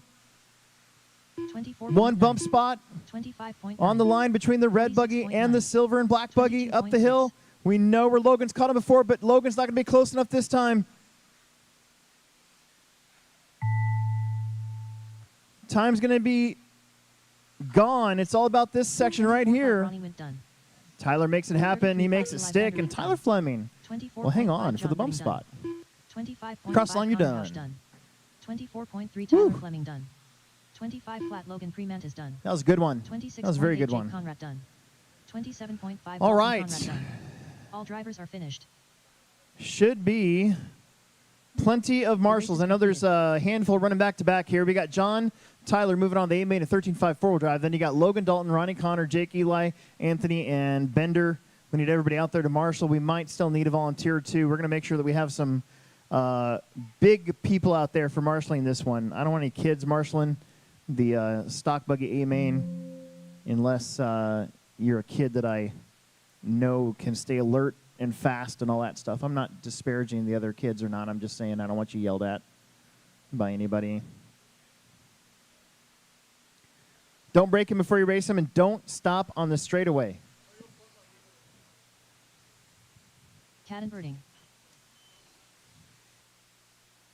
[SPEAKER 2] 24.
[SPEAKER 1] One bump spot
[SPEAKER 2] 25.9.
[SPEAKER 1] on the line between the red buggy and the silver and black buggy up the hill. We know where Logan's caught him before, but Logan's not going to be close enough this time. Time's going to be gone. It's all about this section right here.
[SPEAKER 2] Ronnie went done.
[SPEAKER 1] Tyler makes it happen. He makes it stick. And Tyler Fleming will hang on for the bump spot.
[SPEAKER 2] 25.5.
[SPEAKER 1] Cross line, you're
[SPEAKER 2] Connie
[SPEAKER 1] done.
[SPEAKER 2] Roush 24.3. Tyler Fleming done. 25 flat. Logan Prement is done.
[SPEAKER 1] That was a good one.
[SPEAKER 2] 26.
[SPEAKER 1] That was a very good
[SPEAKER 2] Jake
[SPEAKER 1] one.
[SPEAKER 2] Conrad done. 27.5.
[SPEAKER 1] All
[SPEAKER 2] Dalton
[SPEAKER 1] right.
[SPEAKER 2] Conrad done. All drivers are finished.
[SPEAKER 1] Should be plenty of marshals. I know there's a handful running back to back here. We got John Tyler moving on the A main at 13.5 4-wheel drive. Then you got Logan Dalton, Ronnie Connor, Jake Eli, Anthony, and Bender. We need everybody out there to marshal. We might still need a volunteer or two. We're going to make sure that we have some big people out there for marshaling this one. I don't want any kids marshaling the stock buggy A main unless you're a kid that I know can stay alert and fast and all that stuff. I'm not disparaging the other kids or not. I'm just saying I don't want you yelled at by anybody. Don't break him before you race him, and don't stop on the straightaway.
[SPEAKER 2] Kattenberding.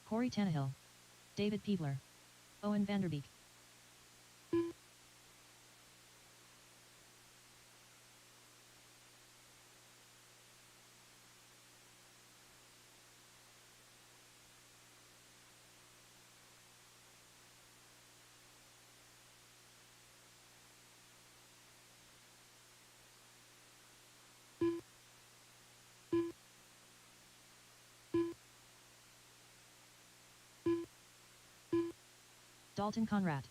[SPEAKER 2] Corey Tannehill. David Peebler. Owen Vanderbeek. Dalton Conrad.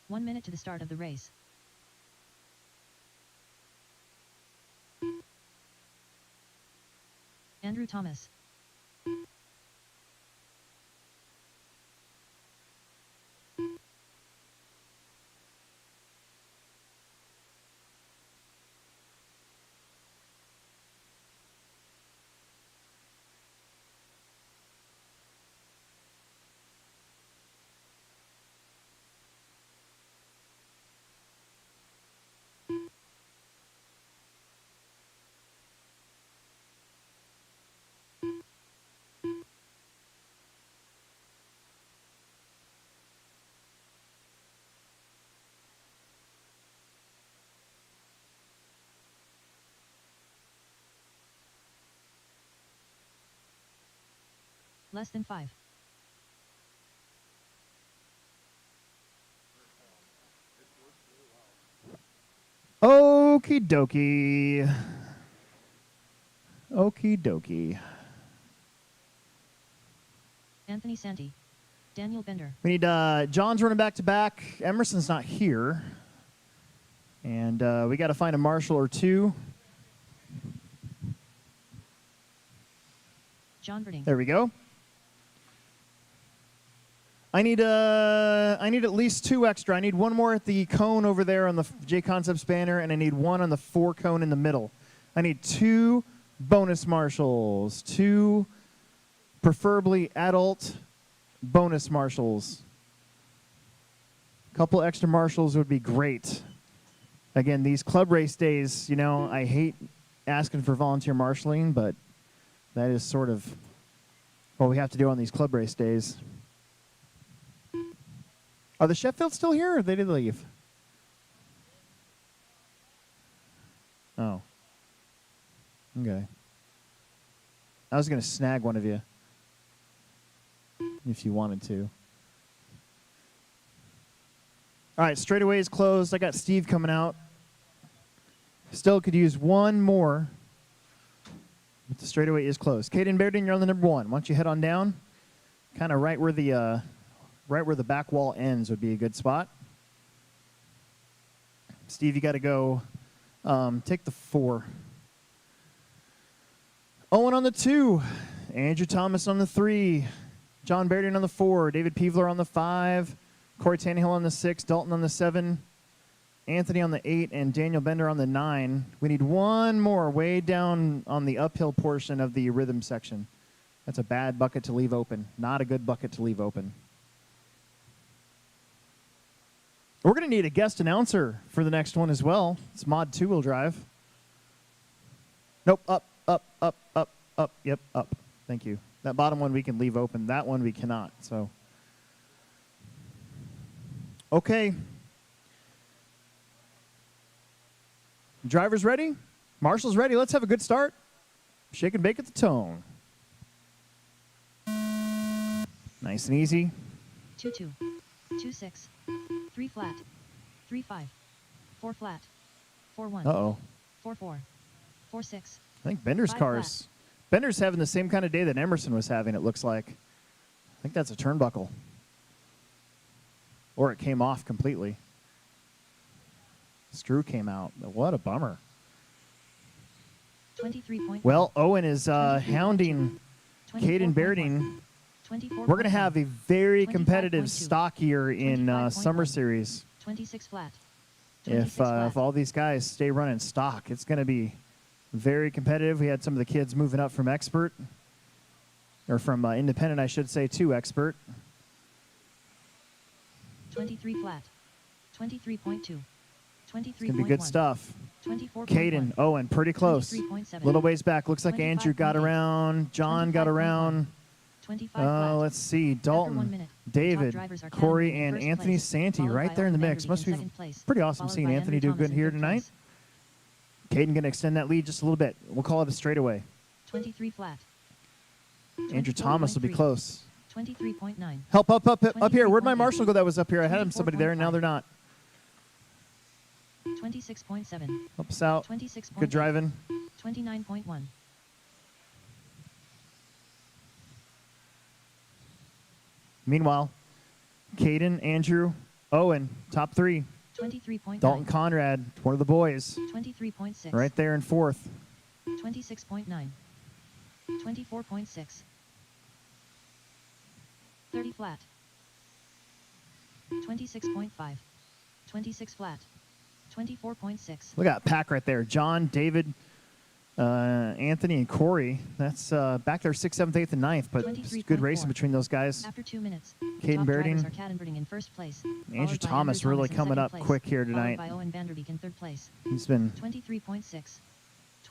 [SPEAKER 2] One minute to the start of the race. Andrew Thomas. Less than 5.
[SPEAKER 1] Okie dokie. Okie dokie.
[SPEAKER 2] Anthony Santi. Daniel Bender.
[SPEAKER 1] We need John's running back to back. Emerson's not here. And we got to find a marshal or two.
[SPEAKER 2] John Verding.
[SPEAKER 1] There we go. I need at least 2 extra. I need one more at the cone over there on the J Concepts banner, and I need one on the 4 cone in the middle. I need 2 bonus marshals, 2 preferably adult bonus marshals. A couple extra marshals would be great. Again, these club race days, you know, I hate asking for volunteer marshaling, but that is sort of what we have to do on these club race days. Are the Sheffields still here, or did they leave? Oh. Okay. I was going to snag one of you if you wanted to. All right, straightaway is closed. I got Steve coming out. Still could use one more, but the straightaway is closed. Caden Bairden, you're on the number 1. Why don't you head on down Kind of right where the back wall ends would be a good spot. Steve, you got to go take the 4. Owen on the 2. Andrew Thomas on the 3. John Berrian on the 4. David Peevler on the 5. Corey Tannehill on the 6. Dalton on the 7. Anthony on the 8. And Daniel Bender on the 9. We need one more way down on the uphill portion of the rhythm section. That's a bad bucket to leave open. Not a good bucket to leave open. We're going to need a guest announcer for the next one as well. It's mod 2-wheel drive. Nope, up. Yep, up. Thank you. That bottom one we can leave open. That one we cannot. So, okay. Drivers ready? Marshall's ready. Let's have a good start. Shake and bake at the tone. Nice and easy.
[SPEAKER 2] 2-2, 2-6, 3 flat, 3-5, 4 flat, 4-1,
[SPEAKER 1] Uh-oh.
[SPEAKER 2] 4-4, 4-6.
[SPEAKER 1] I think Bender's
[SPEAKER 2] Five
[SPEAKER 1] car's... Bender's having the same kind of day that Emerson was having, it looks like. I think that's a turnbuckle. Or it came off completely. Screw came out. What a bummer.
[SPEAKER 2] 23.1.
[SPEAKER 1] Well, Owen is hounding Caden Berding. We're going to have a very competitive
[SPEAKER 2] 25.2.
[SPEAKER 1] stock here in
[SPEAKER 2] 25.1.
[SPEAKER 1] Summer Series.
[SPEAKER 2] 26 flat.
[SPEAKER 1] If all these guys stay running stock, it's going to be very competitive. We had some of the kids moving up from expert, or from independent, I should say, to expert.
[SPEAKER 2] 23 flat. 23.2. 23.1.
[SPEAKER 1] It's going to be good stuff.
[SPEAKER 2] 24.1.
[SPEAKER 1] Caden, Owen, pretty close.
[SPEAKER 2] 23.7.
[SPEAKER 1] Little ways back. Looks like Andrew got
[SPEAKER 2] 25.8.
[SPEAKER 1] around. John got
[SPEAKER 2] 25.1.
[SPEAKER 1] around.
[SPEAKER 2] 25 flat.
[SPEAKER 1] Let's see.
[SPEAKER 2] After 1
[SPEAKER 1] Dalton,
[SPEAKER 2] minute, the top
[SPEAKER 1] David,
[SPEAKER 2] drivers are
[SPEAKER 1] Corey,
[SPEAKER 2] cannonballing in
[SPEAKER 1] and
[SPEAKER 2] first
[SPEAKER 1] Anthony
[SPEAKER 2] place,
[SPEAKER 1] Santee
[SPEAKER 2] followed
[SPEAKER 1] right
[SPEAKER 2] by
[SPEAKER 1] there in the
[SPEAKER 2] Owen
[SPEAKER 1] mix.
[SPEAKER 2] Vanderbeek
[SPEAKER 1] Must
[SPEAKER 2] in
[SPEAKER 1] be
[SPEAKER 2] second place,
[SPEAKER 1] pretty awesome
[SPEAKER 2] followed
[SPEAKER 1] seeing
[SPEAKER 2] by
[SPEAKER 1] Anthony
[SPEAKER 2] Andrew
[SPEAKER 1] do good
[SPEAKER 2] Thomas in
[SPEAKER 1] here
[SPEAKER 2] third
[SPEAKER 1] tonight.
[SPEAKER 2] place.
[SPEAKER 1] Caden going to extend that lead just a little bit. We'll call it a straightaway.
[SPEAKER 2] 23 flat.
[SPEAKER 1] Andrew Thomas will be
[SPEAKER 2] 24.3.
[SPEAKER 1] close.
[SPEAKER 2] 23.9.
[SPEAKER 1] Help up here. Where'd my
[SPEAKER 2] 23.8.
[SPEAKER 1] marshal go that was up here? I had him somebody there, and now they're not.
[SPEAKER 2] 26.7.
[SPEAKER 1] Help us out.
[SPEAKER 2] 26.8.
[SPEAKER 1] Good driving.
[SPEAKER 2] 29.1.
[SPEAKER 1] Meanwhile, Caden, Andrew, Owen, top 3.
[SPEAKER 2] 23.9.
[SPEAKER 1] Dalton Conrad, one of the boys,
[SPEAKER 2] 23.6.
[SPEAKER 1] right there in 4th.
[SPEAKER 2] 26.9. 24.6. 30 flat. 26.5. 26 flat. 24.6.
[SPEAKER 1] Look at that pack right there. John, David, Anthony, and Corey. That's back there 6th, 7th, 8th, and 9th, but it's good racing
[SPEAKER 2] 23.4.
[SPEAKER 1] between those guys.
[SPEAKER 2] After 2 minutes,
[SPEAKER 1] Caden
[SPEAKER 2] top drivers
[SPEAKER 1] Berding.
[SPEAKER 2] are Cadenberding in first place.
[SPEAKER 1] Andrew
[SPEAKER 2] followed by
[SPEAKER 1] Thomas
[SPEAKER 2] Andrew
[SPEAKER 1] really
[SPEAKER 2] in
[SPEAKER 1] coming
[SPEAKER 2] second
[SPEAKER 1] up
[SPEAKER 2] place,
[SPEAKER 1] quick here
[SPEAKER 2] followed
[SPEAKER 1] tonight.
[SPEAKER 2] by Owen Vanderbeek in third place.
[SPEAKER 1] He's been,
[SPEAKER 2] 23.6.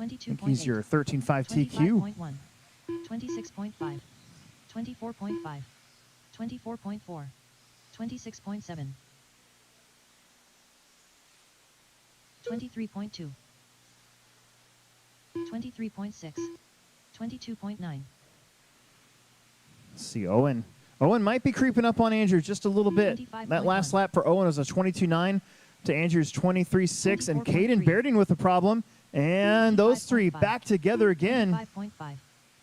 [SPEAKER 1] I
[SPEAKER 2] 22.8.
[SPEAKER 1] think he's your 13.5 TQ.
[SPEAKER 2] 25.1. 26.5. 24.5. 24.4. 26.7. 23.2. 23.6. 22.9.
[SPEAKER 1] Let's see, Owen. Owen might be creeping up on Andrew just a little bit. That last
[SPEAKER 2] 25.1.
[SPEAKER 1] lap for Owen was a 22.9 to Andrew's 23.6, and Caden
[SPEAKER 2] 24.3.
[SPEAKER 1] Berding with a problem. And those three
[SPEAKER 2] 25.5.
[SPEAKER 1] back together again.
[SPEAKER 2] 25.5.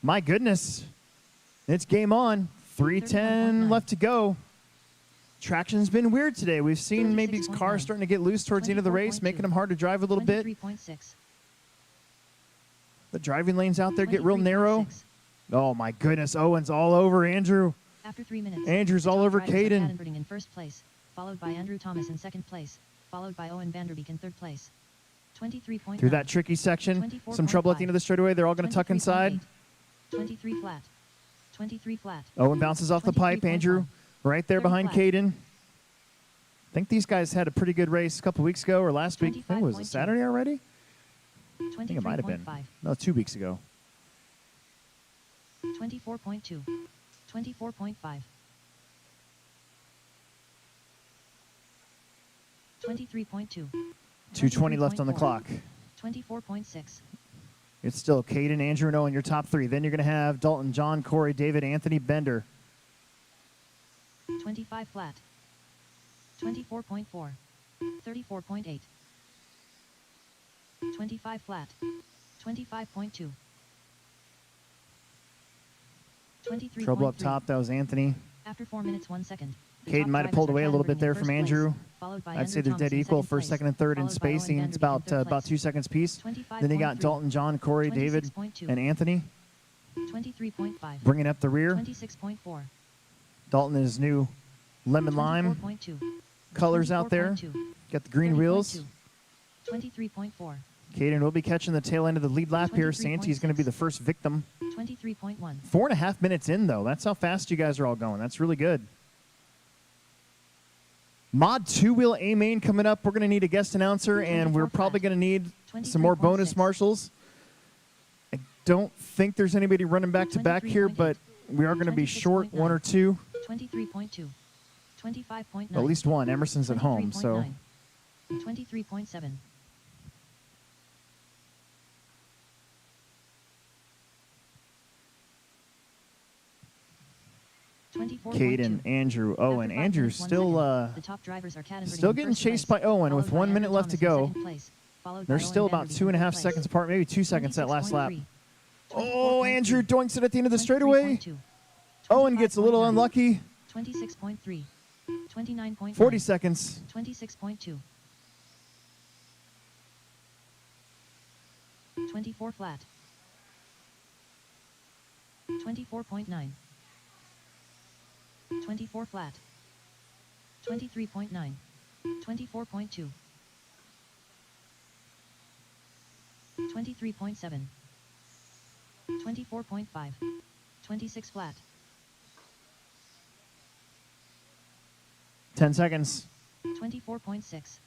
[SPEAKER 1] My goodness. It's game on. 3:10
[SPEAKER 2] 31.9.
[SPEAKER 1] left to go. Traction's been weird today. We've seen maybe
[SPEAKER 2] 36.9.
[SPEAKER 1] cars starting to get loose towards the end of the race,
[SPEAKER 2] 24.2.
[SPEAKER 1] making them hard to drive a little bit.
[SPEAKER 2] 23.6.
[SPEAKER 1] The driving lanes out there get real
[SPEAKER 2] 23.6.
[SPEAKER 1] narrow. Oh, my goodness. Owen's all over Andrew.
[SPEAKER 2] After 3 minutes,
[SPEAKER 1] Andrew's
[SPEAKER 2] the
[SPEAKER 1] all
[SPEAKER 2] top
[SPEAKER 1] over
[SPEAKER 2] drivers are
[SPEAKER 1] Caden.
[SPEAKER 2] Cadenberding in first place, followed by Andrew Thomas in second place, followed by Owen Vanderbeek in third place. 23.9.
[SPEAKER 1] Through that tricky section, some trouble at the end of the straightaway. They're all going to tuck
[SPEAKER 2] 23.8.
[SPEAKER 1] inside.
[SPEAKER 2] 23 flat. 23 flat.
[SPEAKER 1] Owen bounces off the pipe.
[SPEAKER 2] 23.1.
[SPEAKER 1] Andrew right there
[SPEAKER 2] 30
[SPEAKER 1] behind
[SPEAKER 2] flat.
[SPEAKER 1] Caden. I think these guys had a pretty good race a couple weeks ago or last week. I think it was it
[SPEAKER 2] 25.2.
[SPEAKER 1] Saturday already? I think it might have been.
[SPEAKER 2] 23.5.
[SPEAKER 1] No, 2 weeks ago.
[SPEAKER 2] 24.2. 24.5. 23.2.
[SPEAKER 1] 2:20 left on the
[SPEAKER 2] 23.4.
[SPEAKER 1] clock.
[SPEAKER 2] 24.6.
[SPEAKER 1] It's still Caden, Andrew, and Owen, your top 3. Then you're going to have Dalton, John, Corey, David, Anthony, Bender.
[SPEAKER 2] 25 flat. 24.4. 34.8. 25 flat. 25.2. 23.3.
[SPEAKER 1] Trouble up top. That was Anthony.
[SPEAKER 2] After 4 minutes 1 second. the
[SPEAKER 1] Caden
[SPEAKER 2] top
[SPEAKER 1] might have
[SPEAKER 2] drivers
[SPEAKER 1] pulled
[SPEAKER 2] are
[SPEAKER 1] away a little bit
[SPEAKER 2] calibrating
[SPEAKER 1] there
[SPEAKER 2] in
[SPEAKER 1] from
[SPEAKER 2] first place,
[SPEAKER 1] Andrew.
[SPEAKER 2] followed by
[SPEAKER 1] I'd say
[SPEAKER 2] Andrew
[SPEAKER 1] they're dead
[SPEAKER 2] Thomas in
[SPEAKER 1] equal
[SPEAKER 2] second
[SPEAKER 1] first,
[SPEAKER 2] place,
[SPEAKER 1] second, and third in
[SPEAKER 2] followed by Owen
[SPEAKER 1] spacing. It's
[SPEAKER 2] Vanderbeek in
[SPEAKER 1] about
[SPEAKER 2] third
[SPEAKER 1] about
[SPEAKER 2] place.
[SPEAKER 1] 2 seconds piece.
[SPEAKER 2] 25.3.
[SPEAKER 1] Then you got Dalton, John, Corey, David,
[SPEAKER 2] 26.2.
[SPEAKER 1] and Anthony
[SPEAKER 2] 23.5.
[SPEAKER 1] bringing up the rear.
[SPEAKER 2] 26.4.
[SPEAKER 1] Dalton in his new lemon lime
[SPEAKER 2] 24.2.
[SPEAKER 1] colors out there.
[SPEAKER 2] 24.2.
[SPEAKER 1] Got the green wheels.
[SPEAKER 2] 23.4.
[SPEAKER 1] Caden will be catching the tail end of the lead lap here.
[SPEAKER 2] 23.6.
[SPEAKER 1] Santi's going to be the first victim.
[SPEAKER 2] 23.1.
[SPEAKER 1] 4.5 minutes in, though. That's how fast you guys are all going. That's really good. Mod 2-wheel A-main coming up. We're going to need a guest announcer, and we're probably going to need some more bonus
[SPEAKER 2] 23.6.
[SPEAKER 1] marshals. I don't think there's anybody running back-to-back here, but we are going to be short 1 or 2.
[SPEAKER 2] 23.2. 25.9.
[SPEAKER 1] At least one. Emerson's at home, so
[SPEAKER 2] 23.7.
[SPEAKER 1] Caden, Andrew, Owen. Andrew's still
[SPEAKER 2] still
[SPEAKER 1] getting chased by Owen with 1 minute left to go. They're still about 2.5 seconds apart, maybe 2 seconds that last lap. Oh, Andrew doinks it at the end of the straightaway. Owen gets a little unlucky.
[SPEAKER 2] 26.3. 29.9.
[SPEAKER 1] 40 seconds.
[SPEAKER 2] 26.2. 24 flat. 24.9. 24 flat. 23.9. 24.2. 23.7. 24.5. 26 flat.
[SPEAKER 1] 10 seconds.
[SPEAKER 2] 24.6.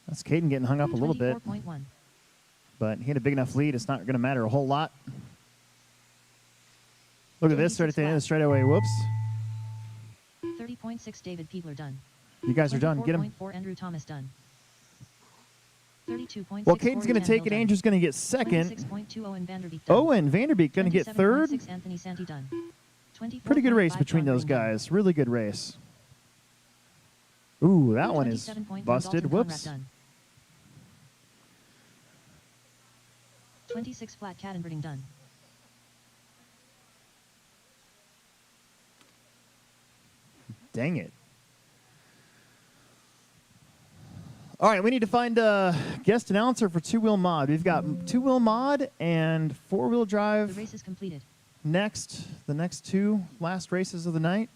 [SPEAKER 1] That's Caden getting hung up a little bit,
[SPEAKER 2] 24.1.
[SPEAKER 1] but he had a big enough lead. It's not going to matter a whole lot. Look at this right at the end of the straightaway. Whoops.
[SPEAKER 2] 30.6 David Peebler done.
[SPEAKER 1] You guys are done. Get him.
[SPEAKER 2] 24.4 Andrew Thomas done. 32.6
[SPEAKER 1] Well, Caden's going to take it.
[SPEAKER 2] done.
[SPEAKER 1] Andrew's going to get second.
[SPEAKER 2] 26.2 Owen Vanderbeek done.
[SPEAKER 1] Owen Vanderbeek going to get third.
[SPEAKER 2] 27.6 Anthony Santi done.
[SPEAKER 1] Pretty good race
[SPEAKER 2] 24.5
[SPEAKER 1] between
[SPEAKER 2] John
[SPEAKER 1] those
[SPEAKER 2] Green done.
[SPEAKER 1] guys. Really good race. Ooh, that one is
[SPEAKER 2] 27.1
[SPEAKER 1] busted.
[SPEAKER 2] Dalton
[SPEAKER 1] Whoops.
[SPEAKER 2] Conrad done. 26 flat Cadenberding done.
[SPEAKER 1] Dang it. All right, we need to find a guest announcer for two-wheel mod. We've got two-wheel mod and four-wheel
[SPEAKER 2] The
[SPEAKER 1] drive
[SPEAKER 2] race is completed.
[SPEAKER 1] next. The next two last races of the night.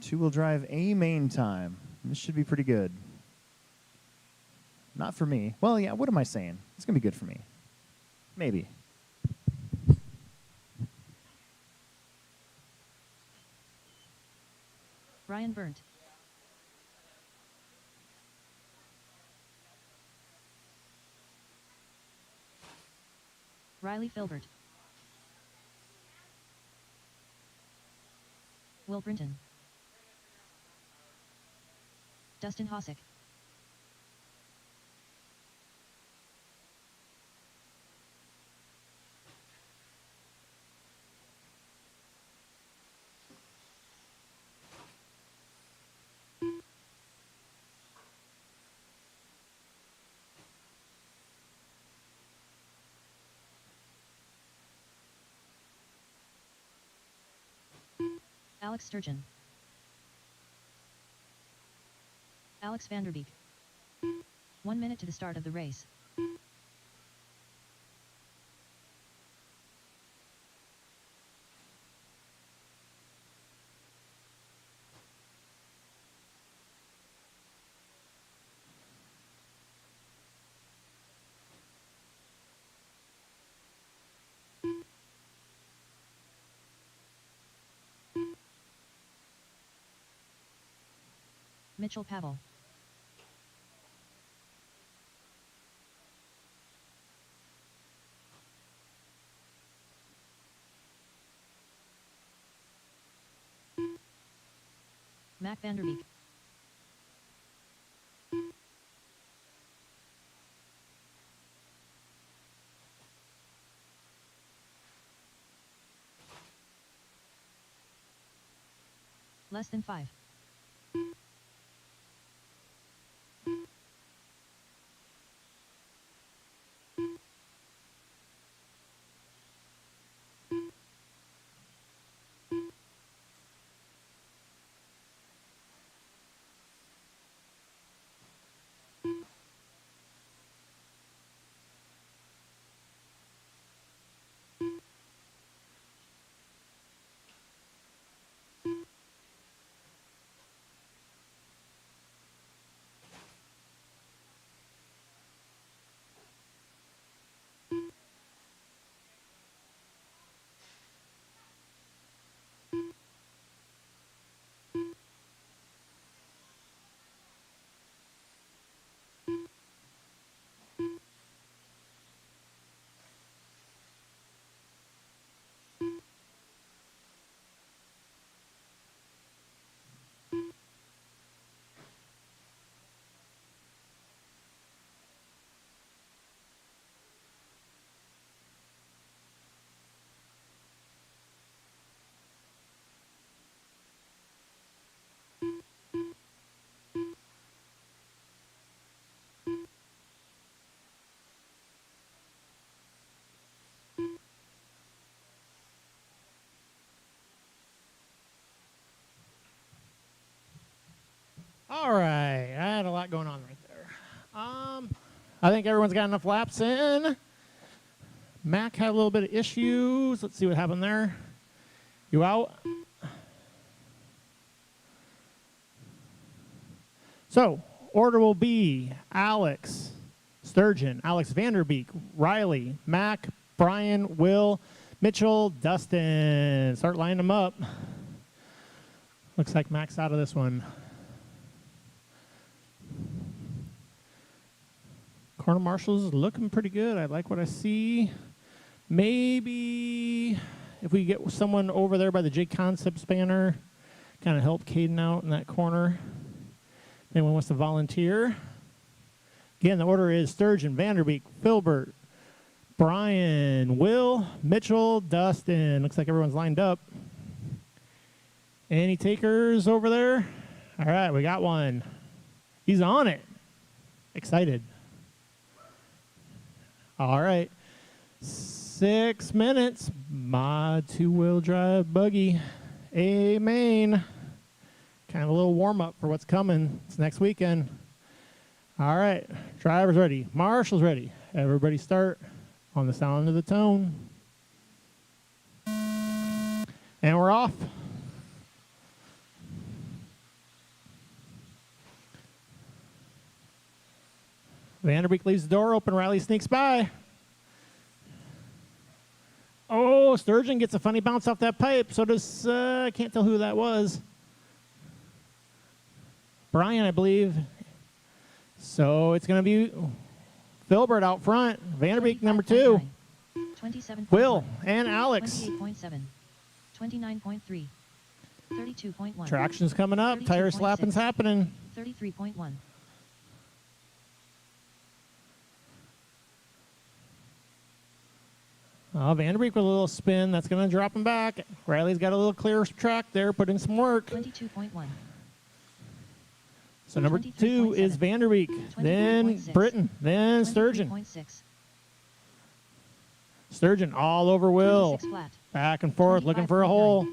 [SPEAKER 1] Two-wheel drive A main time. This should be pretty good. Not for me. Well, yeah, what am I saying? It's going to be good for me. Maybe.
[SPEAKER 2] Brian Burnt. Riley Filbert. Will Brinton. Dustin Hosick. Alex Sturgeon. Alex Vanderbeek. 1 minute to the start of the race. Mitchell Pavel. Mac Vanderbeek. Less than 5.
[SPEAKER 6] All right, I had a lot going on right there. I think everyone's got enough laps in. Mac had a little bit of issues. Let's see what happened there. You out? So, order will be Alex Sturgeon, Alex Vanderbeek, Riley, Mac, Brian, Will, Mitchell, Dustin. Start lining them up. Looks like Mac's out of this one. Corner Marshals is looking pretty good. I like what I see. Maybe if we get someone over there by the J Concept spanner, kind of help Caden out in that corner. Anyone wants to volunteer? Again, the order is Sturgeon, Vanderbeek, Filbert, Brian, Will, Mitchell, Dustin. Looks like everyone's lined up. Any takers over there? All right, we got one. He's on it. Excited. All right. 6 minutes. My two-wheel drive buggy. A main. Kind of a little warm-up for what's coming. It's next weekend. All right. Drivers ready. Marshals ready. Everybody start on the sound of the tone. And we're off. Vanderbeek leaves the door open. Riley sneaks by. Oh, Sturgeon gets a funny bounce off that pipe. So does, I can't tell who that was. Brian, I believe. So it's going to be Filbert out front. Vanderbeek number 2.
[SPEAKER 2] 27.
[SPEAKER 6] Will and Alex.
[SPEAKER 2] 28.7. 29.3. 32.1.
[SPEAKER 6] Traction's coming up. Tire slapping's happening.
[SPEAKER 2] 33.1.
[SPEAKER 6] Vanderbeek with a little spin. That's going to drop him back. Riley's got a little clear track there. Put in some work.
[SPEAKER 2] 22.1.
[SPEAKER 6] So number 2 is Vanderbeek. Then Britton. Then Sturgeon.
[SPEAKER 2] 23.6.
[SPEAKER 6] Sturgeon all over Will.
[SPEAKER 2] Flat.
[SPEAKER 6] Back and forth looking for a hole.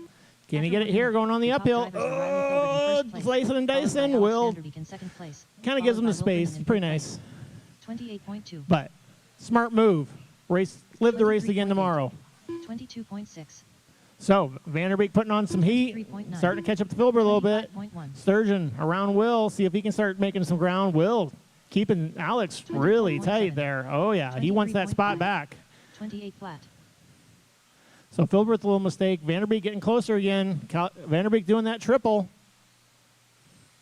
[SPEAKER 6] Can he get it here going on the uphill? Oh, slicing and dicing. Will kind of gives him the space. Pretty nice.
[SPEAKER 2] 28.2.
[SPEAKER 6] But smart move. Live the race again tomorrow.
[SPEAKER 2] 22.6.
[SPEAKER 6] So Vanderbeek putting on some heat. Starting to catch up to Filbert a little bit. Sturgeon around Will. See if he can start making some ground. Will keeping Alex really tight there. Oh, yeah. He wants that spot back.
[SPEAKER 2] 28 flat.
[SPEAKER 6] So Filbert's a little mistake. Vanderbeek getting closer again. Vanderbeek doing that triple.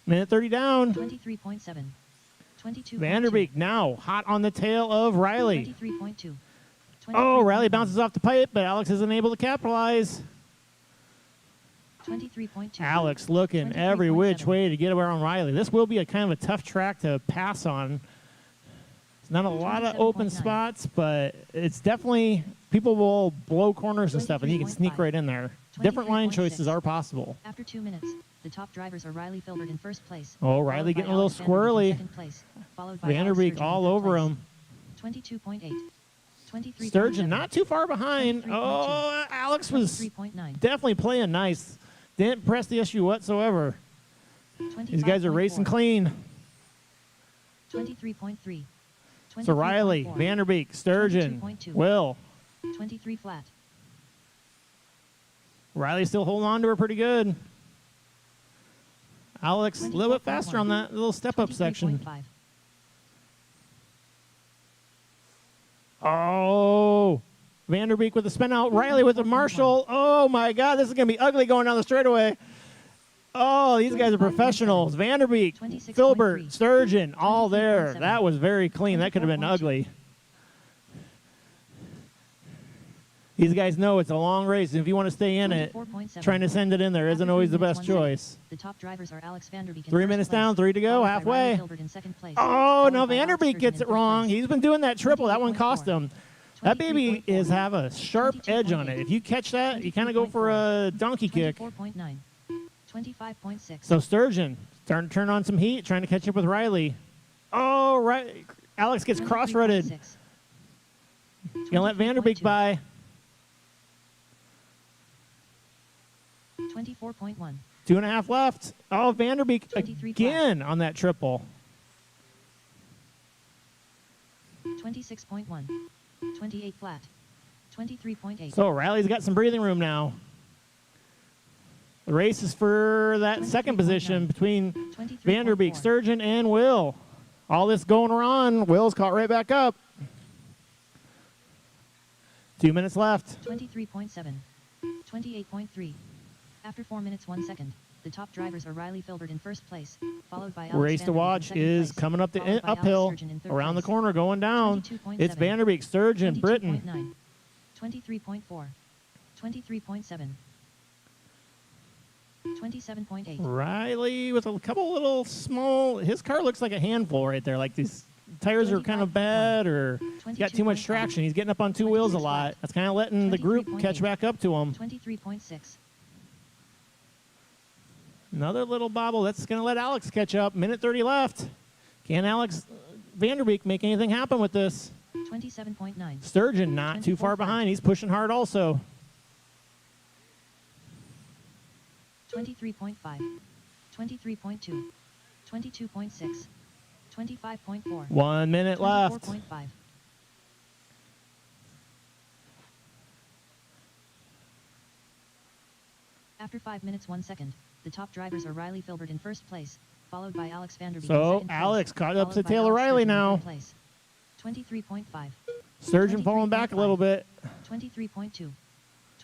[SPEAKER 6] Minute 30 down.
[SPEAKER 2] 23.7. 22.
[SPEAKER 6] Vanderbeek now hot on the tail of Riley.
[SPEAKER 2] 23.2.
[SPEAKER 6] Oh, Riley bounces off the pipe, but Alex isn't able to capitalize.
[SPEAKER 2] 23.2.
[SPEAKER 6] Alex looking every which way to get around Riley. This will be a kind of a tough track to pass on. It's not a lot of open spots, but it's definitely, people will blow corners and stuff, and you can sneak right in there. Different line choices are possible.
[SPEAKER 2] After 2 minutes, the top drivers are Riley Filbert in first place.
[SPEAKER 6] Oh, Riley getting a little squirrely. Vanderbeek all over him.
[SPEAKER 2] 22.8.
[SPEAKER 6] Sturgeon not too far behind. Oh, Alex was definitely playing nice. Didn't press the issue whatsoever. These guys are racing clean.
[SPEAKER 2] 23.3.
[SPEAKER 6] So Riley, Vanderbeek, Sturgeon, Will.
[SPEAKER 2] 23 flat.
[SPEAKER 6] Riley's still holding on to her pretty good. Alex a little bit faster on that little step-up section. Oh, Vanderbeek with the spin out. Riley with the Marshall. Oh, my God. This is going to be ugly going down the straightaway. Oh, these guys are professionals. Vanderbeek, Filbert, Sturgeon, all there. That was very clean. That could have been ugly. These guys know it's a long race. If you want to stay in it, trying to send it in there isn't always the best choice.
[SPEAKER 2] The top drivers are Alex Vanderbeek
[SPEAKER 6] 3 minutes down, 3 to go, halfway. Oh, no, Vanderbeek gets it wrong. He's been doing that triple. That one cost him. That baby have a sharp edge on it. If you catch that, you kind of go for a donkey kick.
[SPEAKER 2] 25.6.
[SPEAKER 6] So Sturgeon starting to turn on some heat, trying to catch up with Riley. Oh, right. Alex gets cross-rutted. Going to let Vanderbeek by.
[SPEAKER 2] 24.1.
[SPEAKER 6] 2.5 left. Oh, Vanderbeek
[SPEAKER 2] 23
[SPEAKER 6] again on that triple.
[SPEAKER 2] 26.1. 28 flat. 23.8.
[SPEAKER 6] So Riley's got some breathing room now. The race is for that second position between
[SPEAKER 2] 23.4.
[SPEAKER 6] Vanderbeek, Sturgeon, and Will. All this going on. Will's caught right back up. 2 minutes left.
[SPEAKER 2] 23.7. 28.3. After 4 minutes 1 second, the top drivers are Riley Filbert in first place, followed by Alex
[SPEAKER 6] Race to
[SPEAKER 2] Vanderbeek in
[SPEAKER 6] watch
[SPEAKER 2] second
[SPEAKER 6] is
[SPEAKER 2] place,
[SPEAKER 6] coming up the
[SPEAKER 2] followed by Alex
[SPEAKER 6] uphill,
[SPEAKER 2] Sturgeon in third
[SPEAKER 6] around the
[SPEAKER 2] place.
[SPEAKER 6] corner, going down.
[SPEAKER 2] 22.7.
[SPEAKER 6] It's Vanderbeek, Sturgeon, Britain.
[SPEAKER 2] 22.9. 23.4. 23.7. 27.8.
[SPEAKER 6] Riley with a couple little small. His car looks like a handful right there. Like these tires are kind of bad, or he's got too much traction. He's getting up on two wheels a lot. That's kind of letting the group catch back up to him.
[SPEAKER 2] 23.6.
[SPEAKER 6] Another little bobble. That's going to let Alex catch up. Minute 30 left. Can Alex Vanderbeek make anything happen with this?
[SPEAKER 2] 27.9.
[SPEAKER 6] Sturgeon not too far behind. He's pushing hard also.
[SPEAKER 2] 23.5. 23.2. 22.6. 25.4.
[SPEAKER 6] 1 minute left.
[SPEAKER 2] 24.5. After 5 minutes 1 second, the top drivers are Riley Filbert in first place, followed by Alex Vanderbeek in
[SPEAKER 6] So
[SPEAKER 2] second
[SPEAKER 6] Alex
[SPEAKER 2] place,
[SPEAKER 6] caught up to
[SPEAKER 2] followed by
[SPEAKER 6] Taylor
[SPEAKER 2] Alex
[SPEAKER 6] Riley
[SPEAKER 2] Sturgeon in
[SPEAKER 6] now.
[SPEAKER 2] third place. 23.5.
[SPEAKER 6] Sturgeon falling back a little bit.
[SPEAKER 2] 23.2.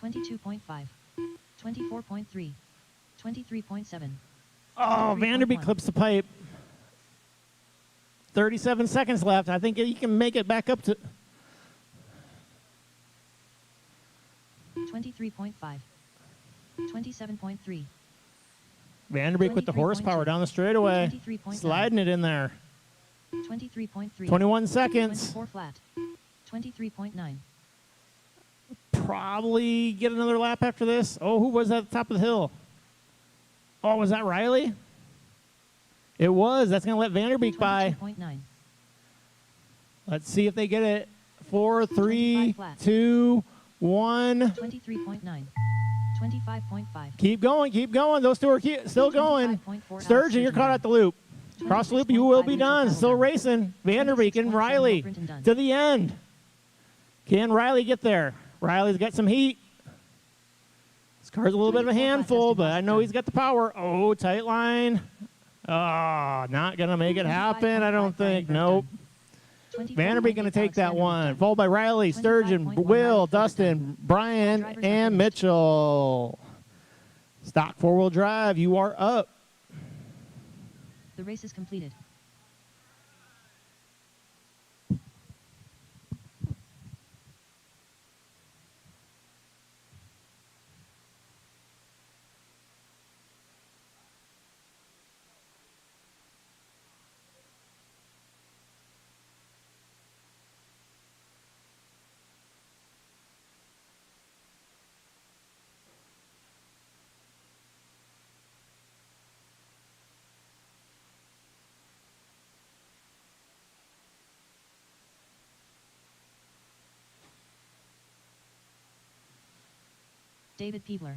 [SPEAKER 2] 22.5. 24.3. 23.7.
[SPEAKER 6] Oh, Vanderbeek clips the pipe. 37 seconds left. I think he can make it back up to
[SPEAKER 2] 23.5. 27.3.
[SPEAKER 6] Vanderbeek with the horsepower down the straightaway.
[SPEAKER 2] 23.9.
[SPEAKER 6] Sliding it in there.
[SPEAKER 2] 23.3.
[SPEAKER 6] 21 seconds.
[SPEAKER 2] 24 flat. 23.9.
[SPEAKER 6] Probably get another lap after this. Oh, who was at the top of the hill? Oh, was that Riley? It was. That's going to let Vanderbeek by.
[SPEAKER 2] 22.9.
[SPEAKER 6] Let's see if they get it. 4, 3,
[SPEAKER 2] 25 flat.
[SPEAKER 6] 2, 1.
[SPEAKER 2] 23.9. 25.5.
[SPEAKER 6] Keep going, keep going. Those two are still going.
[SPEAKER 2] 25.4
[SPEAKER 6] Sturgeon, you're caught at the loop. Cross the loop, you will be done. Still racing. Vanderbeek and Riley to the end. Can Riley get there? Riley's got some heat. This car's a little bit of a handful, but I know he's got the power. Oh, tight line. Oh, not going to make it happen, I don't think. Nope. Vanderbeek going to take that one. Followed by Riley, Sturgeon, Will, Dustin, Brian, and Mitchell. Stock four-wheel drive, you are up.
[SPEAKER 2] The race is completed. David Peebler.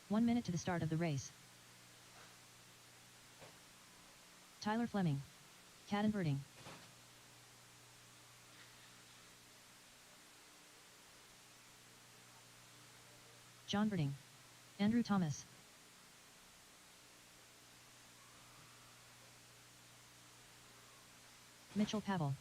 [SPEAKER 2] One minute to the start of the race. Tyler Fleming. Caden Birding. John Birding. Andrew Thomas. Mitchell Pavel.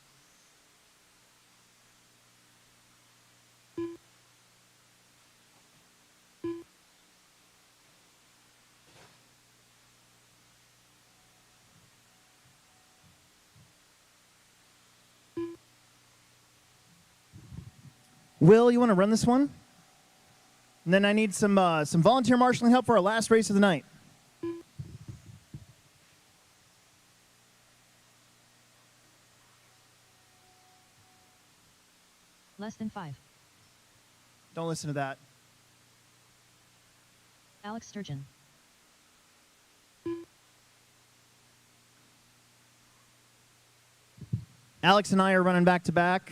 [SPEAKER 1] Will, you want to run this one? And then I need some volunteer marshaling help for our last race of the night.
[SPEAKER 2] Less than 5.
[SPEAKER 1] Don't listen to that.
[SPEAKER 2] Alex Sturgeon.
[SPEAKER 1] Alex and I are running back to back.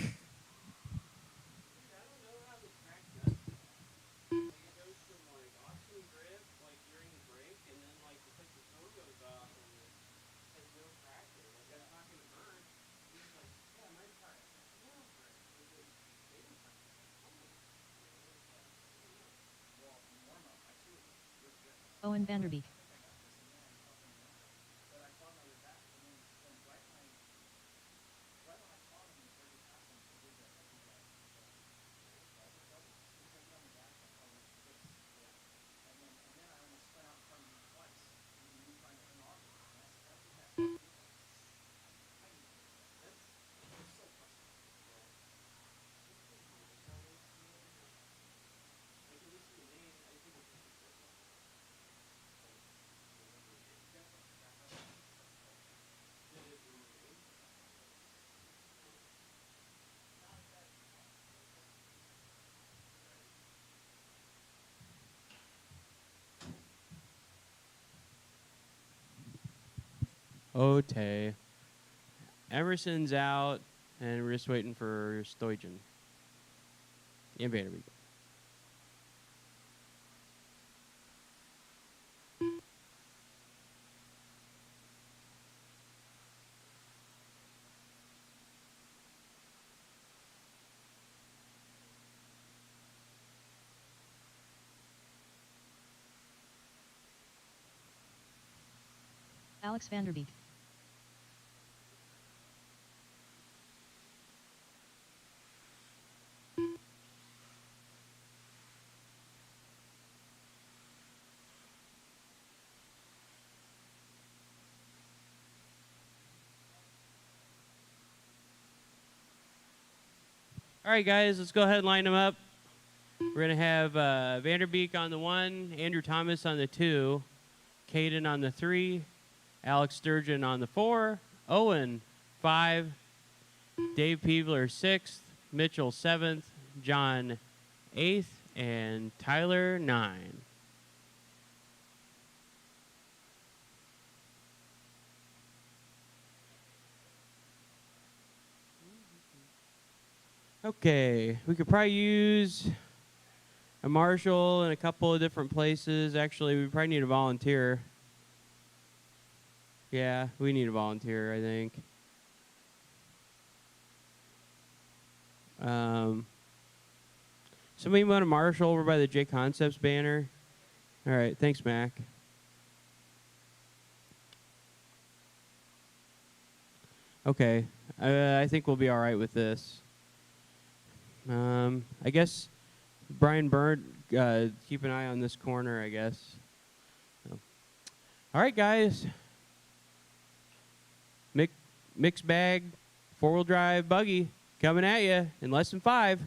[SPEAKER 2] Owen Vanderbeek.
[SPEAKER 3] Ote. Emerson's out, and we're just waiting for Stoijan. And Vanderbeek.
[SPEAKER 2] Alex Vanderbeek.
[SPEAKER 3] All right, guys, let's go ahead and line them up. We're going to have Vanderbeek on the 1, Andrew Thomas on the 2, Caden on the 3, Alex Sturgeon on the 4, Owen 5, Dave Peebler 6th, Mitchell 7th, John 8th, and Tyler 9. Okay, we could probably use a marshal in a couple of different places. Actually, we probably need a volunteer. Yeah, we need a volunteer, I think. Somebody want a marshal over by the J Concepts banner? All right, thanks, Mac. Okay, I think we'll be all right with this. I guess Brian Byrne, keep an eye on this corner, I guess. So. All right, guys. Mixed bag, 4-wheel drive buggy coming at you in less than 5.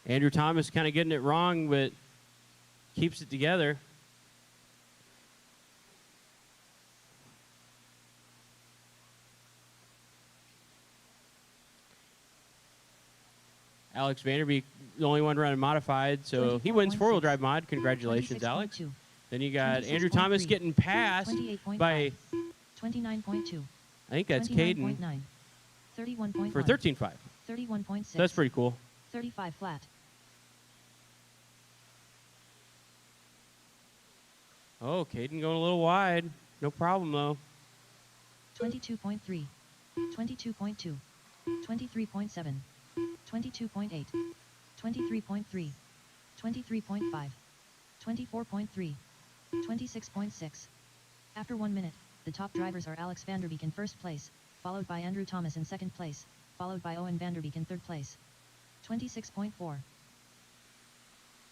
[SPEAKER 3] Andrew Thomas kind of getting it wrong, but keeps it together. Alex Vanderbeek, the only one running modified, so he wins 4-wheel drive mod. Congratulations, Alex. Then you got Andrew Thomas getting passed by
[SPEAKER 2] 29.2.
[SPEAKER 3] I think that's Caden
[SPEAKER 2] 31.1.
[SPEAKER 3] for 13.5.
[SPEAKER 2] 31.6.
[SPEAKER 3] So that's pretty cool.
[SPEAKER 2] 35 flat.
[SPEAKER 3] Oh, Caden going a little wide. No problem, though.
[SPEAKER 2] 22.3. 22.2. 23.7. 22.8. 23.3. 23.5. 24.3. 26.6. After 1 minute, the top drivers are Alex Vanderbeek in first place, followed by Andrew Thomas in second place, followed by Owen Vanderbeek in third place. 26.4.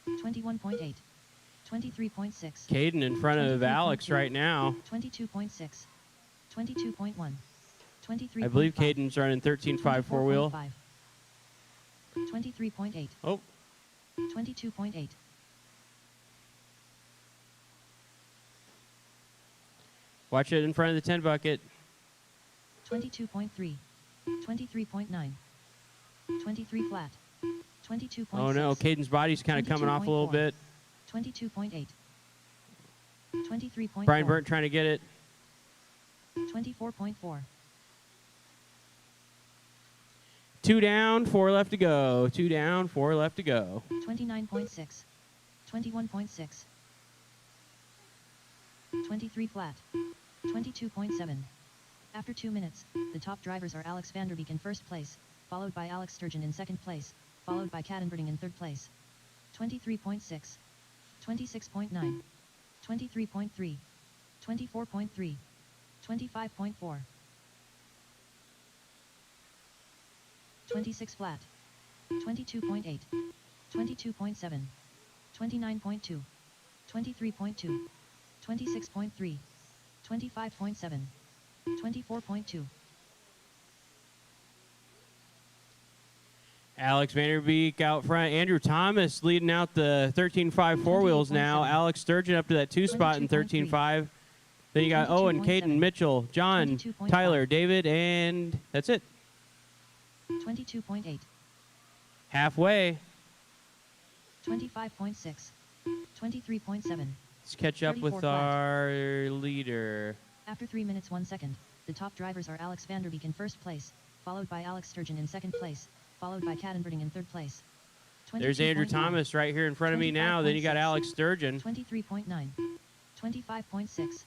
[SPEAKER 2] 21.8. 23.6.
[SPEAKER 3] Caden in front of Alex right now.
[SPEAKER 2] 22.6. 22.1. 23.
[SPEAKER 3] I believe Caden's running 13.5 four-wheel.
[SPEAKER 2] 23.8.
[SPEAKER 3] Oh,
[SPEAKER 2] 22.8.
[SPEAKER 3] watch it in front of the 10 bucket.
[SPEAKER 2] 22.3. 23.9. 23 flat. 22.6.
[SPEAKER 3] Oh no, Caden's body's kind of coming off a little
[SPEAKER 2] 22.4.
[SPEAKER 3] bit.
[SPEAKER 2] 22.8. 23.4.
[SPEAKER 3] Brian Burnt trying to get it.
[SPEAKER 2] 24.4.
[SPEAKER 3] 2 down, 4 left to go. 2 down, 4 left to go.
[SPEAKER 2] 29.6. 21.6. 23 flat. 22.7. After 2 minutes, the top drivers are Alex Vanderbeek in first place, followed by Alex Sturgeon in second place, followed by Cadenberding in third place. 23.6. 26.9. 23.3. 24.3. 25.4. 26 flat. 22.8. 22.7. 29.2. 23.2. 26.3. 25.7. 24.2.
[SPEAKER 3] Alex Vanderbeek out front. Andrew Thomas leading out the 13.5 four-wheels now.
[SPEAKER 2] 28.7.
[SPEAKER 3] Alex Sturgeon up to that 2 spot in 13.5. Then you got Owen,
[SPEAKER 2] 22.7.
[SPEAKER 3] Caden, Mitchell, John,
[SPEAKER 2] 22.5.
[SPEAKER 3] Tyler, David, and that's it.
[SPEAKER 2] 22.8.
[SPEAKER 3] Halfway.
[SPEAKER 2] 25.6. 23.7.
[SPEAKER 3] Let's catch up
[SPEAKER 2] 34
[SPEAKER 3] with
[SPEAKER 2] flat.
[SPEAKER 3] our leader.
[SPEAKER 2] After 3 minutes 1 second, the top drivers are Alex Vanderbeek in first place, followed by Alex Sturgeon in second place, followed by Cadenberding in third place.
[SPEAKER 3] There's Andrew
[SPEAKER 2] 22.9.
[SPEAKER 3] Thomas right here in front of me now. Then you got
[SPEAKER 2] 25.6.
[SPEAKER 3] Alex Sturgeon.
[SPEAKER 2] 23.9. 25.6.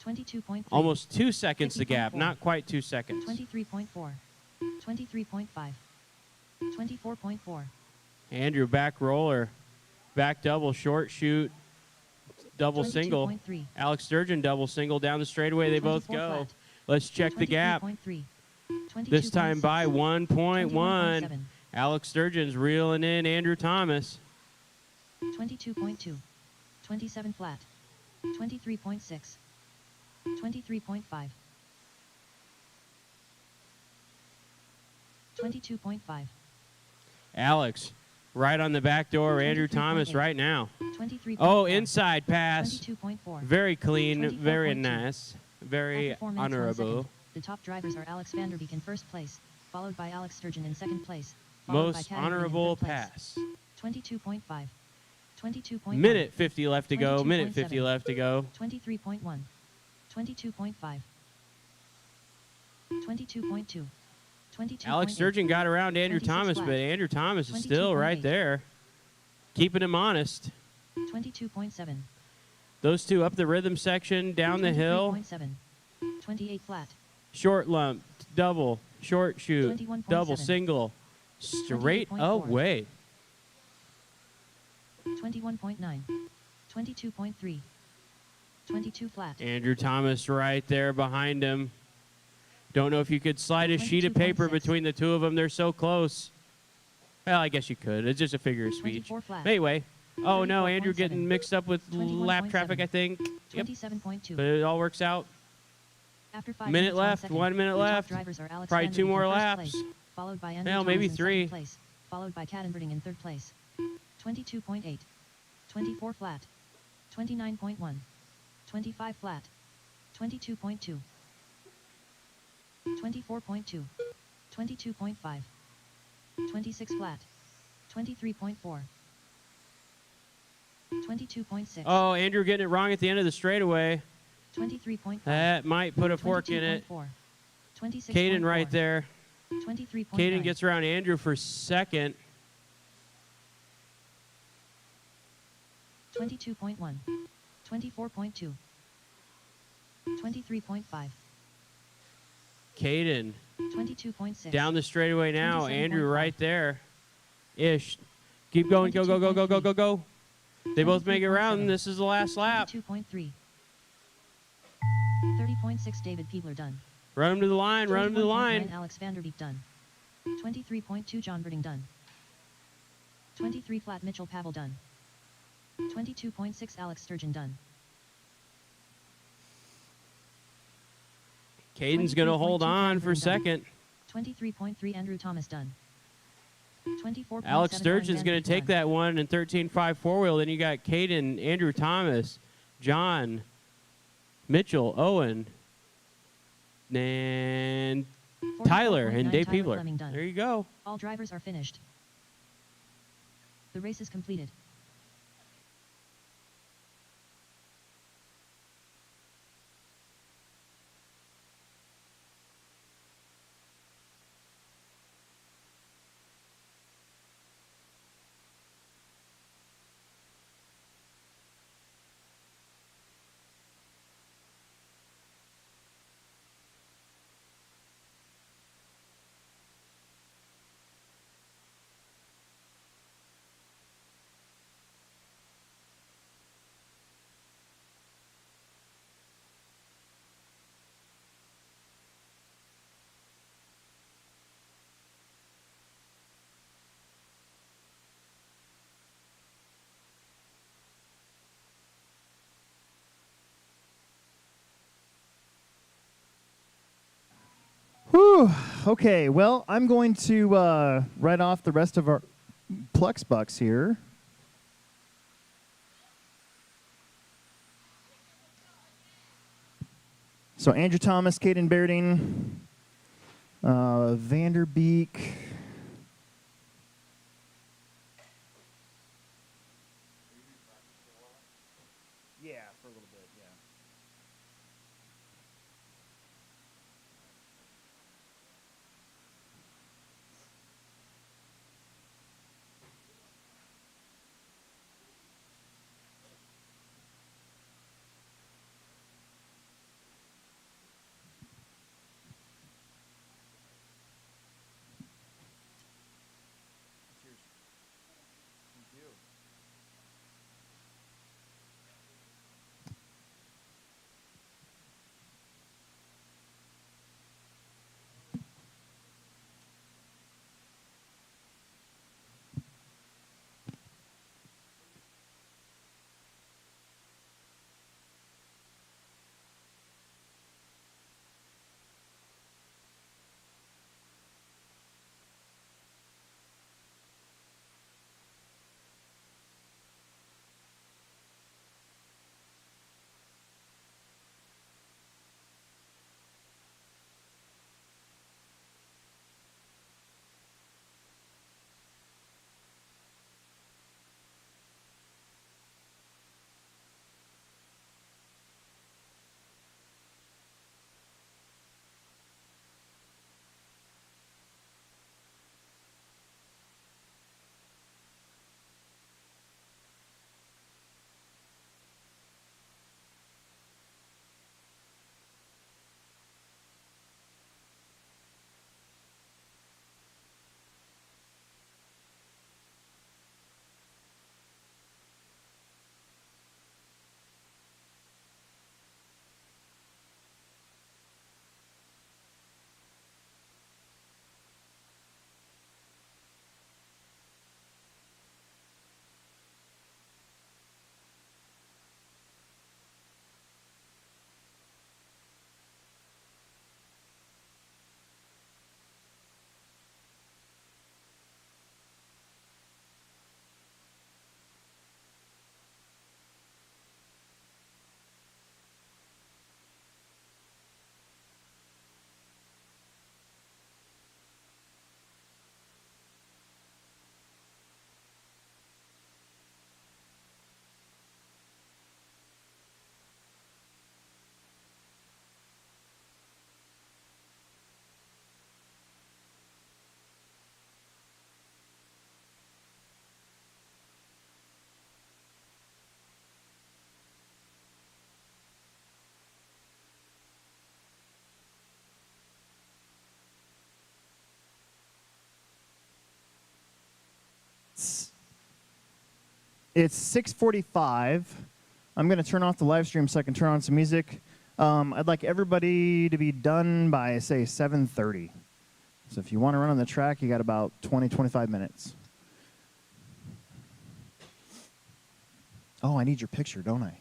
[SPEAKER 2] 22.3.
[SPEAKER 3] Almost 2 seconds the gap.
[SPEAKER 2] 50.4.
[SPEAKER 3] Not quite 2 seconds.
[SPEAKER 2] 23.4. 23.5. 24.4.
[SPEAKER 3] Andrew back roller. Back double, short shoot. Double single.
[SPEAKER 2] 22.3.
[SPEAKER 3] Alex Sturgeon double single down the straightaway. They both
[SPEAKER 2] 24
[SPEAKER 3] go.
[SPEAKER 2] flat.
[SPEAKER 3] Let's check the gap.
[SPEAKER 2] 23.3.
[SPEAKER 3] This time
[SPEAKER 2] 22.6.
[SPEAKER 3] by 1.1.
[SPEAKER 2] 21.7.
[SPEAKER 3] Alex Sturgeon's reeling in Andrew Thomas.
[SPEAKER 2] 22.2. 27 flat. 23.6. 23.5. 22.5.
[SPEAKER 3] Alex right on the back door. Andrew
[SPEAKER 2] 23.8.
[SPEAKER 3] Thomas right now.
[SPEAKER 2] 23.4.
[SPEAKER 3] Oh, inside pass.
[SPEAKER 2] 22.4.
[SPEAKER 3] Very clean. Very
[SPEAKER 2] 24.2.
[SPEAKER 3] nice. Very
[SPEAKER 2] After 4 minutes, 1
[SPEAKER 3] honorable.
[SPEAKER 2] second, the top drivers are Alex Vanderbeek in first place, followed by Alex Sturgeon in second place, followed by
[SPEAKER 3] Most
[SPEAKER 2] Cadenberding in
[SPEAKER 3] honorable
[SPEAKER 2] third place.
[SPEAKER 3] pass.
[SPEAKER 2] 22.5. 22.1.
[SPEAKER 3] Minute 50 left to go. Minute 50
[SPEAKER 2] 22.7.
[SPEAKER 3] left to go.
[SPEAKER 2] 23.1. 22.5. 22.2. 22.8.
[SPEAKER 3] Alex Sturgeon got around Andrew
[SPEAKER 2] 26
[SPEAKER 3] Thomas,
[SPEAKER 2] flat.
[SPEAKER 3] but Andrew Thomas is still right
[SPEAKER 2] 22.8.
[SPEAKER 3] there, keeping him honest.
[SPEAKER 2] 22.7.
[SPEAKER 3] Those two up the rhythm section, down the hill,
[SPEAKER 2] 23.7. 28 flat.
[SPEAKER 3] short lump, double, short shoot,
[SPEAKER 2] 21.7.
[SPEAKER 3] double, single, straight
[SPEAKER 2] 28.4.
[SPEAKER 3] away.
[SPEAKER 2] 21.9. 22.3. 22 flat.
[SPEAKER 3] Andrew Thomas right there behind him. Don't know if you could slide a sheet of paper
[SPEAKER 2] 22.6.
[SPEAKER 3] between the two of them. They're so close. Well, I guess you could. It's just a figure of speech.
[SPEAKER 2] 24 flat.
[SPEAKER 3] Anyway. Oh, no, Andrew
[SPEAKER 2] 34.7.
[SPEAKER 3] getting mixed up with lap
[SPEAKER 2] 21.7.
[SPEAKER 3] traffic, I think. Yep.
[SPEAKER 2] 27.2.
[SPEAKER 3] But it all works out.
[SPEAKER 2] After 5
[SPEAKER 3] Minute
[SPEAKER 2] minutes, 1
[SPEAKER 3] left,
[SPEAKER 2] second,
[SPEAKER 3] 1 minute
[SPEAKER 2] the top
[SPEAKER 3] left.
[SPEAKER 2] drivers are Alex
[SPEAKER 3] Probably 2
[SPEAKER 2] Vanderbeek
[SPEAKER 3] more
[SPEAKER 2] in first
[SPEAKER 3] laps.
[SPEAKER 2] place, followed by Andrew
[SPEAKER 3] Well,
[SPEAKER 2] Thomas
[SPEAKER 3] maybe
[SPEAKER 2] in
[SPEAKER 3] 3.
[SPEAKER 2] second place, followed by Cadenberding in third place. 22.8. 24 flat. 29.1. 25 flat. 22.2. 24.2. 22.5. 26 flat. 23.4. 22.6.
[SPEAKER 3] Oh, Andrew getting it wrong at the end of the straightaway.
[SPEAKER 2] 23.5.
[SPEAKER 3] That might put a fork in it.
[SPEAKER 2] 22.4. 26.4.
[SPEAKER 3] Caden right there.
[SPEAKER 2] 23.9.
[SPEAKER 3] Caden gets around Andrew for second.
[SPEAKER 2] 22.1. 24.2. 23.5.
[SPEAKER 3] Caden
[SPEAKER 2] 22.6.
[SPEAKER 3] down the straightaway now.
[SPEAKER 2] 27.5.
[SPEAKER 3] Andrew right there. Ish. Keep going. Go, go, go, go, go, go, go. They both make it around.
[SPEAKER 2] 23.7.
[SPEAKER 3] This is the last lap.
[SPEAKER 2] 22.3. 30.6. David Peebler done.
[SPEAKER 3] Run him to the line. Run him to the
[SPEAKER 2] 21.9.
[SPEAKER 3] line.
[SPEAKER 2] Alex Vanderbeek done. 23.2. John Birding done. 23 flat. Mitchell Pavel done. 22.6. Alex Sturgeon done.
[SPEAKER 3] Caden's going to hold
[SPEAKER 2] 23.2
[SPEAKER 3] on for
[SPEAKER 2] Cameron done.
[SPEAKER 3] second.
[SPEAKER 2] 23.3 Andrew Thomas done. 24.7
[SPEAKER 3] Alex Sturgeon's
[SPEAKER 2] Ryan
[SPEAKER 3] going
[SPEAKER 2] Van
[SPEAKER 3] to take
[SPEAKER 2] done.
[SPEAKER 3] that one in 13.5 four-wheel. Then you got Caden, Andrew Thomas, John, Mitchell, Owen, and Tyler, and
[SPEAKER 2] 44.9
[SPEAKER 3] Dave
[SPEAKER 2] Tyler
[SPEAKER 3] Peebler.
[SPEAKER 2] Fleming done.
[SPEAKER 3] There you go.
[SPEAKER 2] All drivers are finished. The race is completed.
[SPEAKER 1] Whew. Okay, well, I'm going to write off the rest of our Plex Bucks here. So Andrew Thomas, Caden Bairding, Vanderbeek. Yeah, for a little bit, yeah. It's 6:45. I'm going to turn off the live stream so I can turn on some music. I'd like everybody to be done by, say, 7:30. So if you want to run on the track, you got about 20, 25 minutes. Oh, I need your picture, don't I?